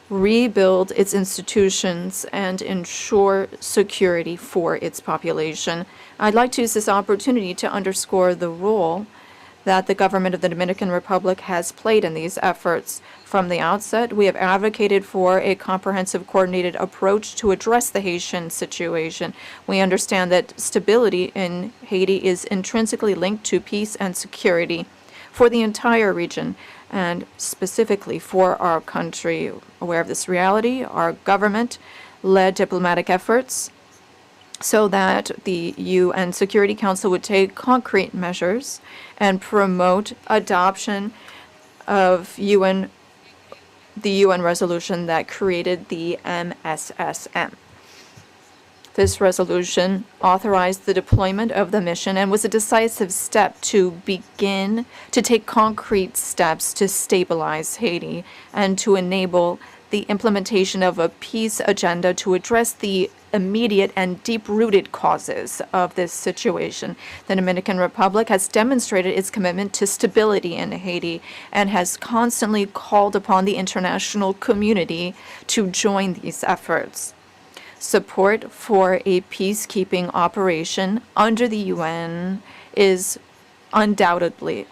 rebuild its institutions, and ensure security for its population. I'd like to use this opportunity to underscore the role that the government of the Dominican Republic has played in these efforts. From the outset, we have advocated for a comprehensive, coordinated approach to address the Haitian situation. We understand that stability in Haiti is intrinsically linked to peace and security for the entire region, and specifically for our country. Aware of this reality, our government led diplomatic efforts so that the UN Security Council would take concrete measures and promote adoption of the UN resolution that created the MSSM. This resolution authorized the deployment of the mission and was a decisive step to begin to take concrete steps to stabilize Haiti and to enable the implementation of a peace agenda to address the immediate and deep-rooted causes of this situation. The Dominican Republic has demonstrated its commitment to stability in Haiti and has constantly called upon the international community to join these efforts. Support for a peacekeeping operation under the UN is undoubtedly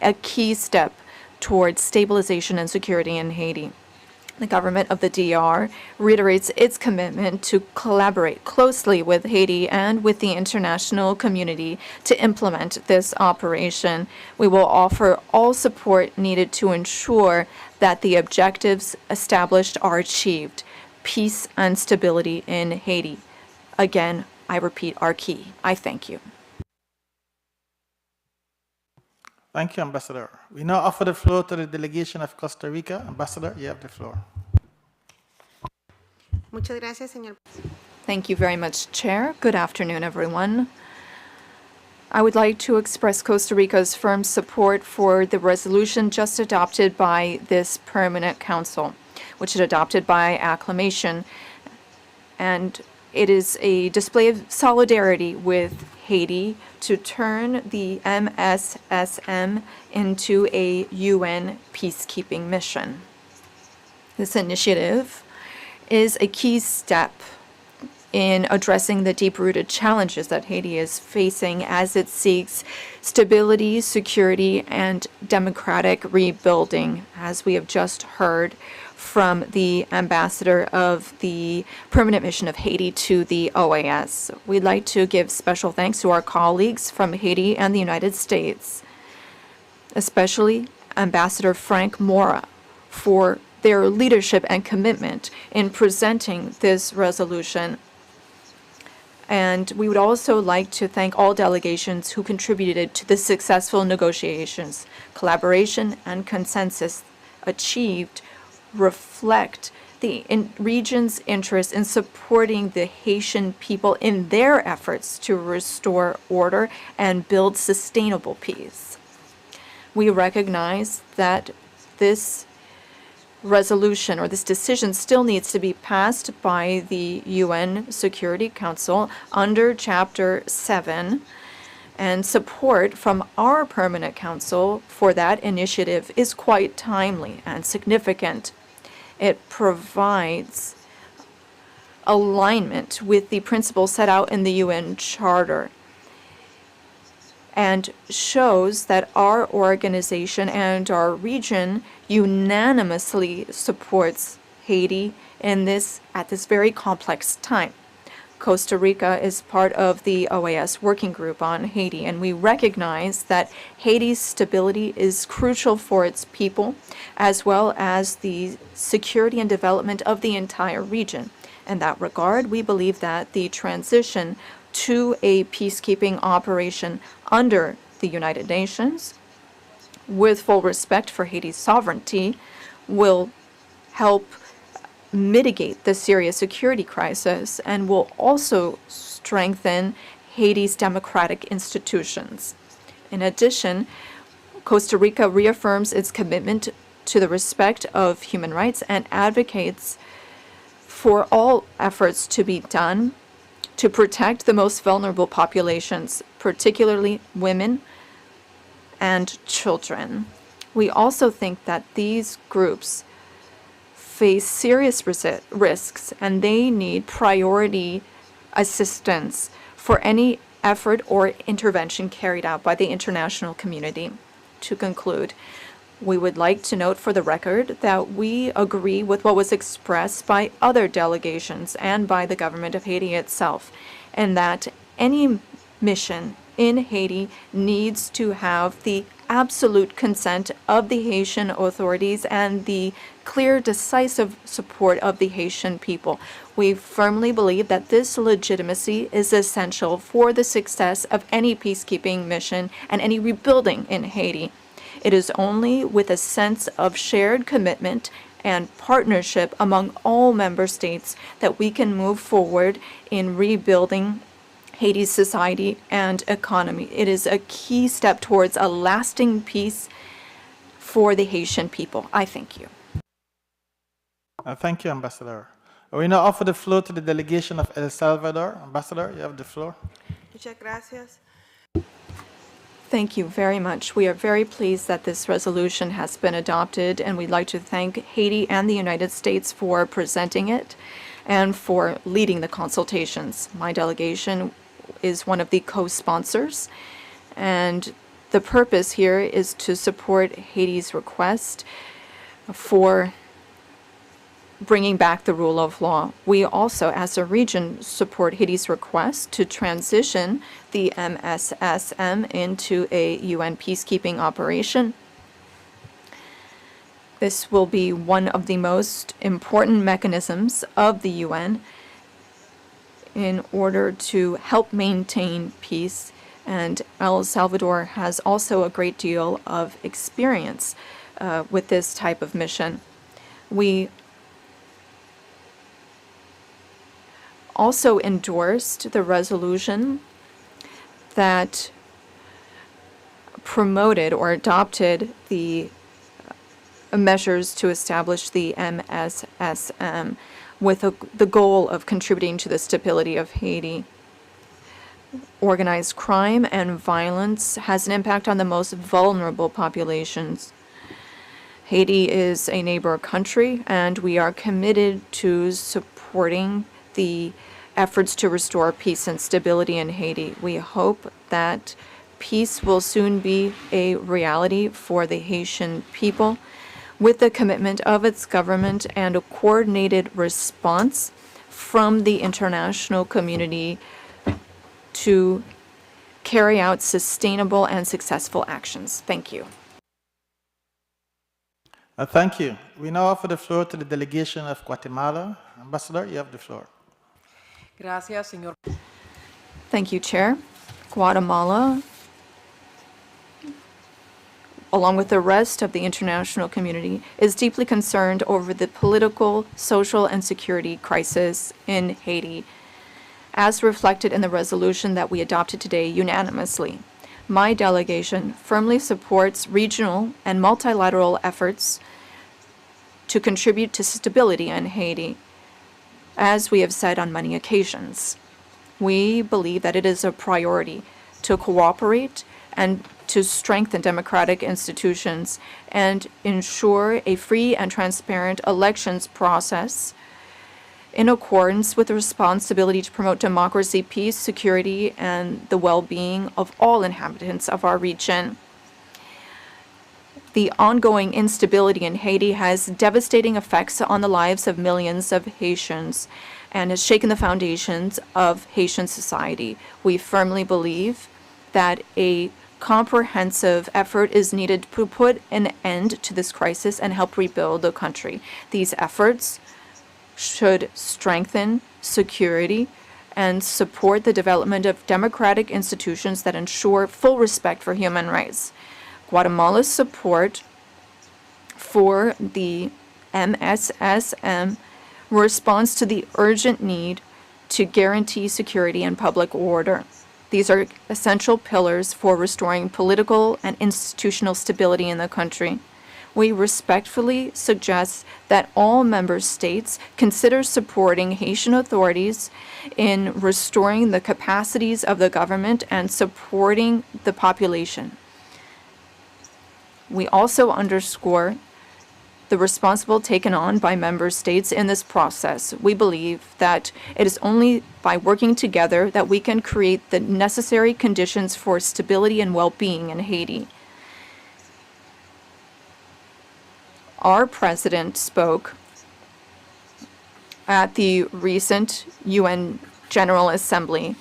a key step towards stabilization and security in Haiti. The government of the DR reiterates its commitment to collaborate closely with Haiti and with the international community to implement this operation. We will offer all support needed to ensure that the objectives established are achieved. Peace and stability in Haiti. Again, I repeat, are key. I thank you. Thank you, Ambassador. We now offer the floor to the delegation of Costa Rica. Ambassador, you have the floor. Muchas gracias, señor. Thank you very much, Chair. Good afternoon, everyone. I would like to express Costa Rica's firm support for the resolution just adopted by this Permanent Council, which is adopted by acclamation. And it is a display of solidarity with Haiti to turn the MSSM into a UN peacekeeping mission. This initiative is a key step in addressing the deep-rooted challenges that Haiti is facing as it seeks stability, security, and democratic rebuilding, as we have just heard from the ambassador of the permanent mission of Haiti to the OAS. We'd like to give special thanks to our colleagues from Haiti and the United States, especially Ambassador Frank Mora, for their leadership and commitment in presenting this resolution. And we would also like to thank all delegations who contributed to the successful negotiations. Collaboration and consensus achieved reflect the region's interest in supporting the Haitian people in their efforts to restore order and build sustainable peace. We recognize that this resolution or this decision still needs to be passed by the UN Security Council under Chapter 7, and support from our Permanent Council for that initiative is quite timely and significant. It provides alignment with the principles set out in the UN Charter and shows that our organization and our region unanimously supports Haiti at this very complex time. Costa Rica is part of the OAS working group on Haiti, and we recognize that Haiti's stability is crucial for its people, as well as the security and development of the entire region. In that regard, we believe that the transition to a peacekeeping operation under the United Nations, with full respect for Haiti's sovereignty, will help mitigate the serious security crisis and will also strengthen Haiti's democratic institutions. In addition, Costa Rica reaffirms its commitment to the respect of human rights and advocates for all efforts to be done to protect the most vulnerable populations, particularly women and children. We also think that these groups face serious risks, and they need priority assistance for any effort or intervention carried out by the international community. To conclude, we would like to note for the record that we agree with what was expressed by other delegations and by the government of Haiti itself, and that any mission in Haiti needs to have the absolute consent of the Haitian authorities and the clear, decisive support of the Haitian people. We firmly believe that this legitimacy is essential for the success of any peacekeeping mission and any rebuilding in Haiti. It is only with a sense of shared commitment and partnership among all member states that we can move forward in rebuilding Haiti's society and economy. It is a key step towards a lasting peace for the Haitian people. I thank you. Thank you, Ambassador. We now offer the floor to the delegation of El Salvador. Ambassador, you have the floor. Muchas gracias. Thank you very much. We are very pleased that this resolution has been adopted, and we'd like to thank Haiti and the United States for presenting it and for leading the consultations. My delegation is one of the co-sponsors, and the purpose here is to support Haiti's request for bringing back the rule of law. We also, as a region, support Haiti's request to transition the MSSM into a UN peacekeeping operation. This will be one of the most important mechanisms of the UN in order to help maintain peace, and El Salvador has also a great deal of experience with this type of mission. We also endorsed the resolution that promoted or adopted the measures to establish the MSSM with the goal of contributing to the stability of Haiti. Organized crime and violence has an impact on the most vulnerable populations. Haiti is a neighbor country, and we are committed to supporting the efforts to restore peace and stability in Haiti. We hope that peace will soon be a reality for the Haitian people, with the commitment of its government and a coordinated response from the international community to carry out sustainable and successful actions. Thank you. Thank you. We now offer the floor to the delegation of Guatemala. Ambassador, you have the floor. Gracias, señor. Thank you, Chair. Guatemala, along with the rest of the international community, is deeply concerned over the political, social, and security crisis in Haiti, as reflected in the resolution that we adopted today unanimously. My delegation firmly supports regional and multilateral efforts to contribute to stability in Haiti, as we have said on many occasions. We believe that it is a priority to cooperate and to strengthen democratic institutions and ensure a free and transparent elections process in accordance with the responsibility to promote democracy, peace, security, and the well-being of all inhabitants of our region. The ongoing instability in Haiti has devastating effects on the lives of millions of Haitians and has shaken the foundations of Haitian society. We firmly believe that a comprehensive effort is needed to put an end to this crisis and help rebuild the country. These efforts should strengthen security and support the development of democratic institutions that ensure full respect for human rights. Guatemala's support for the MSSM responds to the urgent need to guarantee security and public order. These are essential pillars for restoring political and institutional stability in the country. We respectfully suggest that all member states consider supporting Haitian authorities in restoring the capacities of the government and supporting the population. We also underscore the responsibility taken on by member states in this process. We believe that it is only by working together that we can create the necessary conditions for stability and well-being in Haiti. Our president spoke at the recent UN General Assembly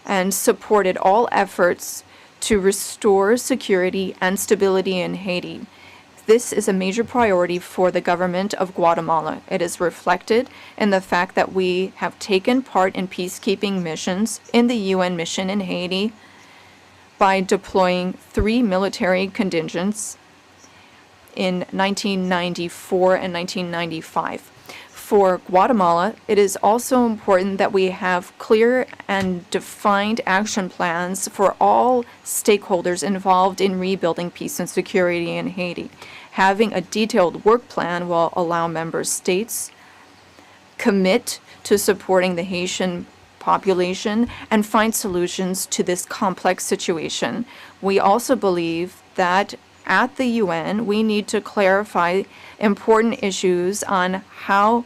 and supported all efforts to restore security and stability in Haiti. This is a major priority for the government of Guatemala. It is reflected in the fact that we have taken part in peacekeeping missions in the UN mission in Haiti by deploying 3 military contingents in 1994 and 1995. For Guatemala, it is also important that we have clear and defined action plans for all stakeholders involved in rebuilding peace and security in Haiti. Having a detailed work plan will allow member states commit to supporting the Haitian population and find solutions to this complex situation. We also believe that at the UN, we need to clarify important issues on how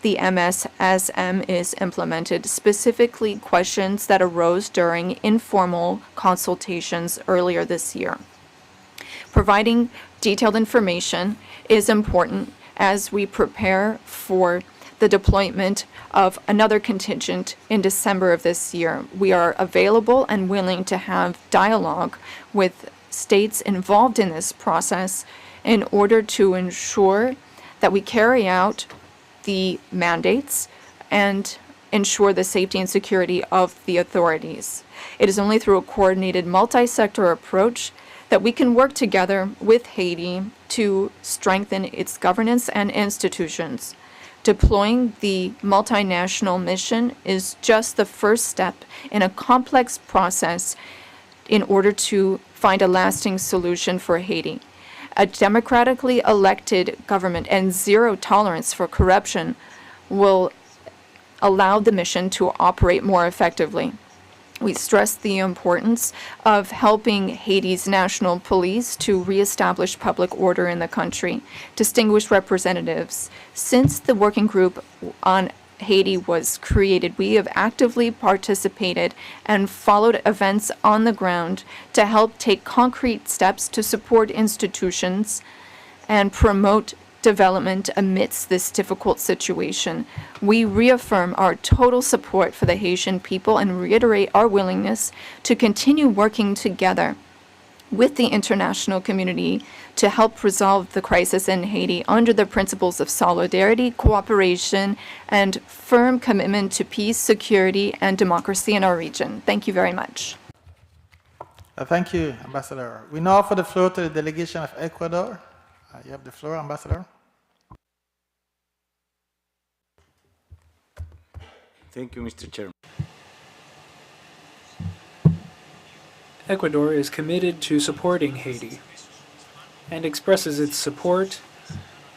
the MSSM is implemented, specifically questions that arose during informal consultations earlier this year. Providing detailed information is important as we prepare for the deployment of another contingent in December of this year. We are available and willing to have dialogue with states involved in this process in order to ensure that we carry out the mandates and ensure the safety and security of the authorities. It is only through a coordinated multi-sector approach that we can work together with Haiti to strengthen its governance and institutions. Deploying the multinational mission is just the first step in a complex process in order to find a lasting solution for Haiti. A democratically elected government and zero tolerance for corruption will allow the mission to operate more effectively. We stress the importance of helping Haiti's national police to reestablish public order in the country. Distinguished representatives, since the working group on Haiti was created, we have actively participated and followed events on the ground to help take concrete steps to support institutions and promote development amidst this difficult situation. We reaffirm our total support for the Haitian people and reiterate our willingness to continue working together with the international community to help resolve the crisis in Haiti under the principles of solidarity, cooperation, and firm commitment to peace, security, and democracy in our region. Thank you very much. Thank you, Ambassador. We now offer the floor to the delegation of Ecuador. You have the floor, Ambassador. Thank you, Mr. Chairman. Ecuador is committed to supporting Haiti and expresses its support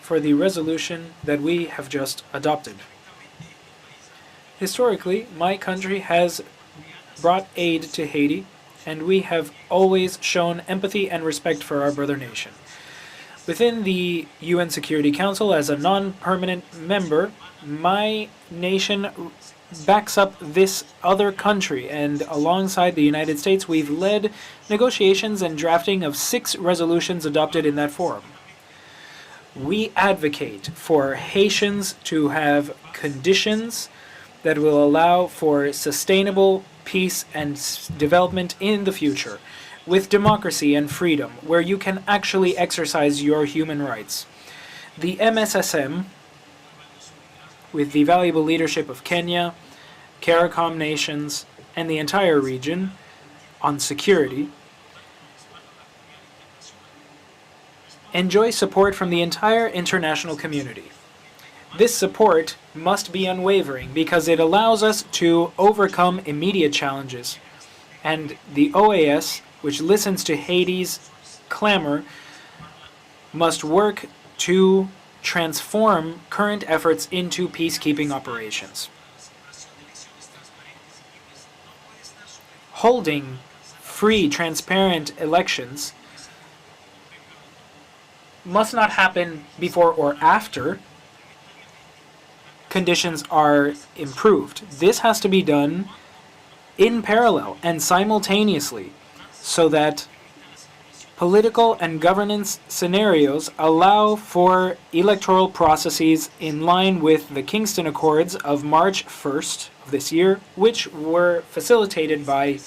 for the resolution that we have just adopted. Historically, my country has brought aid to Haiti, and we have always shown empathy and respect for our brother nation. Within the UN Security Council, as a non-permanent member, my nation backs up this other country, and alongside the United States, we've led negotiations and drafting of 6 resolutions adopted in that forum. We advocate for Haitians to have conditions that will allow for sustainable peace and development in the future, with democracy and freedom, where you can actually exercise your human rights. The MSSM, with the valuable leadership of Kenya, CARICOM nations, and the entire region on security, enjoy support from the entire international community. This support must be unwavering because it allows us to overcome immediate challenges, and the OAS, which listens to Haiti's clamor, must work to transform current efforts into peacekeeping operations. Holding free, transparent elections must not happen before or after conditions are improved. This has to be done in parallel and simultaneously so that political and governance scenarios allow for electoral processes in line with the Kingston Accords of March 1st of this year, which were facilitated by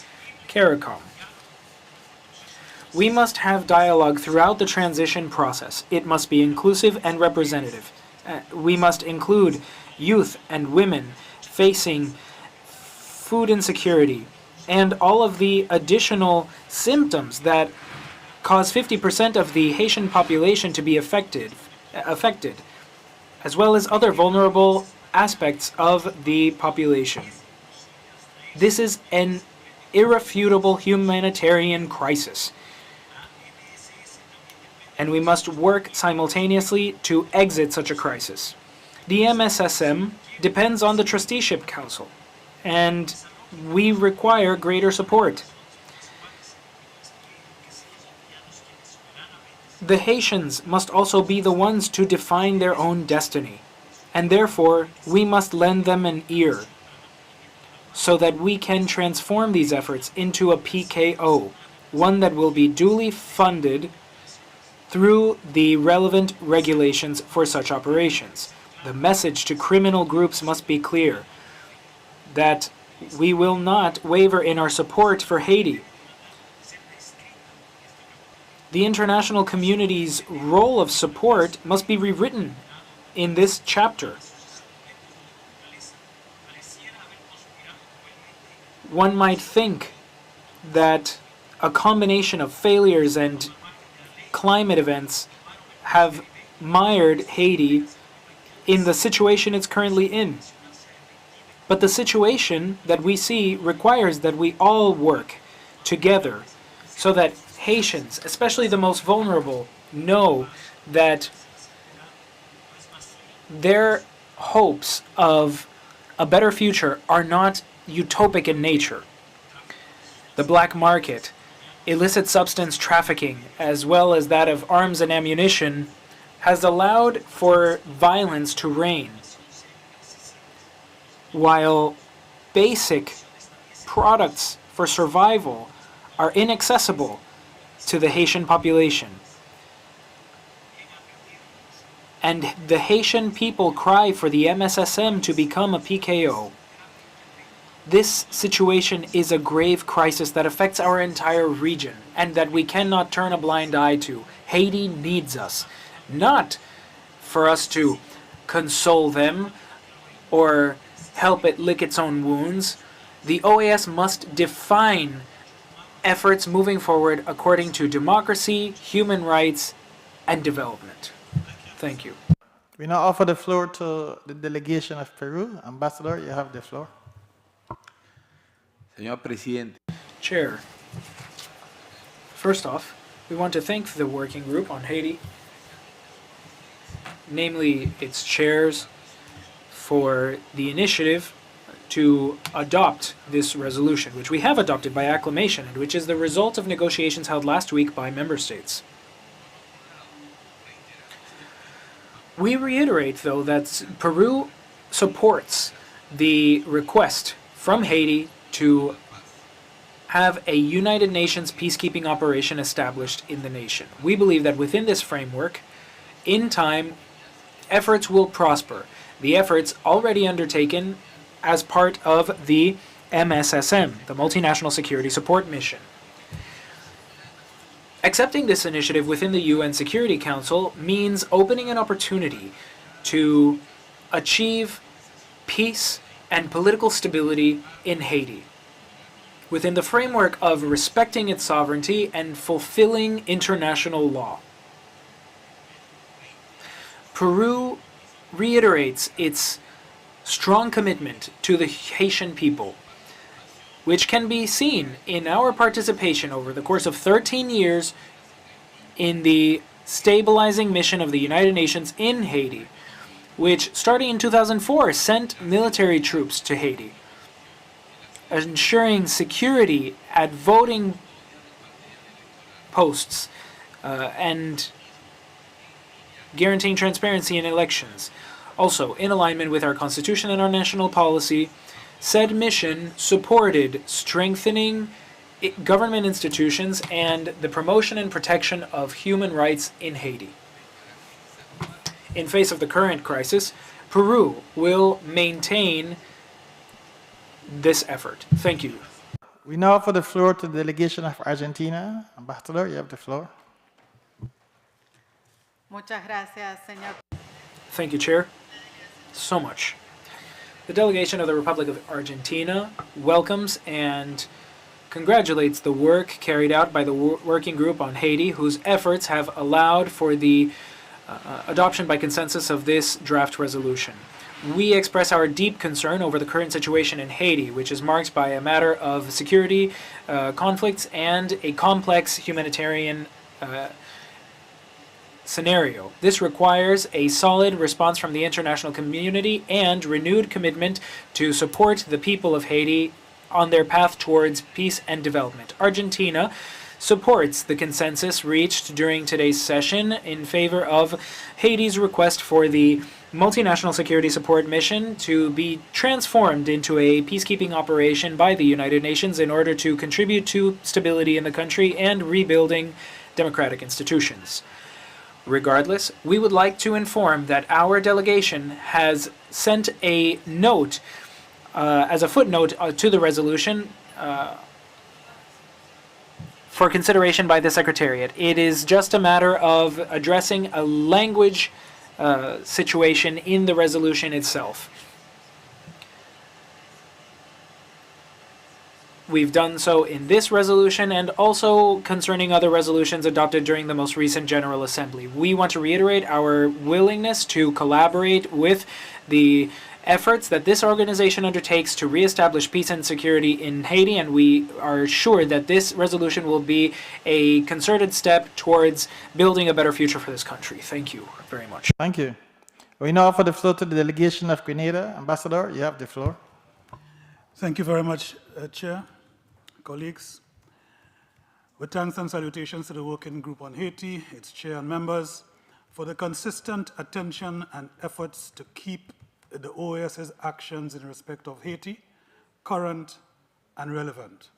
CARICOM. We must have dialogue throughout the transition process. It must be inclusive and representative. We must include youth and women facing food insecurity and all of the additional symptoms that cause 50% of the Haitian population to be affected, as well as other vulnerable aspects of the population. This is an irrefutable humanitarian crisis, and we must work simultaneously to exit such a crisis. The MSSM depends on the Trusteeship Council, and we require greater support. The Haitians must also be the ones to define their own destiny, and therefore we must lend them an ear so that we can transform these efforts into a PKO, one that will be duly funded through the relevant regulations for such operations. The message to criminal groups must be clear, that we will not waver in our support for Haiti. The international community's role of support must be rewritten in this chapter. One might think that a combination of failures and climate events have mired Haiti in the situation it's currently in. But the situation that we see requires that we all work together so that Haitians, especially the most vulnerable, know that their hopes of a better future are not utopic in nature. The black market, illicit substance trafficking, as well as that of arms and ammunition, has allowed for violence to reign, while basic products for survival are inaccessible to the Haitian population. And the Haitian people cry for the MSSM to become a PKO. This situation is a grave crisis that affects our entire region and that we cannot turn a blind eye to. Haiti needs us, not for us to console them or help it lick its own wounds. The OAS must define efforts moving forward according to democracy, human rights, and development. Thank you. We now offer the floor to the delegation of Peru. Ambassador, you have the floor. Señor Presidente. Chair, first off, we want to thank the working group on Haiti, namely its chairs, for the initiative to adopt this resolution, which we have adopted by acclamation and which is the result of negotiations held last week by member states. We reiterate, though, that Peru supports the request from Haiti to have a United Nations peacekeeping operation established in the nation. We believe that within this framework, in time, efforts will prosper. The efforts already undertaken as part of the MSSM, the Multinational Security Support Mission. Accepting this initiative within the UN Security Council means opening an opportunity to achieve peace and political stability in Haiti within the framework of respecting its sovereignty and fulfilling international law. Peru reiterates its strong commitment to the Haitian people, which can be seen in our participation over the course of 13 years in the stabilizing mission of the United Nations in Haiti, which, starting in 2004, sent military troops to Haiti, ensuring security at voting posts and guaranteeing transparency in elections. Also, in alignment with our Constitution and our national policy, said mission supported strengthening government institutions and the promotion and protection of human rights in Haiti. In face of the current crisis, Peru will maintain this effort. Thank you. We now offer the floor to the delegation of Argentina. Ambassador, you have the floor. Muchas gracias, señor. Thank you, Chair. So much. The delegation of the Republic of Argentina welcomes and congratulates the work carried out by the Working Group on Haiti, whose efforts have allowed for the adoption by consensus of this draft resolution. We express our deep concern over the current situation in Haiti, which is marked by a matter of security, conflicts, and a complex humanitarian scenario. This requires a solid response from the international community and renewed commitment to support the people of Haiti on their path towards peace and development. Argentina supports the consensus reached during today's session in favor of Haiti's request for the Multinational Security Support Mission to be transformed into a peacekeeping operation by the United Nations in order to contribute to stability in the country and rebuilding democratic institutions. Regardless, we would like to inform that our delegation has sent a note as a footnote to the resolution for consideration by the Secretariat. It is just a matter of addressing a language situation in the resolution itself. We've done so in this resolution and also concerning other resolutions adopted during the most recent General Assembly. We want to reiterate our willingness to collaborate with the efforts that this organization undertakes to reestablish peace and security in Haiti, and we are sure that this resolution will be a concerted step towards building a better future for this country. Thank you very much. Thank you. We now offer the floor to the delegation of Grenada. Ambassador, you have the floor. Thank you very much, Chair, colleagues. With thanks and salutations to the Working Group on Haiti, its chair and members, for the consistent attention and efforts to keep the OAS's actions in respect of Haiti current and relevant.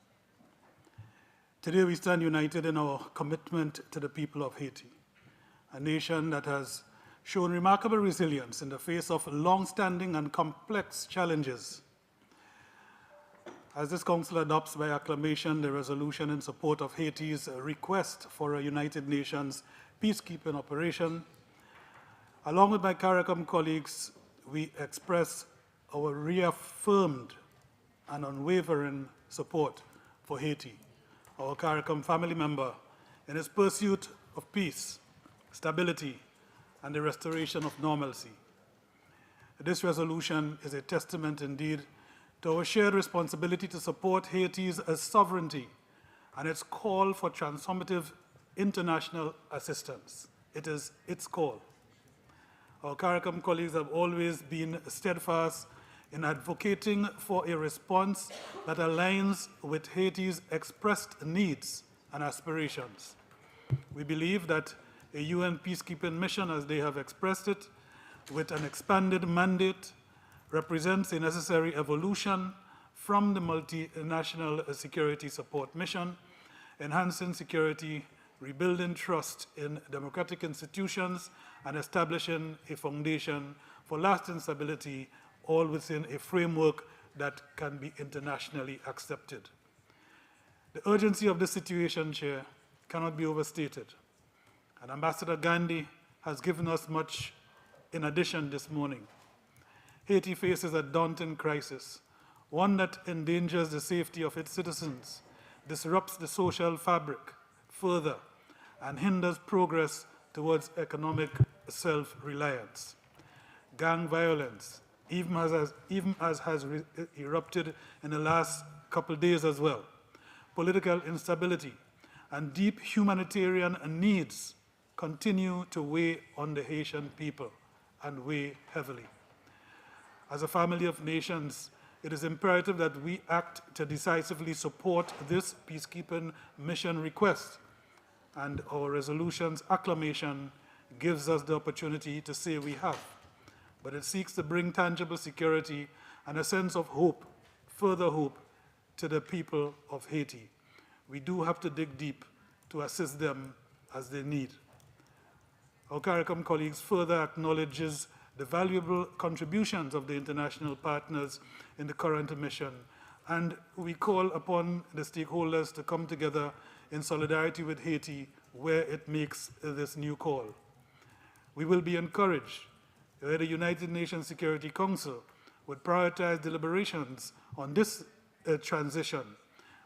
Today we stand united in our commitment to the people of Haiti, a nation that has shown remarkable resilience in the face of long-standing and complex challenges. As this Council adopts by acclamation the resolution in support of Haiti's request for a United Nations peacekeeping operation, along with my CARICOM colleagues, we express our reaffirmed and unwavering support for Haiti, our CARICOM family member, in his pursuit of peace, stability, and the restoration of normalcy. This resolution is a testament indeed to our shared responsibility to support Haiti's sovereignty and its call for transformative international assistance. It is its call. Our CARICOM colleagues have always been steadfast in advocating for a response that aligns with Haiti's expressed needs and aspirations. We believe that a UN peacekeeping mission, as they have expressed it, with an expanded mandate, represents a necessary evolution from the multinational security support mission, enhancing security, rebuilding trust in democratic institutions, and establishing a foundation for lasting stability, all within a framework that can be internationally accepted. The urgency of this situation, Chair, cannot be overstated. And Ambassador Gandhi has given us much in addition this morning. Haiti faces a daunting crisis, one that endangers the safety of its citizens, disrupts the social fabric further, and hinders progress towards economic self-reliance. Gang violence, even as has erupted in the last couple days as well, political instability, and deep humanitarian needs continue to weigh on the Haitian people and weigh heavily. As a family of nations, it is imperative that we act to decisively support this peacekeeping mission request, and our resolution's acclamation gives us the opportunity to say we have. But it seeks to bring tangible security and a sense of hope, further hope, to the people of Haiti. We do have to dig deep to assist them as they need. Our CARICOM colleagues further acknowledges the valuable contributions of the international partners in the current mission, and we call upon the stakeholders to come together in solidarity with Haiti where it makes this new call. We will be encouraged where the United Nations Security Council would prioritize deliberations on this transition,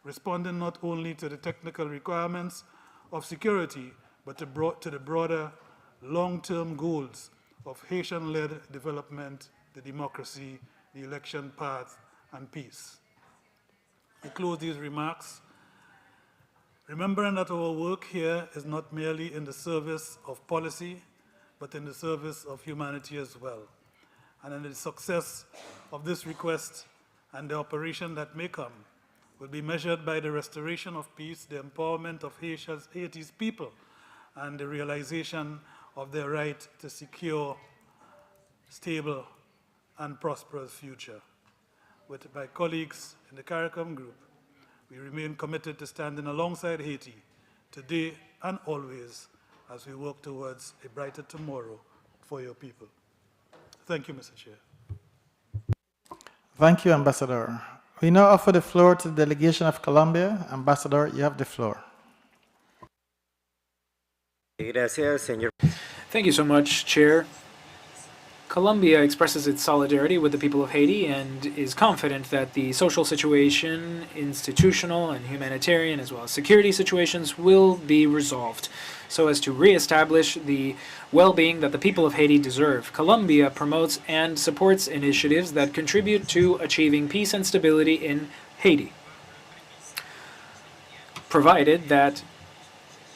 responding not only to the technical requirements of security, but to the broader long-term goals of Haitian-led development, the democracy, the election path, and peace. I close these remarks remembering that our work here is not merely in the service of policy, but in the service of humanity as well. And in the success of this request and the operation that may come will be measured by the restoration of peace, the empowerment of Haiti's people, and the realization of their right to secure, stable, and prosperous future. With my colleagues in the CARICOM group, we remain committed to standing alongside Haiti today and always as we work towards a brighter tomorrow for your people. Thank you, Mr. Chair. Thank you, Ambassador. We now offer the floor to the delegation of Colombia. Ambassador, you have the floor. Thank you so much, Chair. Colombia expresses its solidarity with the people of Haiti and is confident that the social situation, institutional and humanitarian, as well as security situations will be resolved so as to reestablish the well-being that the people of Haiti deserve. Colombia promotes and supports initiatives that contribute to achieving peace and stability in Haiti, provided that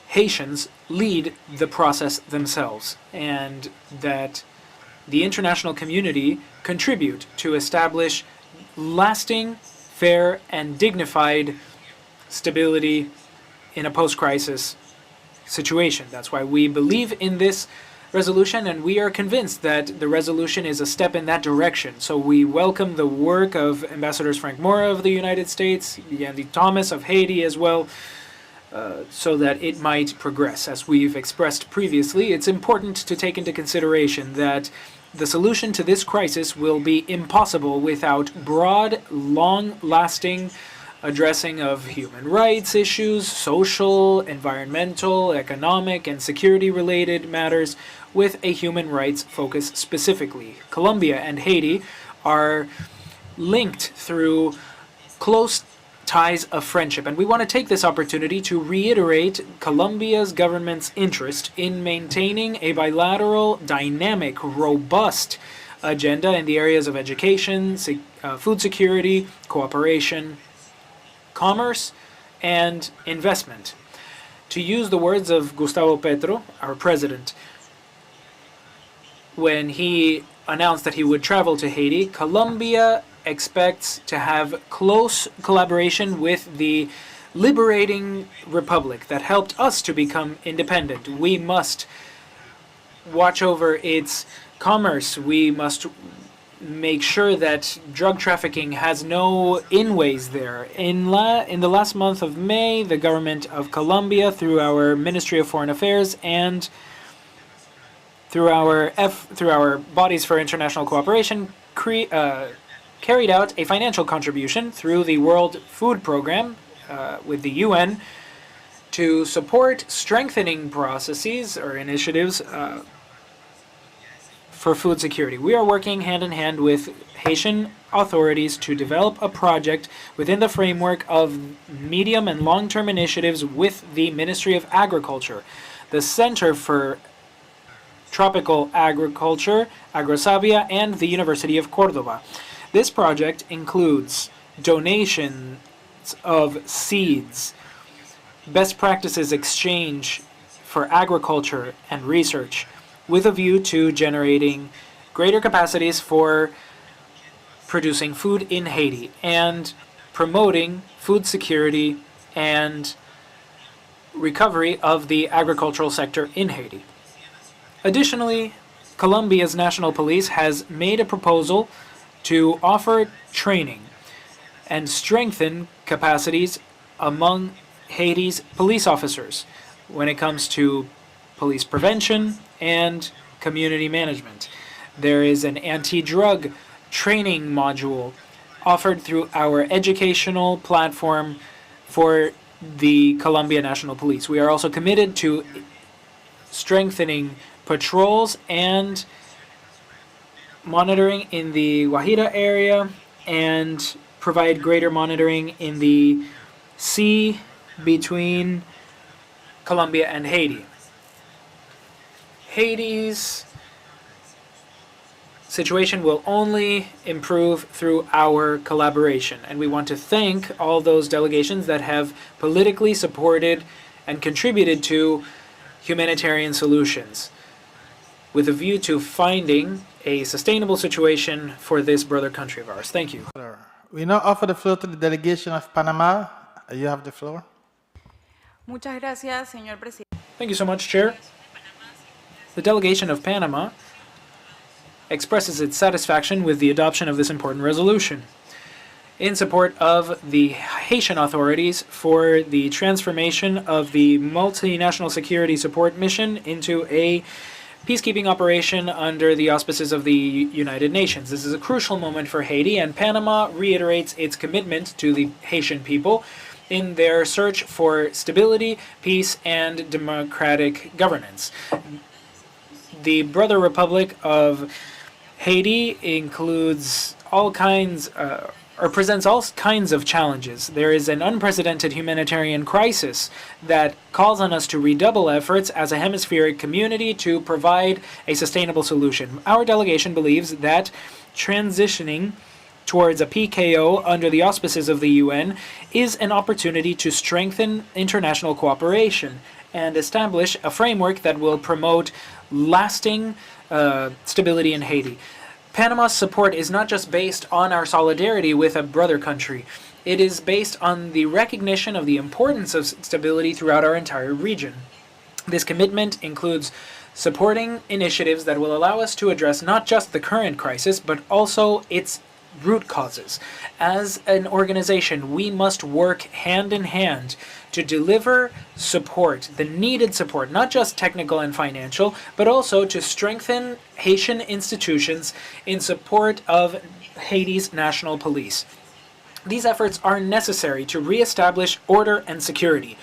Haitians lead the process themselves and that the international community contribute to establish lasting, fair, and dignified stability in a post-crisis situation. That's why we believe in this resolution, and we are convinced that the resolution is a step in that direction. So we welcome the work of Ambassadors Frank Mora of the United States, Yandy Thomas of Haiti as well, so that it might progress. As we've expressed previously, it's important to take into consideration that the solution to this crisis will be impossible without broad, long-lasting addressing of human rights issues, social, environmental, economic, and security-related matters with a human rights focus specifically. Colombia and Haiti are linked through close ties of friendship, and we want to take this opportunity to reiterate Colombia's government's interest in maintaining a bilateral, dynamic, robust agenda in the areas of education, food security, cooperation, commerce, and investment. To use the words of Gustavo Petro, our president, when he announced that he would travel to Haiti, Colombia expects to have close collaboration with the liberating republic that helped us to become independent. We must watch over its commerce. We must make sure that drug trafficking has no inways there. In the last month of May, the government of Colombia, through our Ministry of Foreign Affairs and through our bodies for international cooperation, carried out a financial contribution through the World Food Program with the UN to support strengthening processes or initiatives for food security. We are working hand in hand with Haitian authorities to develop a project within the framework of medium and long-term initiatives with the Ministry of Agriculture, the Center for Tropical Agriculture, Agrosavia, and the University of Córdoba. This project includes donations of seeds, best practices exchange for agriculture and research, with a view to generating greater capacities for producing food in Haiti and promoting food security and recovery of the agricultural sector in Haiti. Additionally, Colombia's National Police has made a proposal to offer training and strengthen capacities among Haiti's police officers when it comes to police prevention and community management. There is an anti-drug training module offered through our educational platform for the Colombia National Police. We are also committed to strengthening patrols and monitoring in the Guajira area and provide greater monitoring in the sea between Colombia and Haiti. Haiti's situation will only improve through our collaboration, and we want to thank all those delegations that have politically supported and contributed to humanitarian solutions with a view to finding a sustainable situation for this brother country of ours. Thank you. We now offer the floor to the delegation of Panama. You have the floor. Muchas gracias, señor presidente. Thank you so much, Chair. The delegation of Panama expresses its satisfaction with the adoption of this important resolution in support of the Haitian authorities for the transformation of the multinational security support mission into a peacekeeping operation under the auspices of the United Nations. This is a crucial moment for Haiti, and Panama reiterates its commitment to the Haitian people in their search for stability, peace, and democratic governance. The Brother Republic of Haiti includes all kinds, or presents all kinds of challenges. There is an unprecedented humanitarian crisis that calls on us to redouble efforts as a hemispheric community to provide a sustainable solution. Our delegation believes that transitioning towards a PKO under the auspices of the UN is an opportunity to strengthen international cooperation and establish a framework that will promote lasting stability in Haiti. Panama's support is not just based on our solidarity with a brother country. It is based on the recognition of the importance of stability throughout our entire region. This commitment includes supporting initiatives that will allow us to address not just the current crisis, but also its root causes. As an organization, we must work hand in hand to deliver support, the needed support, not just technical and financial, but also to strengthen Haitian institutions in support of Haiti's national police. These efforts are necessary to reestablish order and security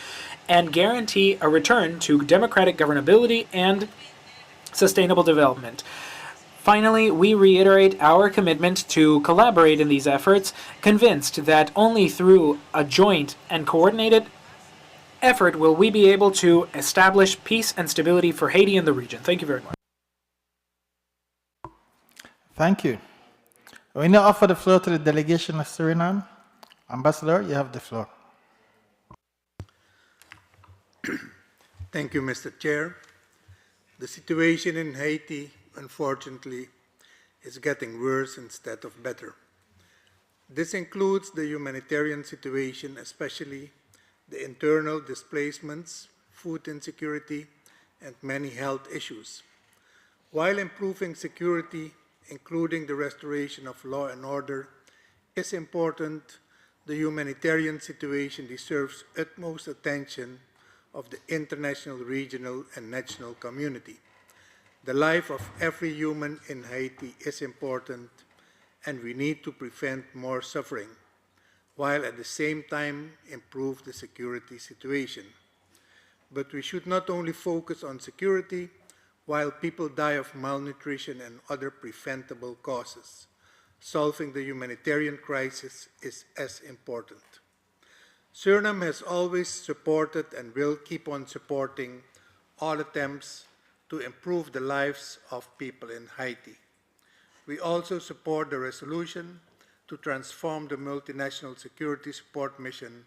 and guarantee a return to democratic governability and sustainable development. Finally, we reiterate our commitment to collaborate in these efforts, convinced that only through a joint and coordinated effort will we be able to establish peace and stability for Haiti and the region. Thank you very much. Thank you. We now offer the floor to the delegation of Suriname. Ambassador, you have the floor. Thank you, Mr. Chair. The situation in Haiti, unfortunately, is getting worse instead of better. This includes the humanitarian situation, especially the internal displacements, food insecurity, and many health issues. While improving security, including the restoration of law and order, is important, the humanitarian situation deserves utmost attention of the international, regional, and national community. The life of every human in Haiti is important, and we need to prevent more suffering, while at the same time improve the security situation. But we should not only focus on security while people die of malnutrition and other preventable causes. Solving the humanitarian crisis is as important. Suriname has always supported and will keep on supporting all attempts to improve the lives of people in Haiti. We also support the resolution to transform the multinational security support mission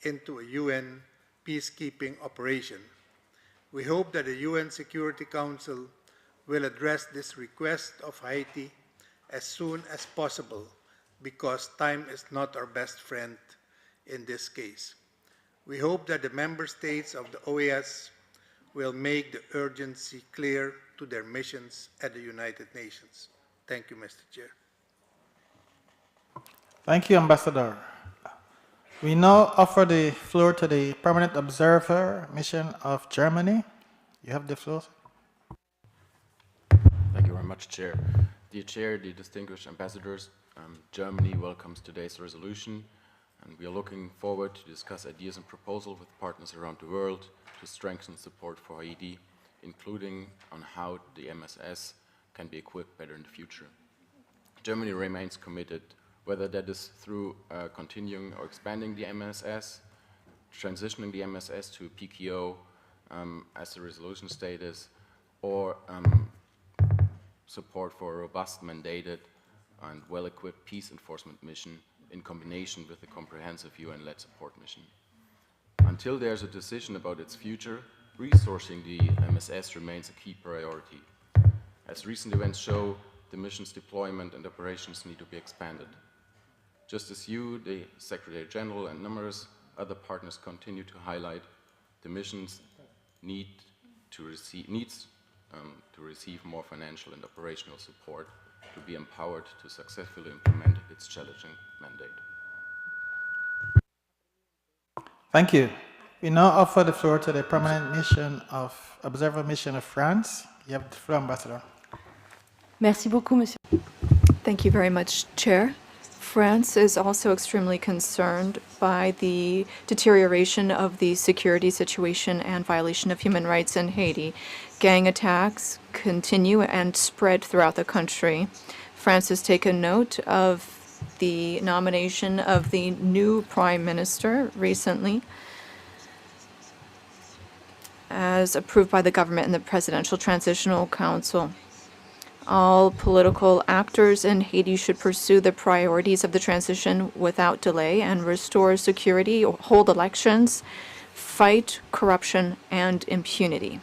into a UN peacekeeping operation. We hope that the UN Security Council will address this request of Haiti as soon as possible, because time is not our best friend in this case. We hope that the member states of the OAS will make the urgency clear to their missions at the United Nations. Thank you, Mr. Chair. Thank you, Ambassador. We now offer the floor to the Permanent Observer Mission of Germany. You have the floor. Thank you very much, Chair. Dear Chair, dear distinguished ambassadors, Germany welcomes today's resolution, and we are looking forward to discuss ideas and proposals with partners around the world to strengthen support for Haiti, including on how the MSS can be equipped better in the future. Germany remains committed, whether that is through continuing or expanding the MSS, transitioning the MSS to PKO as the resolution status, or support for a robust, mandated, and well-equipped peace enforcement mission in combination with a comprehensive UN-led support mission. Until there's a decision about its future, resourcing the MSS remains a key priority. As recent events show, the mission's deployment and operations need to be expanded. Just as you, the Secretary General, and numerous other partners continue to highlight, the missions needs to receive more financial and operational support to be empowered to successfully implement its challenging mandate. Thank you. We now offer the floor to the Permanent Observer Mission of France. You have the floor, Ambassador. Merci beaucoup, Monsieur. Thank you very much, Chair. France is also extremely concerned by the deterioration of the security situation and violation of human rights in Haiti. Gang attacks continue and spread throughout the country. France has taken note of the nomination of the new Prime Minister recently, as approved by the government and the Presidential Transitional Council. All political actors in Haiti should pursue the priorities of the transition without delay and restore security, hold elections, fight corruption and impunity.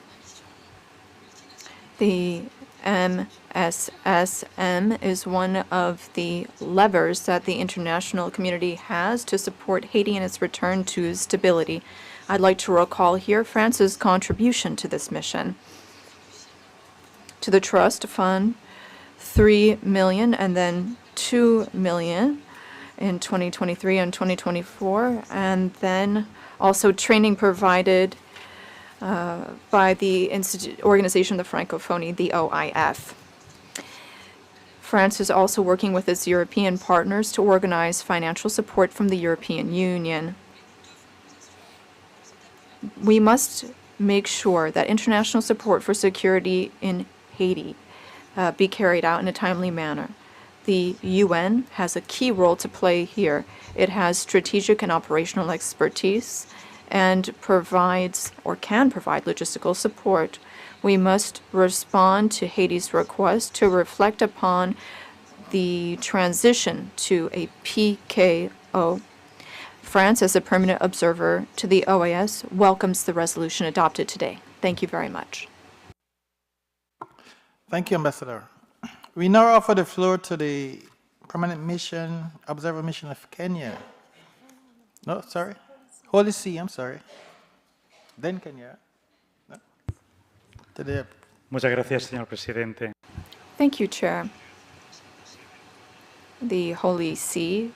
The MSSM is one of the levers that the international community has to support Haiti in its return to stability. I'd like to recall here France's contribution to this mission. To the trust fund, 3 million and then 2 million in 2023 and 2024, and then also training provided by the Organization of the Francophonie, the OIF. France is also working with its European partners to organize financial support from the European Union. We must make sure that international support for security in Haiti be carried out in a timely manner. The UN has a key role to play here. It has strategic and operational expertise and provides or can provide logistical support. We must respond to Haiti's request to reflect upon the transition to a PKO. France, as a permanent observer to the OAS, welcomes the resolution adopted today. Thank you very much. Thank you, Ambassador. We now offer the floor to the permanent mission, observer mission of Kenya. No, sorry. Holy See, I'm sorry. Then Kenya. No. Muchas gracias, señor presidente. Thank you, Chair. The Holy See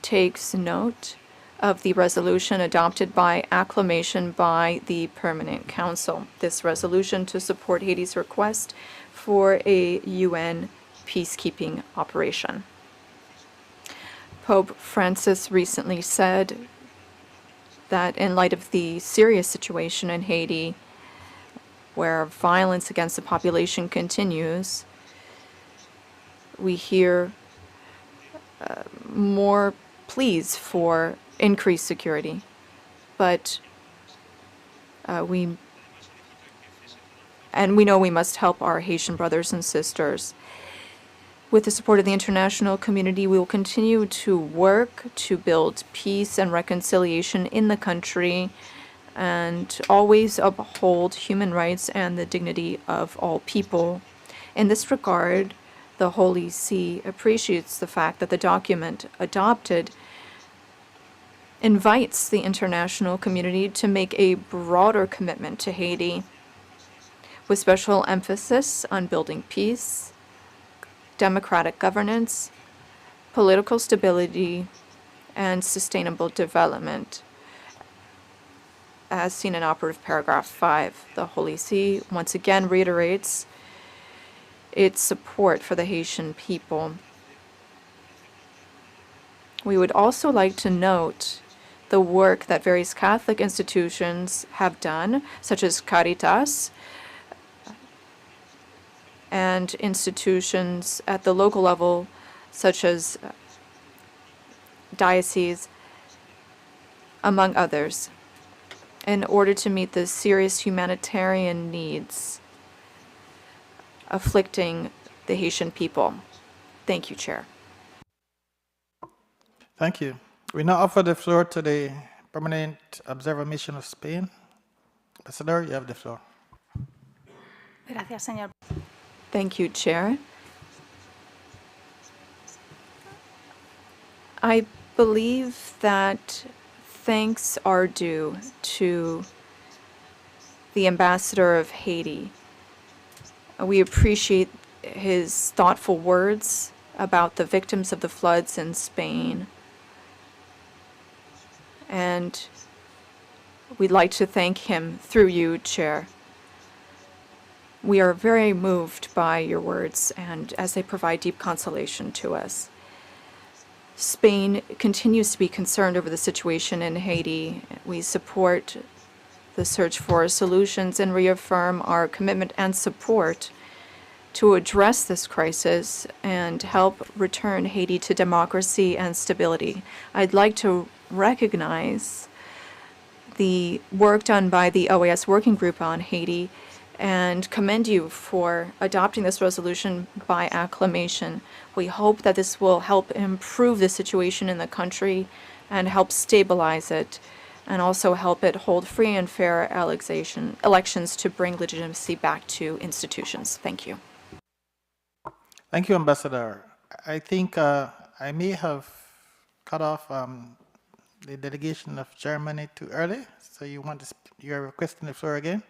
takes note of the resolution adopted by acclamation by the Permanent Council. This resolution to support Haiti's request for a UN peacekeeping operation. Pope Francis recently said that in light of the serious situation in Haiti, where violence against the population continues, we hear more pleas for increased security. But we know we must help our Haitian brothers and sisters. With the support of the international community, we will continue to work to build peace and reconciliation in the country and always uphold human rights and the dignity of all people. In this regard, the Holy See appreciates the fact that the document adopted invites the international community to make a broader commitment to Haiti, with special emphasis on building peace, democratic governance, political stability, and sustainable development. As seen in operative paragraph 5, the Holy See once again reiterates its support for the Haitian people. We would also like to note the work that various Catholic institutions have done, such as Caritas, and institutions at the local level, such as dioceses, among others, in order to meet the serious humanitarian needs afflicting the Haitian people. Thank you, Chair. Thank you. We now offer the floor to the Permanent Observer Mission of Spain. Ambassador, you have the floor. Gracias, señor. Thank you, Chair. I believe that thanks are due to the Ambassador of Haiti. We appreciate his thoughtful words about the victims of the floods in Spain. And we'd like to thank him through you, Chair. We are very moved by your words and as they provide deep consolation to us. Spain continues to be concerned over the situation in Haiti. We support the search for solutions and reaffirm our commitment and support to address this crisis and help return Haiti to democracy and stability. I'd like to recognize the work done by the OAS Working Group on Haiti and commend you for adopting this resolution by acclamation. We hope that this will help improve the situation in the country and help stabilize it, and also help it hold free and fair elections to bring legitimacy back to institutions. Thank you. Thank you, Ambassador. I think I may have cut off the delegation of Germany too early, so you're requesting the floor again?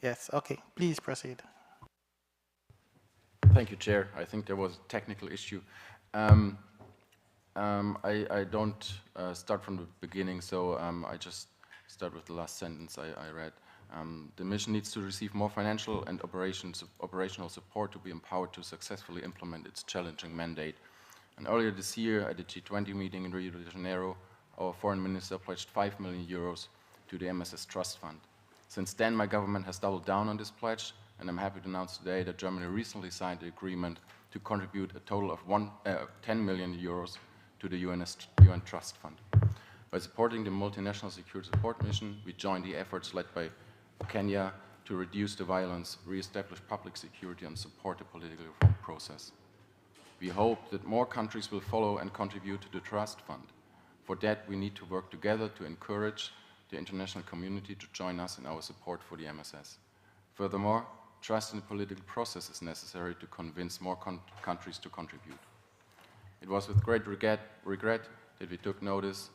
Yes, okay, please proceed. Thank you, Chair. I think there was a technical issue. I don't start from the beginning, so I just start with the last sentence I read. The mission needs to receive more financial and operational support to be empowered to successfully implement its challenging mandate. And earlier this year, at the G20 meeting in Rio de Janeiro, our foreign minister pledged 5 million euros to the MSS Trust Fund. Since then, my government has doubled down on this pledge, and I'm happy to announce today that Germany recently signed the agreement to contribute a total of 10 million euros to the UN Trust Fund. By supporting the multinational security support mission, we join the efforts led by Kenya to reduce the violence, re-establish public security, and support the political reform process. We hope that more countries will follow and contribute to the Trust Fund. For that, we need to work together to encourage the international community to join us in our support for the MSS. Furthermore, trust in the political process is necessary to convince more countries to contribute. It was with great regret that we took notice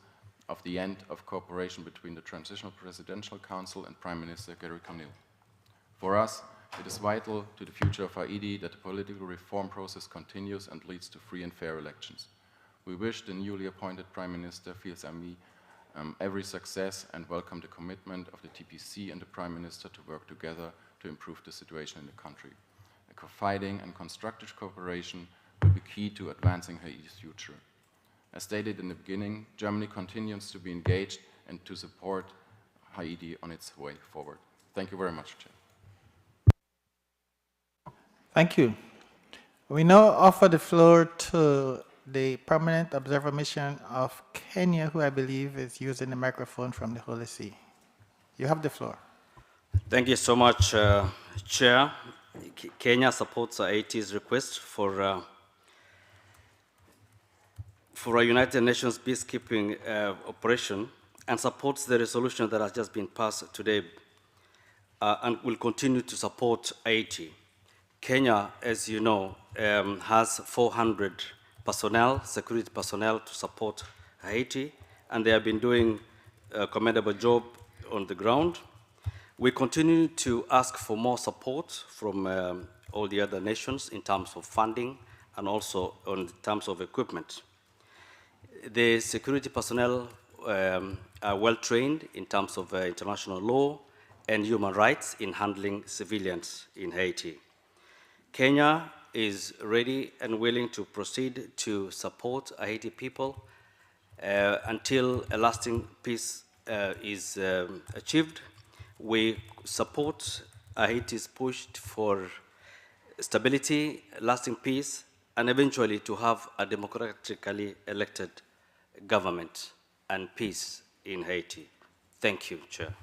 of the end of cooperation between the Transitional Presidential Council and Prime Minister Gary Conil. For us, it is vital to the future of Haiti that the political reform process continues and leads to free and fair elections. We wish the newly appointed Prime Minister Fils Ami every success and welcome the commitment of the TPC and the Prime Minister to work together to improve the situation in the country. A confiding and constructive cooperation will be key to advancing Haiti's future. As stated in the beginning, Germany continues to be engaged and to support Haiti on its way forward. Thank you very much, Chair. Thank you. We now offer the floor to the Permanent Observer Mission of Kenya, who I believe is using the microphone from the Holy See. You have the floor. Thank you so much, Chair. Kenya supports Haiti's request for a United Nations peacekeeping operation and supports the resolution that has just been passed today and will continue to support Haiti. Kenya, as you know, has 400 personnel, security personnel to support Haiti, and they have been doing a commendable job on the ground. We continue to ask for more support from all the other nations in terms of funding and also in terms of equipment. The security personnel are well trained in terms of international law and human rights in handling civilians in Haiti. Kenya is ready and willing to proceed to support Haiti people until a lasting peace is achieved. We support Haiti's push for stability, lasting peace, and eventually to have a democratically elected government and peace in Haiti. Thank you, Chair.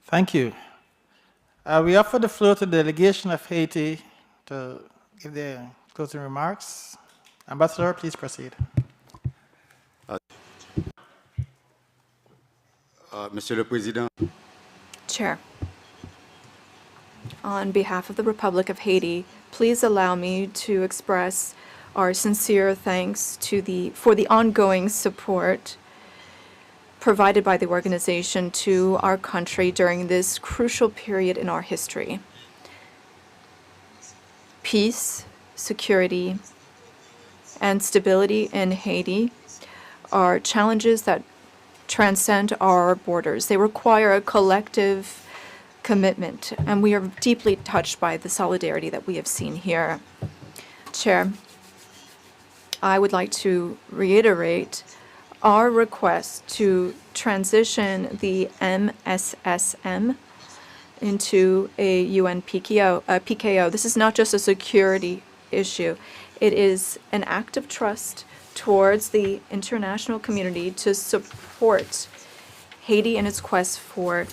Thank you. We offer the floor to the delegation of Haiti to give their closing remarks. Ambassador, please proceed. Monsieur le Président. Chair, on behalf of the Republic of Haiti, please allow me to express our sincere thanks for the ongoing support provided by the organization to our country during this crucial period in our history. Peace, security, and stability in Haiti are challenges that transcend our borders. They require a collective commitment, and we are deeply touched by the solidarity that we have seen here. Chair, I would like to reiterate our request to transition the MSSM into a UN PKO. This is not just a security issue. It is an act of trust towards the international community to support Haiti in its quest for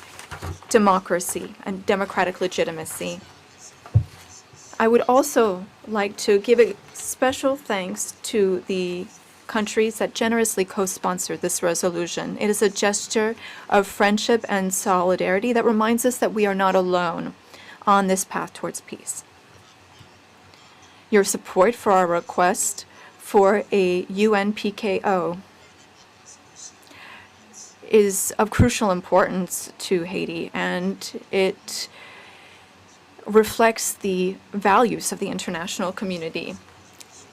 democracy and democratic legitimacy. I would also like to give a special thanks to the countries that generously co-sponsored this resolution. It is a gesture of friendship and solidarity that reminds us that we are not alone on this path towards peace. Your support for our request for a UN PKO is of crucial importance to Haiti, and it reflects the values of the international community.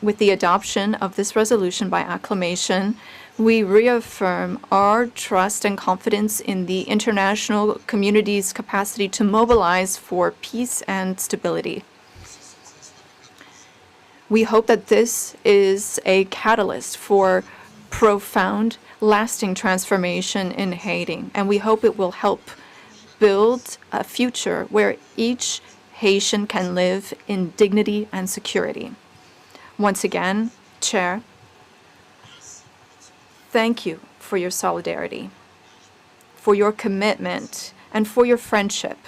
With the adoption of this resolution by acclamation, we reaffirm our trust and confidence in the international community's capacity to mobilize for peace and stability. We hope that this is a catalyst for profound, lasting transformation in Haiti, and we hope it will help build a future where each Haitian can live in dignity and security. Once again, Chair, thank you for your solidarity, for your commitment, and for your friendship.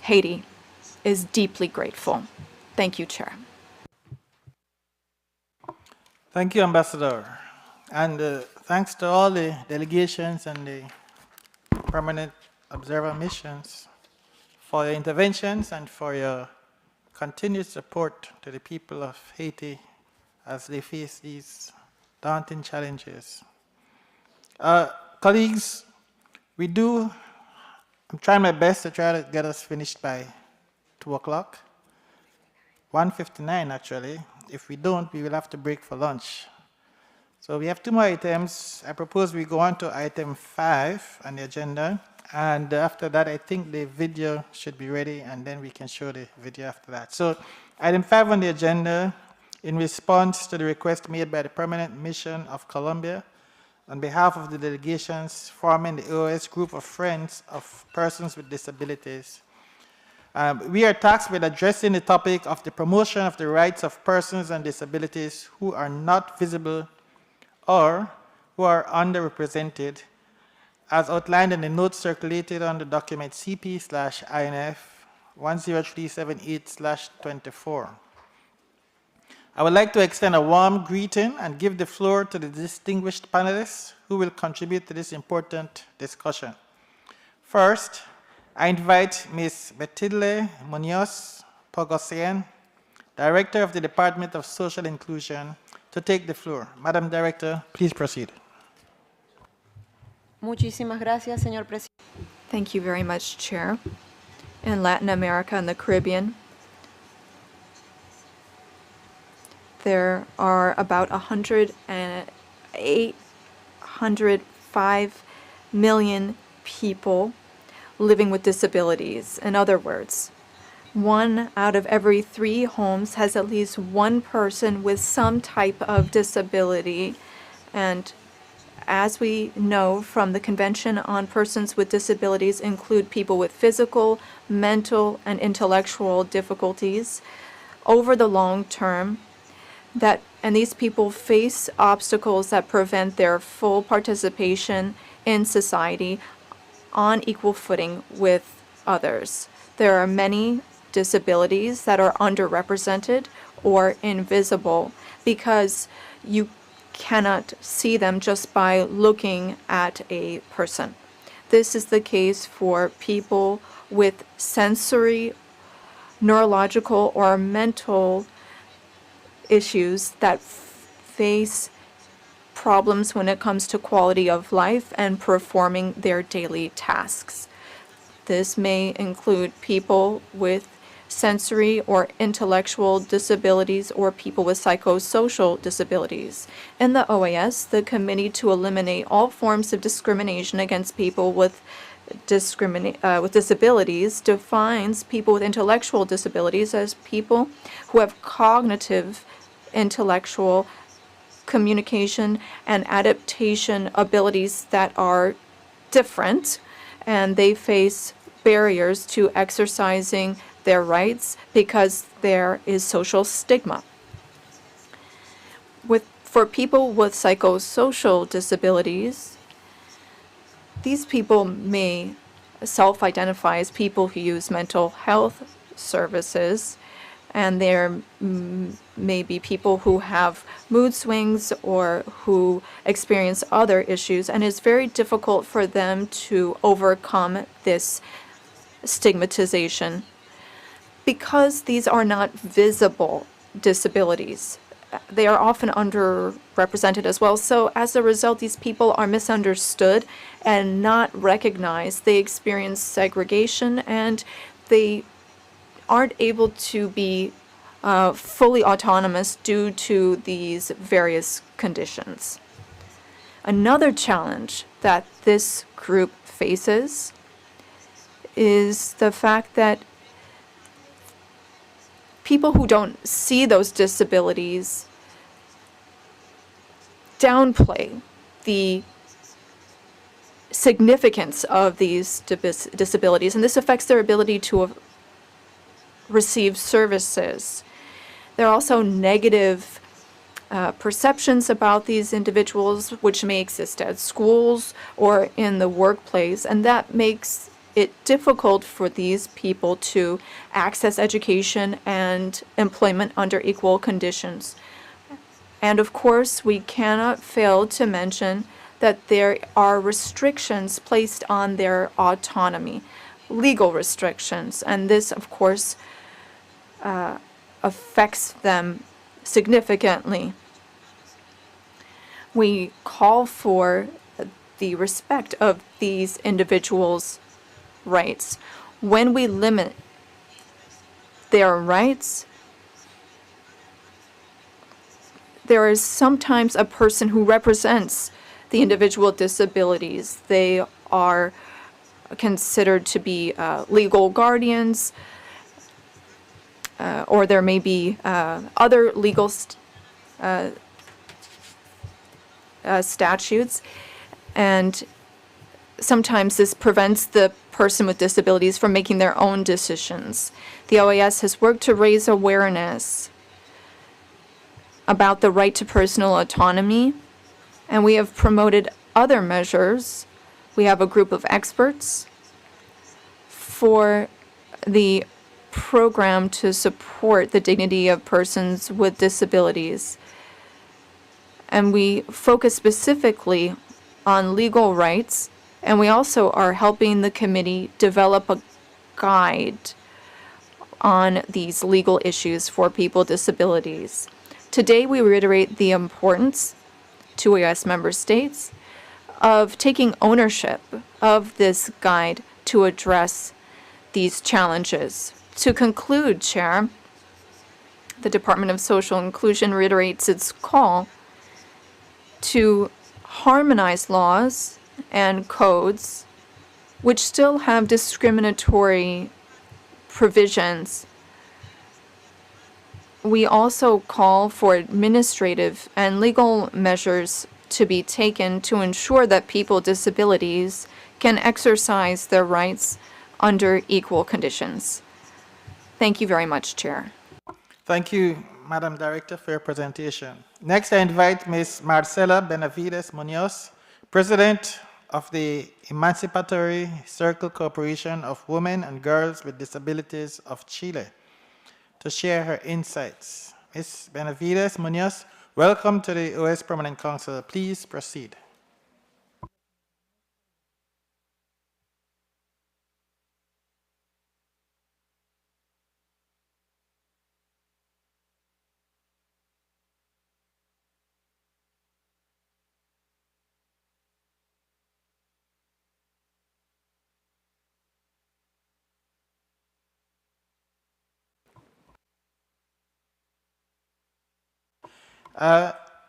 Haiti is deeply grateful. Thank you, Chair. Thank you, Ambassador. And thanks to all the delegations and the permanent observer missions for your interventions and for your continued support to the people of Haiti as they face these daunting challenges. Colleagues, I'm trying my best to try to get us finished by 2 o'clock. 1:59 actually. If we don't, we will have to break for lunch. So we have 2 more items. I propose we go on to item 5 on the agenda. And after that, I think the video should be ready, and then we can show the video after that. So item 5 on the agenda, in response to the request made by the Permanent Mission of Colombia, on behalf of the delegations forming the OAS Group of Friends of Persons with Disabilities, we are tasked with addressing the topic of the promotion of the rights of persons and disabilities who are not visible or who are underrepresented, as outlined in the notes circulated on the document CP/INF 10378/24. I would like to extend a warm greeting and give the floor to the distinguished panelists who will contribute to this important discussion. First, I invite Ms. Betidle Munoz Pogosian, Director of the Department of Social Inclusion, to take the floor. Madam Director, please proceed. Muchísimas gracias, señor presidente. Thank you very much, Chair. In Latin America and the Caribbean, there are about 805 million people living with disabilities. In other words, 1 out of every 3 homes has at least one person with some type of disability. And as we know from the Convention on Persons with Disabilities, include people with physical, mental, and intellectual difficulties over the long term, and these people face obstacles that prevent their full participation in society on equal footing with others. There are many disabilities that are underrepresented or invisible because you cannot see them just by looking at a person. This is the case for people with sensory, neurological, or mental issues that face problems when it comes to quality of life and performing their daily tasks. This may include people with sensory or intellectual disabilities or people with psychosocial disabilities. In the OAS, the Committee to Eliminate All Forms of Discrimination Against People with Disabilities defines people with intellectual disabilities as people who have cognitive, intellectual, communication, and adaptation abilities that are different, and they face barriers to exercising their rights because there is social stigma. For people with psychosocial disabilities, these people may self-identify as people who use mental health services, and there may be people who have mood swings or who experience other issues, and it's very difficult for them to overcome this stigmatization. Because these are not visible disabilities, they are often underrepresented as well. So as a result, these people are misunderstood and not recognized. They experience segregation and they aren't able to be fully autonomous due to these various conditions. Another challenge that this group faces is the fact that people who don't see those disabilities downplay the significance of these disabilities, and this affects their ability to receive services. There are also negative perceptions about these individuals, which may exist at schools or in the workplace, and that makes it difficult for these people to access education and employment under equal conditions. And of course, we cannot fail to mention that there are restrictions placed on their autonomy, legal restrictions, and this, of course, affects them significantly. We call for the respect of these individuals' rights. When we limit their rights, there is sometimes a person who represents the individual disabilities. They are considered to be legal guardians, or there may be other legal statutes, and sometimes this prevents the person with disabilities from making their own decisions. The OAS has worked to raise awareness about the right to personal autonomy, and we have promoted other measures. We have a group of experts for the program to support the dignity of persons with disabilities. And we focus specifically on legal rights, and we also are helping the committee develop a guide on these legal issues for people with disabilities. Today, we reiterate the importance to OAS member states of taking ownership of this guide to address these challenges. To conclude, Chair, the Department of Social Inclusion reiterates its call to harmonize laws and codes which still have discriminatory provisions. We also call for administrative and legal measures to be taken to ensure that people with disabilities can exercise their rights under equal conditions. Thank you very much, Chair. Thank you, Madam Director, for your presentation. Next, I invite Ms. Marcela Benavides Munoz, President of the Emancipatory Circle Corporation of Women and Girls with Disabilities of Chile, to share her insights. Ms. Benavides Munoz, welcome to the OAS Permanent Council. Please proceed.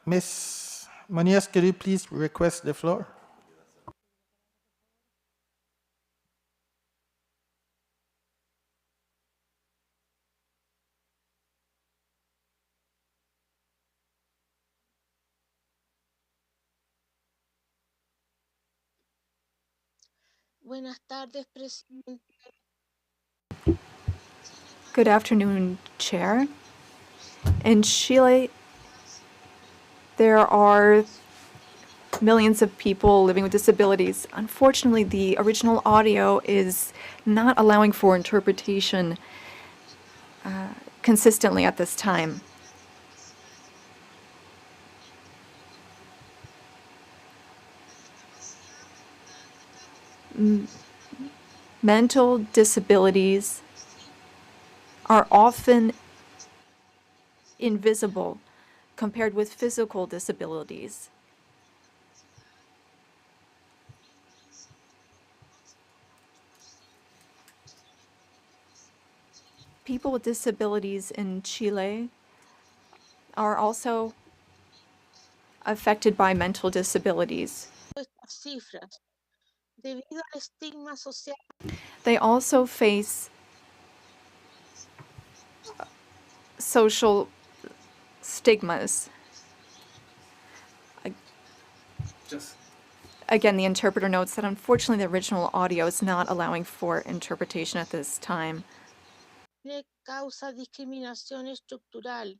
Ms. Munoz, could you please request the floor? Buenas tardes, presidente. Good afternoon, Chair. In Chile, there are millions of people living with disabilities. Unfortunately, the original audio is not allowing for interpretation consistently at this time. Mental disabilities are often invisible compared with physical disabilities. People with disabilities in Chile are also affected by mental disabilities. Estas cifras, debido al estigma social They also face social stigmas. Again, the interpreter notes that unfortunately the original audio is not allowing for interpretation at this time. causa discriminación estructural.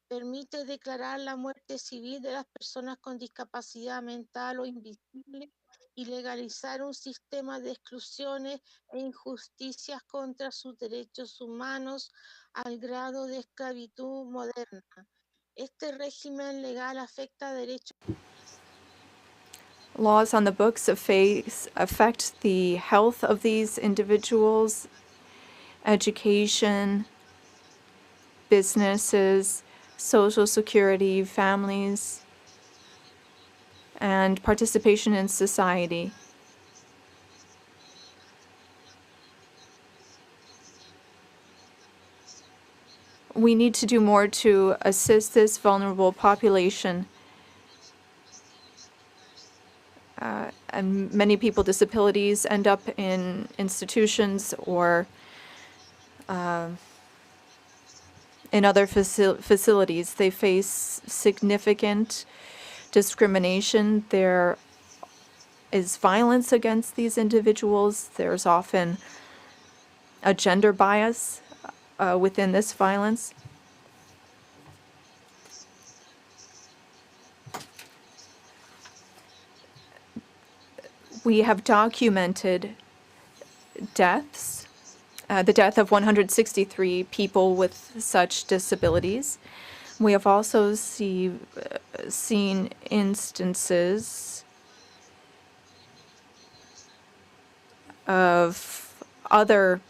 Permite declarar la muerte civil de las personas con discapacidad mental o invisible y legalizar un sistema de exclusiones e injusticias contra sus derechos humanos al grado de esclavitud moderna. Este régimen legal afecta derechos. Laws on the books affect the health of these individuals, education, businesses, social security, families, and participation in society. We need to do more to assist this vulnerable population. And many people with disabilities end up in institutions or in other facilities. They face significant discrimination. There is violence against these individuals. There's often a gender bias within this violence. We have documented deaths, the death of 163 people with such disabilities. We have also seen instances of other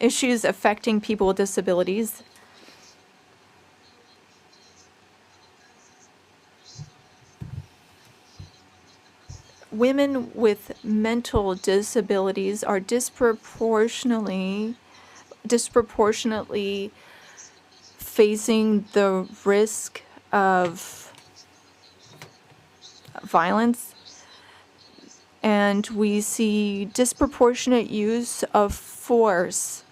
issues affecting people with disabilities. Women with mental disabilities are disproportionately facing the risk of violence, and we see disproportionate use of force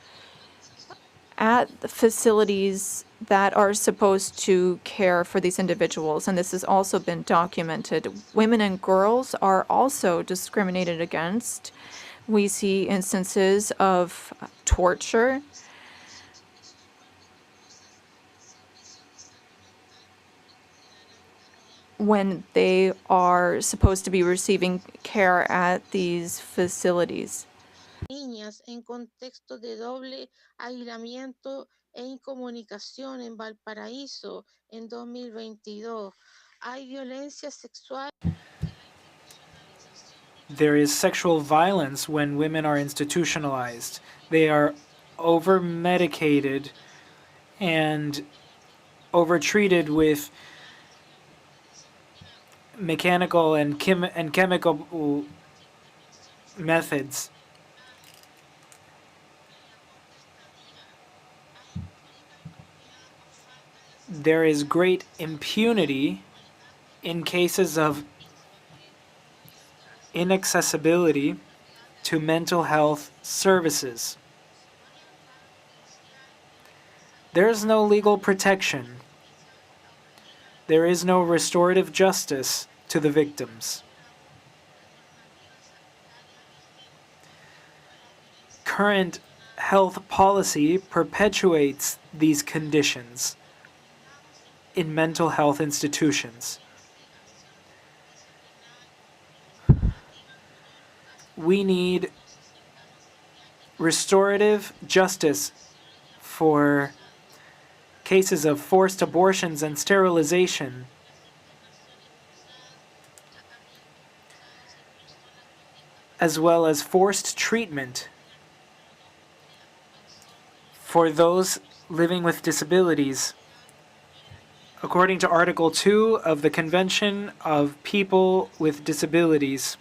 at the facilities that are supposed to care for these individuals, and this has also been documented. Women and girls are also discriminated against. We see instances of torture, when they are supposed to be receiving care at these facilities. Niñas en contexto de doble aislamiento e incomunicación en Valparaíso en 2022. Hay violencia sexual. There is sexual violence when women are institutionalized. They are over-medicated and over-treated with mechanical and chemical methods. There is great impunity in cases of inaccessibility to mental health services. There is no legal protection. There is no restorative justice to the victims. Current health policy perpetuates these conditions in mental health institutions. We need restorative justice for cases of forced abortions and sterilization. As well as forced treatment for those living with disabilities according to Article 2 of the Convention of People with Disabilities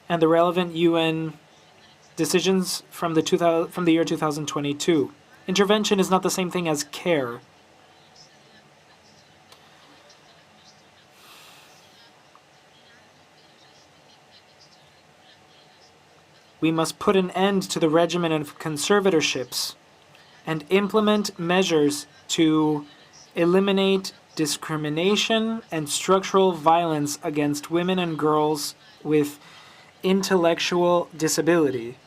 and the relevant UN decisions from the year 2022. Intervention is not the same thing as care. We must put an end to the regimen of conservatorships and implement measures to eliminate discrimination and structural violence against women and girls with intellectual disability.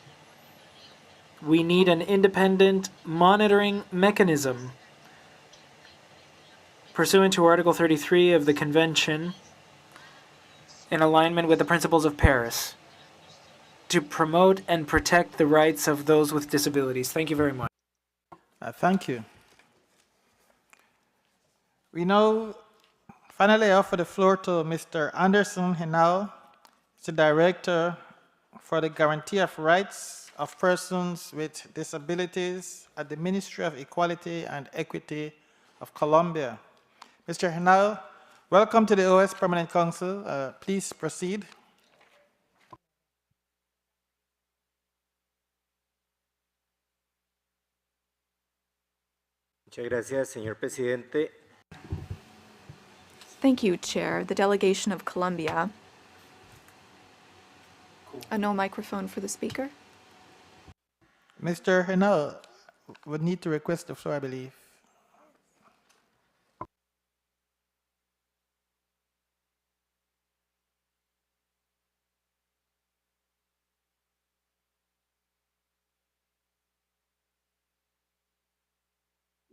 We need an independent monitoring mechanism pursuant to Article 33 of the Convention in alignment with the principles of Paris to promote and protect the rights of those with disabilities. Thank you very much. Thank you. We now finally offer the floor to Mr. Anderson Henao, the Director for the Guarantee of Rights of Persons with Disabilities at the Ministry of Equality and Equity of Colombia. Mr. Henao, welcome to the OAS Permanent Council. Please proceed. Muchas gracias, señor presidente. Thank you, Chair. The delegation of Colombia. No microphone for the speaker. Mr. Henao would need to request the floor, I believe.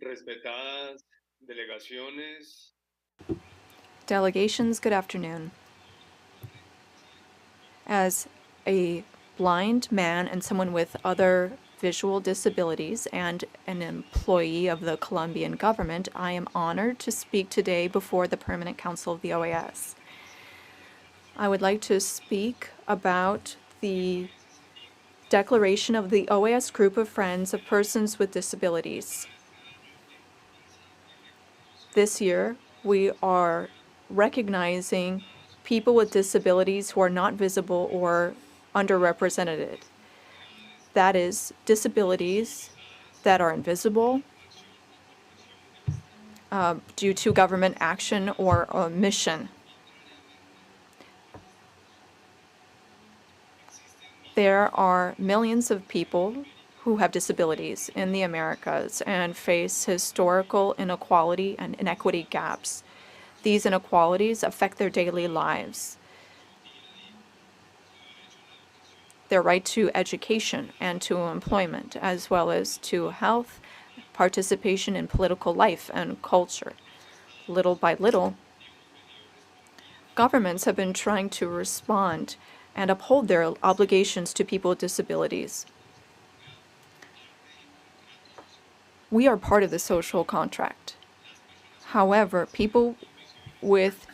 Respetadas delegaciones. Delegations, good afternoon. As a blind man and someone with other visual disabilities and an employee of the Colombian government, I am honored to speak today before the Permanent Council of the OAS. I would like to speak about the declaration of the OAS Group of Friends of Persons with Disabilities. This year, we are recognizing people with disabilities who are not visible or underrepresented. That is, disabilities that are invisible due to government action or omission. There are millions of people who have disabilities in the Americas and face historical inequality and inequity gaps. These inequalities affect their daily lives, their right to education and to employment, as well as to health, participation in political life and culture. Little by little, governments have been trying to respond and uphold their obligations to people with disabilities. We are part of the social contract. However, people with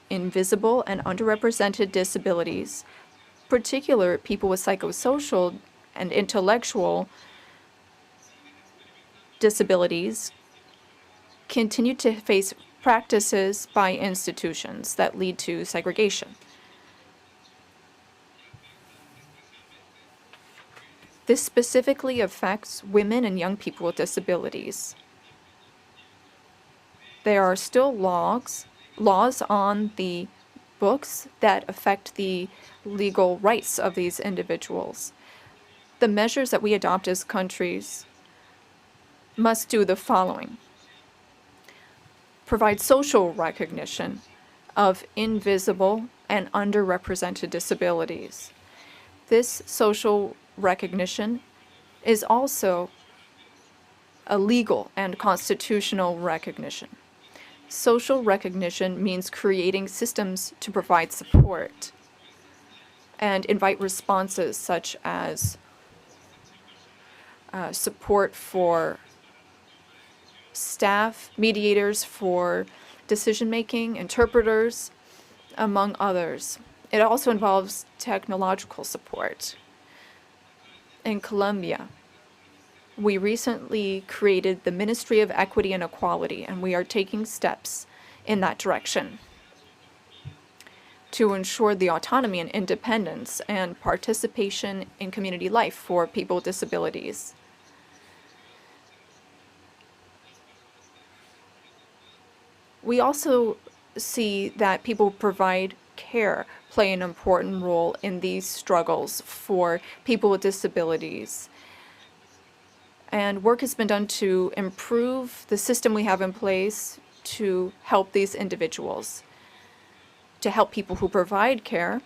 invisible and underrepresented disabilities, particular people with psychosocial and intellectual disabilities, continue to face practices by institutions that lead to segregation. This specifically affects women and young people with disabilities. There are still laws on the books that affect the legal rights of these individuals. The measures that we adopt as countries must do the following: provide social recognition of invisible and underrepresented disabilities. This social recognition is also a legal and constitutional recognition. Social recognition means creating systems to provide support and invite responses such as support for staff, mediators for decision-making, interpreters, among others. It also involves technological support. In Colombia, We recently created the Ministry of Equity and Equality, and we are taking steps in that direction to ensure the autonomy and independence and participation in community life for people with disabilities. We also see that people who provide care play an important role in these struggles for people with disabilities. And work has been done to improve the system we have in place to help these individuals, to help people who provide care,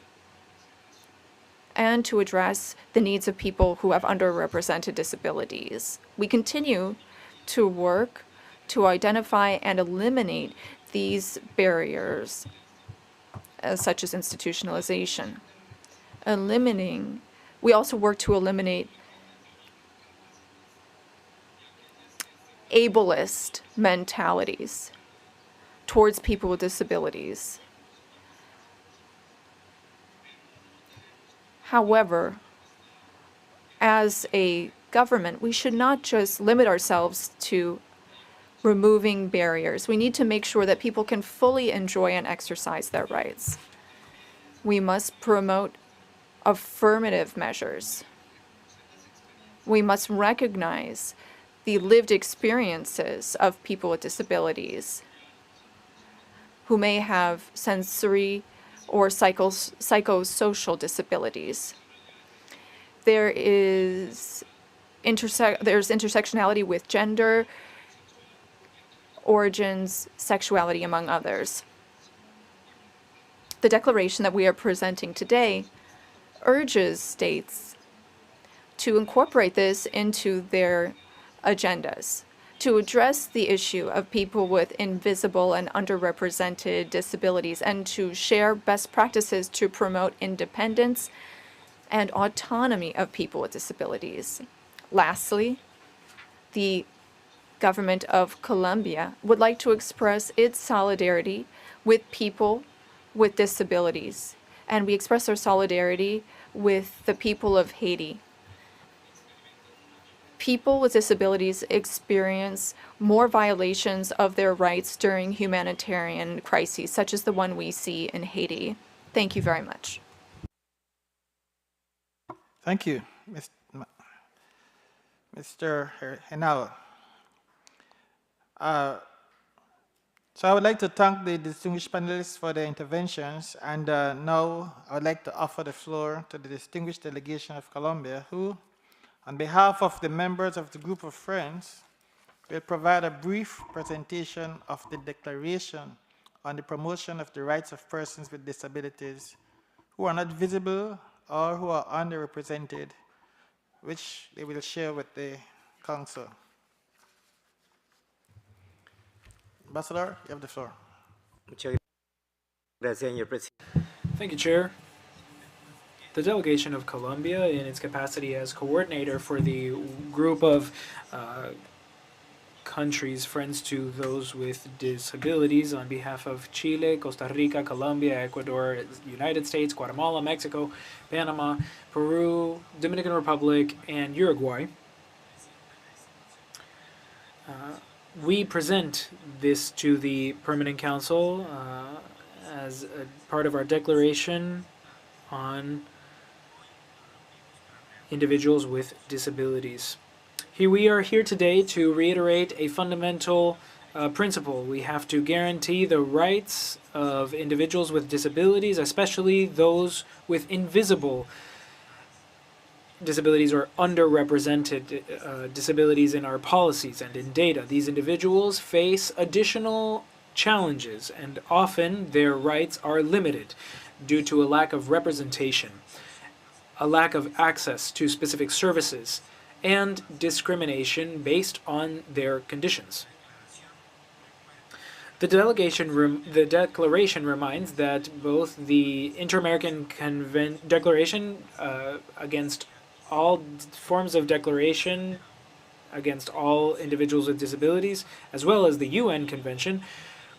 and to address the needs of people who have underrepresented disabilities. We continue to work to identify and eliminate these barriers, such as institutionalization. We also work to eliminate ableist mentalities towards people with disabilities. However, as a government, we should not just limit ourselves to removing barriers. We need to make sure that people can fully enjoy and exercise their rights. We must promote affirmative measures. We must recognize the lived experiences of people with disabilities who may have sensory or psychosocial disabilities. There's intersectionality with gender, origins, sexuality, among others. The declaration that we are presenting today urges states to incorporate this into their agendas, to address the issue of people with invisible and underrepresented disabilities, and to share best practices to promote independence and autonomy of people with disabilities. Lastly, the government of Colombia would like to express its solidarity with people with disabilities, and we express our solidarity with the people of Haiti. People with disabilities experience more violations of their rights during humanitarian crises, such as the one we see in Haiti. Thank you very much. Thank you, Mr. Henao. So I would like to thank the distinguished panelists for their interventions, and now I would like to offer the floor to the distinguished delegation of Colombia, who, on behalf of the members of the group of friends, will provide a brief presentation of the Declaration on the Promotion of the Rights of Persons with Disabilities who are not visible or who are underrepresented, which they will share with the Council. Ambassador, you have the floor. Thank you, Chair. The delegation of Colombia, in its capacity as coordinator for the group of countries friends to those with disabilities, on behalf of Chile, Costa Rica, Colombia, Ecuador, United States, Guatemala, Mexico, Panama, Peru, Dominican Republic, and Uruguay, we present this to the Permanent Council as a part of our declaration on individuals with disabilities. We are here today to reiterate a fundamental principle. We have to guarantee the rights of individuals with disabilities, especially those with invisible disabilities or underrepresented disabilities in our policies and in data. These individuals face additional challenges, and often their rights are limited due to a lack of representation, a lack of access to specific services, and discrimination based on their conditions. The declaration reminds that both the Inter-American Declaration against all forms of declaration against all individuals with disabilities, as well as the UN Convention,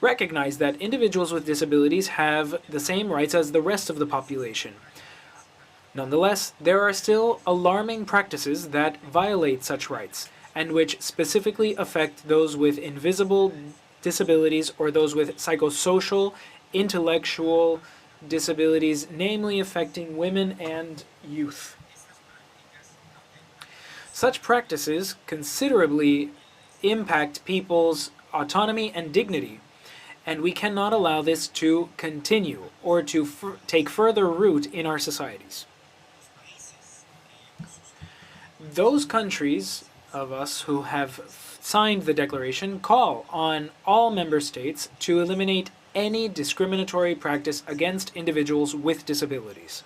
recognize that individuals with disabilities have the same rights as the rest of the population. Nonetheless, there are still alarming practices that violate such rights, and which specifically affect those with invisible disabilities or those with psychosocial, intellectual disabilities, namely affecting women and youth. Such practices considerably impact people's autonomy and dignity, and we cannot allow this to continue or to take further root in our societies. Those countries of us who have signed the declaration call on all member states to eliminate any discriminatory practice against individuals with disabilities,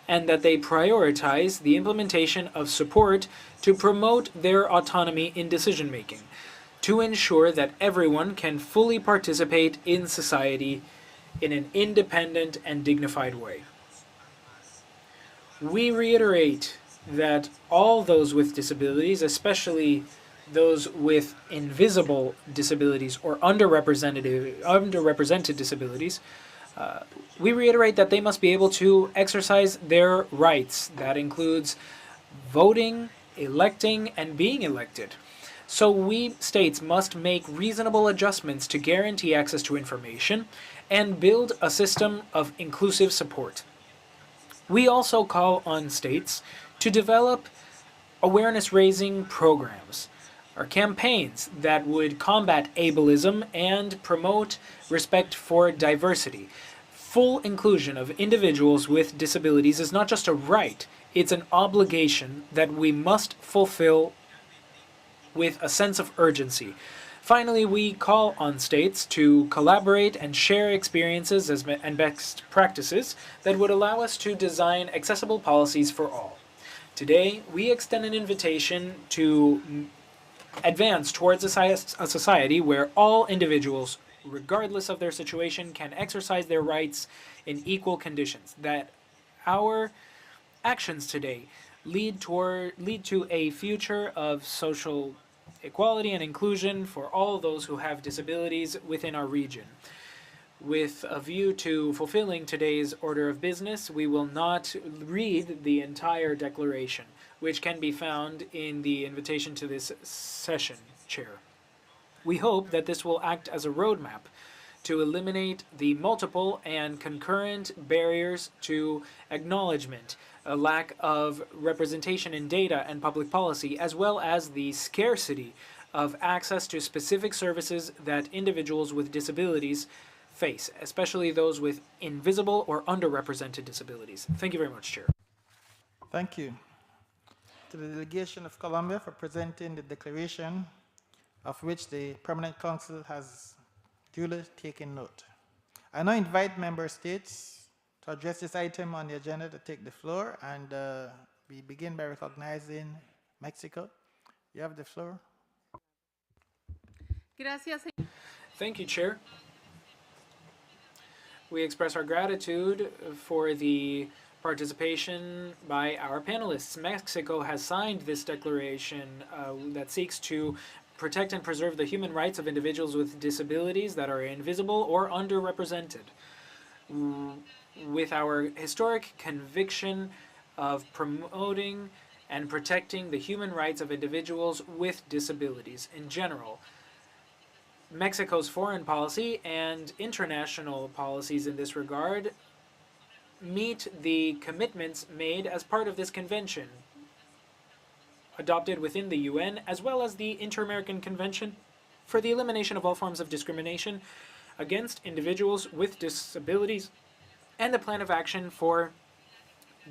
and that they prioritize the implementation of support to promote their autonomy in decision-making, to ensure that everyone can fully participate in society in an independent and dignified way. We reiterate that all those with disabilities, especially those with invisible disabilities or underrepresented disabilities, we reiterate that they must be able to exercise their rights. That includes voting, electing, and being elected. So we, states, must make reasonable adjustments to guarantee access to information and build a system of inclusive support. We also call on states to develop awareness-raising programs or campaigns that would combat ableism and promote respect for diversity. Full inclusion of individuals with disabilities is not just a right, it's an obligation that we must fulfill with a sense of urgency. Finally, we call on states to collaborate and share experiences and best practices that would allow us to design accessible policies for all. Today, we extend an invitation to advance towards a society where all individuals, regardless of their situation, can exercise their rights in equal conditions. That our actions today lead to a future of social equality and inclusion for all those who have disabilities within our region. With a view to fulfilling today's order of business, we will not read the entire declaration, which can be found in the invitation to this session, Chair. We hope that this will act as a roadmap to eliminate the multiple and concurrent barriers to acknowledgement, a lack of representation in data and public policy, as well as the scarcity of access to specific services that individuals with disabilities face, especially those with invisible or underrepresented disabilities. Thank you very much, Chair. Thank you to the delegation of Colombia for presenting the declaration, of which the Permanent Council has duly taken note. I now invite member states to address this item on the agenda to take the floor, and we begin by recognizing Mexico. You have the floor. Thank you, Chair. We express our gratitude for the participation by our panelists. Mexico has signed this declaration that seeks to protect and preserve the human rights of individuals with disabilities that are invisible or underrepresented. With our historic conviction of promoting and protecting the human rights of individuals with disabilities in general. Mexico's foreign policy and international policies in this regard meet the commitments made as part of this convention, adopted within the UN, as well as the Inter-American Convention for the Elimination of All Forms of Discrimination against Individuals with Disabilities, and the Plan of Action for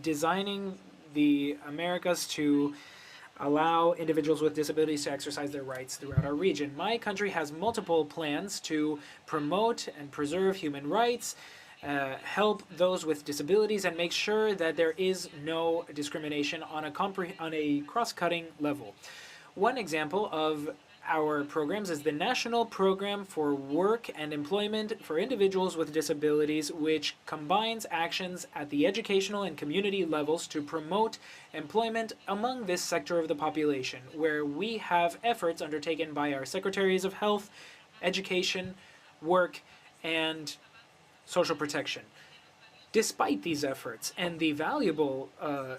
designing the Americas to allow individuals with disabilities to exercise their rights throughout our region. My country has multiple plans to promote and preserve human rights, help those with disabilities, and make sure that there is no discrimination on a cross-cutting level. One example of our programs is the National Program for Work and Employment for Individuals with Disabilities, which combines actions at the educational and community levels to promote employment among this sector of the population, where we have efforts undertaken by our Secretaries of Health, Education, Work, and Social Protection. Despite these efforts and the valuable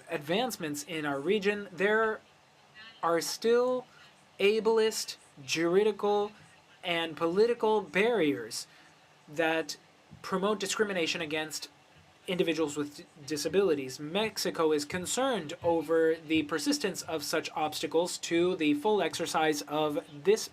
advancements in our region, there are still ableist, juridical, and political barriers that promote discrimination against individuals with disabilities. Mexico is concerned over the persistence of such obstacles to the full exercise of this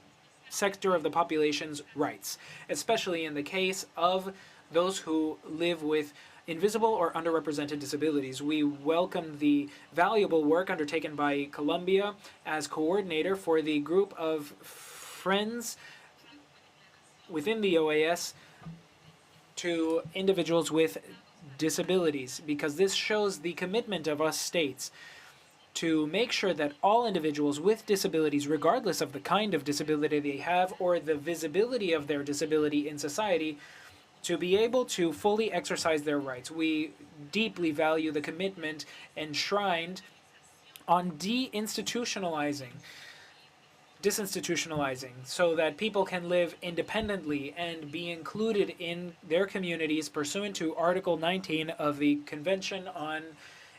sector of the population's rights, especially in the case of those who live with invisible or underrepresented disabilities. We welcome the valuable work undertaken by Colombia as coordinator for the group of friends within the OAS to individuals with disabilities, because this shows the commitment of us states to make sure that all individuals with disabilities, regardless of the kind of disability they have or the visibility of their disability in society, to be able to fully exercise their rights. We deeply value the commitment enshrined on disinstitutionalizing, so that people can live independently and be included in their communities pursuant to Article 19 of the Convention on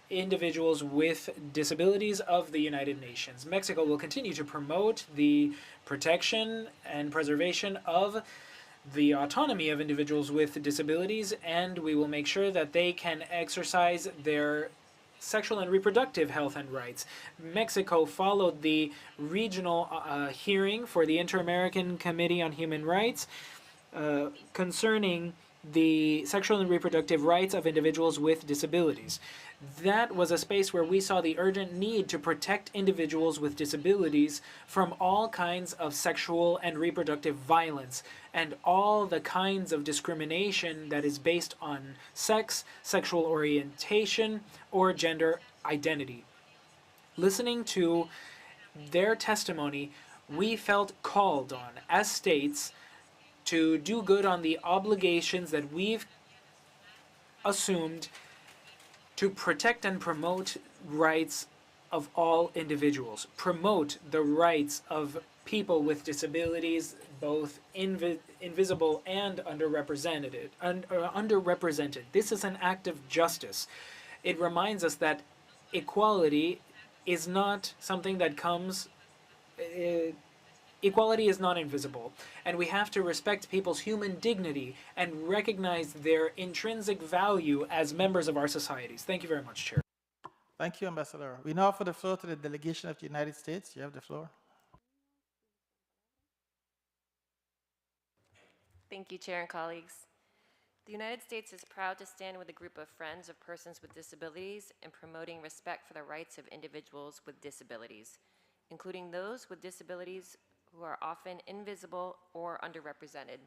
Individuals with Disabilities of the United Nations. Mexico will continue to promote the protection and preservation of the autonomy of individuals with disabilities, and we will make sure that they can exercise their sexual and reproductive health and rights. Mexico followed the regional hearing for the Inter-American Committee on Human Rights concerning the sexual and reproductive rights of individuals with disabilities. That was a space where we saw the urgent need to protect individuals with disabilities from all kinds of sexual and reproductive violence and all the kinds of discrimination that is based on sex, sexual orientation, or gender identity. Listening to their testimony, we felt called on, as states, to do good on the obligations that we've assumed to protect and promote rights of all individuals, promote the rights of people with disabilities, both invisible and underrepresented. This is an act of justice. It reminds us that equality is not something that comes equality is not invisible, and we have to respect people's human dignity and recognize their intrinsic value as members of our societies. Thank you very much, Chair. Thank you, Ambassador. We now offer the floor to the delegation of the United States. You have the floor. Thank you, Chair and colleagues. The United States is proud to stand with a group of friends of persons with disabilities in promoting respect for the rights of individuals with disabilities, including those with disabilities who are often invisible or underrepresented.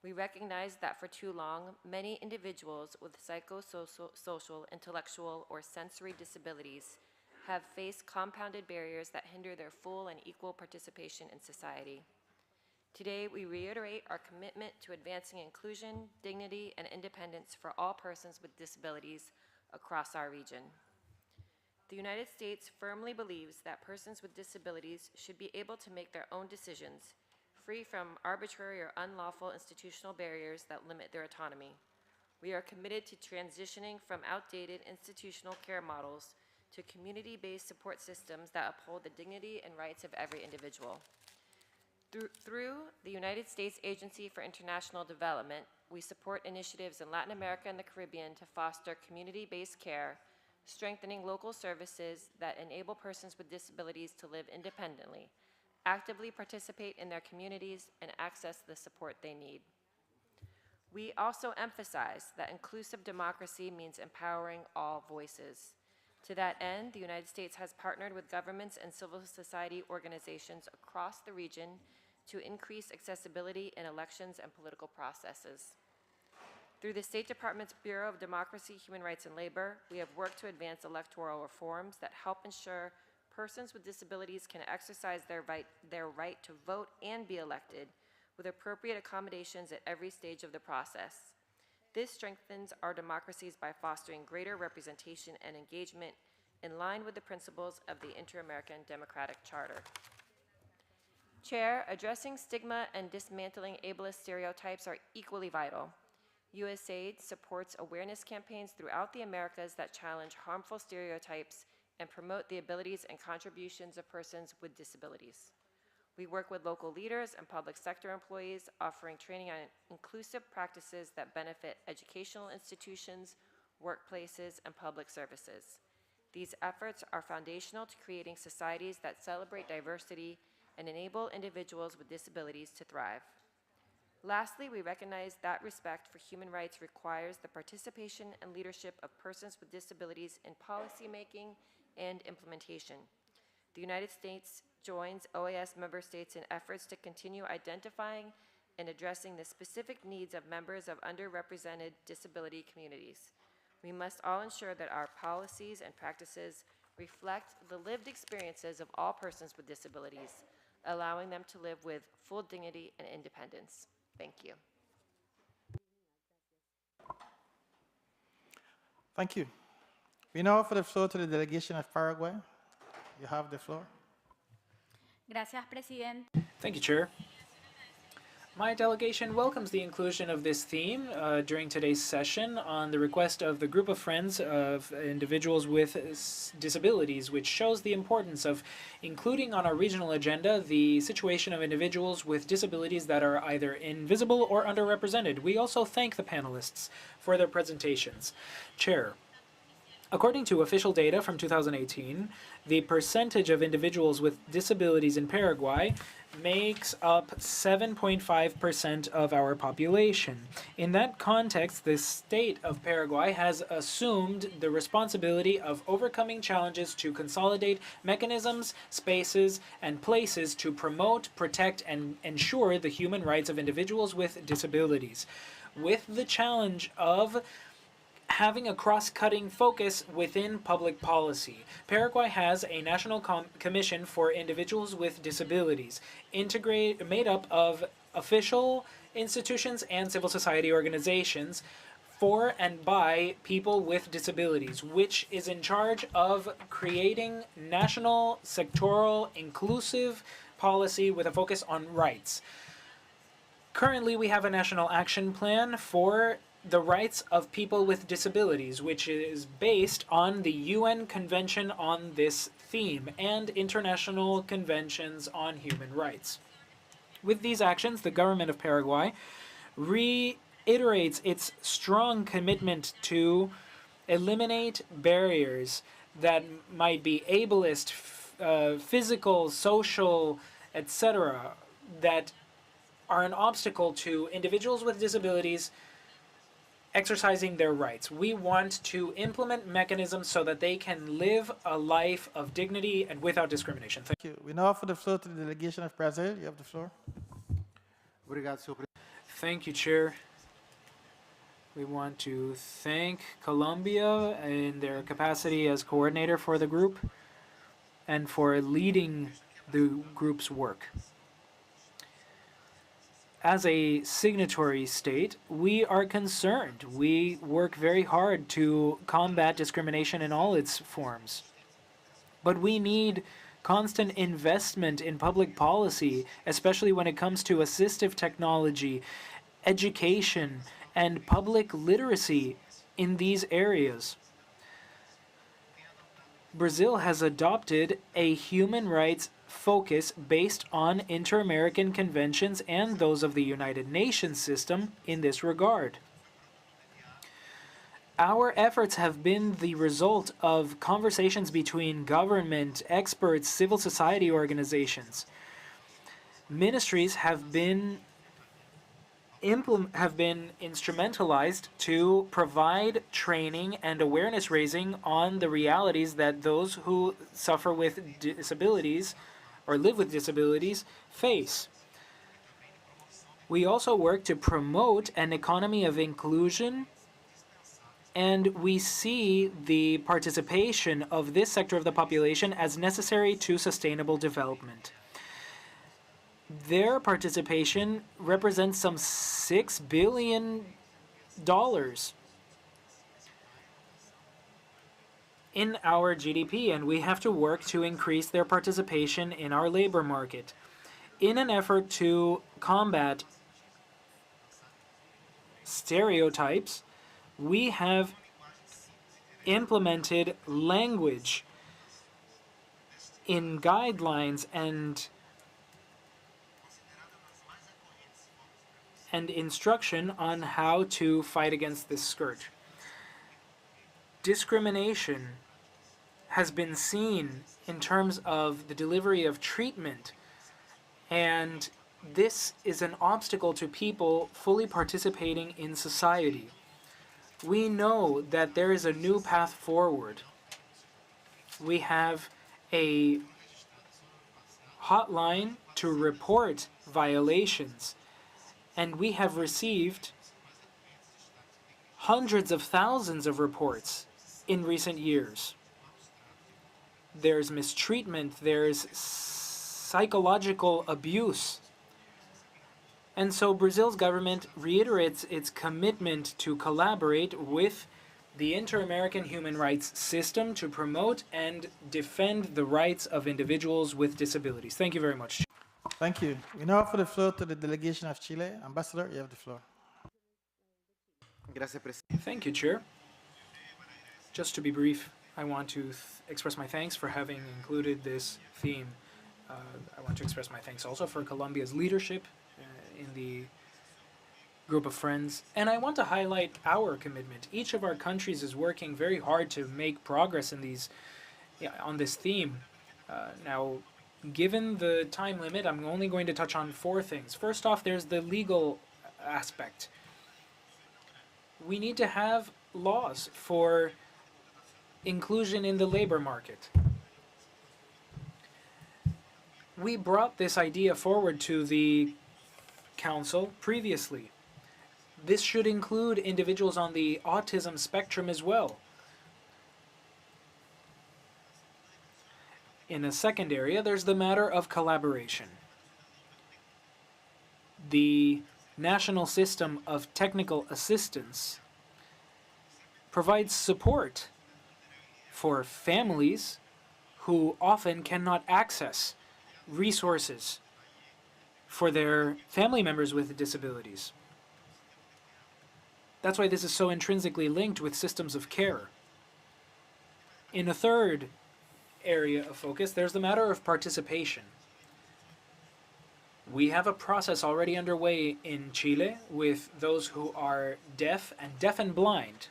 We recognize that for too long, many individuals with psychosocial, intellectual, or sensory disabilities have faced compounded barriers that hinder their full and equal participation in society. Today, we reiterate our commitment to advancing inclusion, dignity, and independence for all persons with disabilities across our region. The United States firmly believes that persons with disabilities should be able to make their own decisions, free from arbitrary or unlawful institutional barriers that limit their autonomy. We are committed to transitioning from outdated institutional care models to community-based support systems that uphold the dignity and rights of every individual. Through the United States Agency for International Development, we support initiatives in Latin America and the Caribbean to foster community-based care, strengthening local services that enable persons with disabilities to live independently, actively participate in their communities, and access the support they need. We also emphasize that inclusive democracy means empowering all voices. To that end, the United States has partnered with governments and civil society organizations across the region to increase accessibility in elections and political processes. Through the State Department's Bureau of Democracy, Human Rights, and Labor, we have worked to advance electoral reforms that help ensure persons with disabilities can exercise their right to vote and be elected with appropriate accommodations at every stage of the process. This strengthens our democracies by fostering greater representation and engagement in line with the principles of the Inter-American Democratic Charter. Chair, addressing stigma and dismantling ableist stereotypes are equally vital. USAID supports awareness campaigns throughout the Americas that challenge harmful stereotypes and promote the abilities and contributions of persons with disabilities. We work with local leaders and public sector employees, offering training on inclusive practices that benefit educational institutions, workplaces, and public services. These efforts are foundational to creating societies that celebrate diversity and enable individuals with disabilities to thrive. Lastly, we recognize that respect for human rights requires the participation and leadership of persons with disabilities in policymaking and implementation. The United States joins OAS member states in efforts to continue identifying and addressing the specific needs of members of underrepresented disability communities. We must all ensure that our policies and practices reflect the lived experiences of all persons with disabilities, allowing them to live with full dignity and independence. Thank you. Thank you. We now offer the floor to the delegation of Paraguay. You have the floor. Gracias, Presidente. Thank you, Chair. My delegation welcomes the inclusion of this theme during today's session on the request of the group of friends of individuals with disabilities, which shows the importance of including on our regional agenda the situation of individuals with disabilities that are either invisible or underrepresented. We also thank the panelists for their presentations. Chair, according to official data from 2018, the percentage of individuals with disabilities in Paraguay makes up 7.5% of our population. In that context, the state of Paraguay has assumed the responsibility of overcoming challenges to consolidate mechanisms, spaces, and places to promote, protect, and ensure the human rights of individuals with disabilities, with the challenge of having a cross-cutting focus within public policy. Paraguay has a national commission for individuals with disabilities, made up of official institutions and civil society organizations for and by people with disabilities, which is in charge of creating national, sectoral, inclusive policy with a focus on rights. Currently, we have a national action plan for the rights of people with disabilities, which is based on the UN Convention on this theme and international conventions on human rights. With these actions, the government of Paraguay reiterates its strong commitment to eliminate barriers that might be ableist, physical, social, etc., that are an obstacle to individuals with disabilities exercising their rights. We want to implement mechanisms so that they can live a life of dignity and without discrimination. Thank you. We now offer the floor to the delegation of Brazil. You have the floor. Thank you, Chair. We want to thank Colombia in their capacity as coordinator for the group and for leading the group's work. As a signatory state, we are concerned. We work very hard to combat discrimination in all its forms. But we need constant investment in public policy, especially when it comes to assistive technology, education, and public literacy in these areas. Brazil has adopted a human rights focus based on inter-American conventions and those of the United Nations system in this regard. Our efforts have been the result of conversations between government, experts, civil society organizations. Ministries have been instrumentalized to provide training and awareness raising on the realities that those who suffer with disabilities or live with disabilities face. We also work to promote an economy of inclusion, and we see the participation of this sector of the population as necessary to sustainable development. Their participation represents some $6 billion in our GDP, and we have to work to increase their participation in our labor market. In an effort to combat stereotypes, we have implemented language in guidelines and and instruction on how to fight against this scourge. Discrimination has been seen in terms of the delivery of treatment, and this is an obstacle to people fully participating in society. We know that there is a new path forward. We have a hotline to report violations, and we have received hundreds of thousands of reports in recent years. There's mistreatment, there's psychological abuse. And so Brazil's government reiterates its commitment to collaborate with the Inter-American Human Rights System to promote and defend the rights of individuals with disabilities. Thank you very much. Thank you. We now offer the floor to the delegation of Chile. Ambassador, you have the floor. Thank you, Chair. Just to be brief, I want to express my thanks for having included this theme. I want to express my thanks also for Colombia's leadership in the group of friends, and I want to highlight our commitment. Each of our countries is working very hard to make progress in on this theme. Now, given the time limit, I'm only going to touch on 4 things. First off, there's the legal aspect. We need to have laws for inclusion in the labor market. We brought this idea forward to the Council previously. This should include individuals on the autism spectrum as well. In a second area, there's the matter of collaboration. The National System of Technical Assistance provides support for families who often cannot access resources for their family members with disabilities. That's why this is so intrinsically linked with systems of care. In a third area of focus, there's the matter of participation. We have a process already underway in Chile with those who are deaf and blind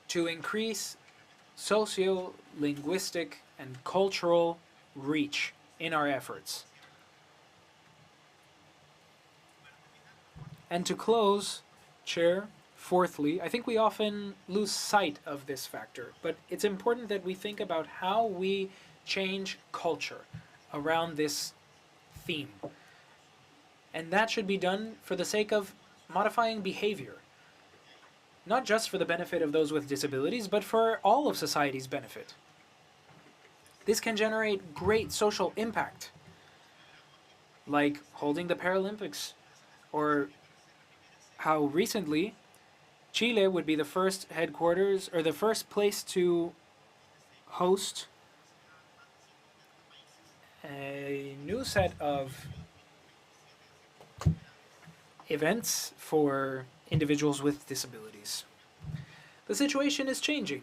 to increase socio-linguistic and cultural reach in our efforts. And to close, Chair, fourthly, I think we often lose sight of this factor, but it's important that we think about how we change culture around this theme. And that should be done for the sake of modifying behavior. Not just for the benefit of those with disabilities, but for all of society's benefit. This can generate great social impact, like holding the Paralympics, or how recently Chile would be the first headquarters, or the first place to host a new set of events for individuals with disabilities. The situation is changing.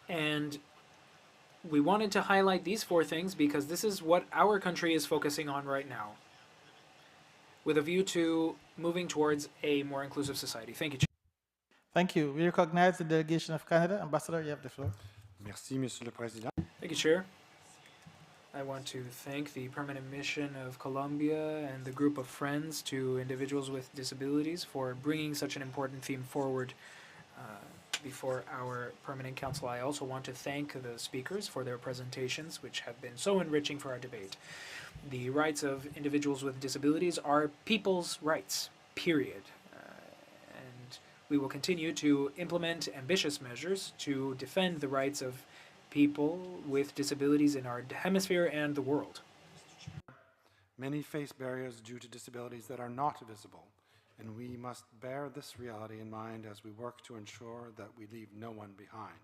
And we wanted to highlight these 4 things because this is what our country is focusing on right now, with a view to moving towards a more inclusive society. Thank you, Chair. Thank you. We recognize the delegation of Canada. Ambassador, you have the floor. Merci, Monsieur le Président. Thank you, Chair. I want to thank the Permanent Mission of Colombia and the group of friends to individuals with disabilities for bringing such an important theme forward before our Permanent Council. I also want to thank the speakers for their presentations, which have been so enriching for our debate. The rights of individuals with disabilities are people's rights, period. And we will continue to implement ambitious measures to defend the rights of people with disabilities in our hemisphere and the world. Many face barriers due to disabilities that are not visible, and we must bear this reality in mind as we work to ensure that we leave no one behind.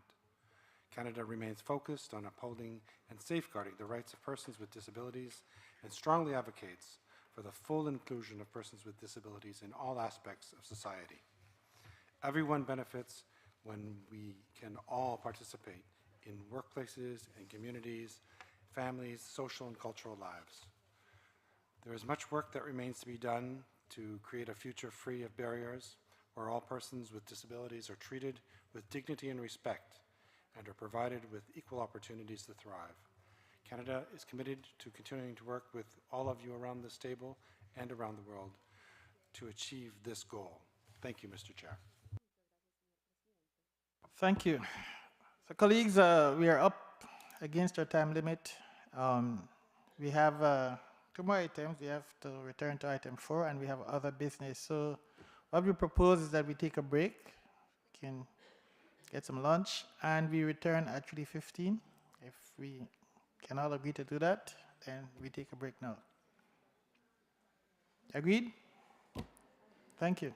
Canada remains focused on upholding and safeguarding the rights of persons with disabilities and strongly advocates for the full inclusion of persons with disabilities in all aspects of society. Everyone benefits when we can all participate in workplaces and communities, families, social and cultural lives. There is much work that remains to be done to create a future free of barriers, where all persons with disabilities are treated with dignity and respect and are provided with equal opportunities to thrive. Canada is committed to continuing to work with all of you around this table and around the world to achieve this goal. Thank you, Mr. Chair. Thank you. So colleagues, we are up against our time limit. We have 2 more items. We have to return to item 4, and we have other business. So what we propose is that we take a break. We can get some lunch, and we return at 3:15. If we can all agree to do that, then we take a break now. Agreed? Thank you.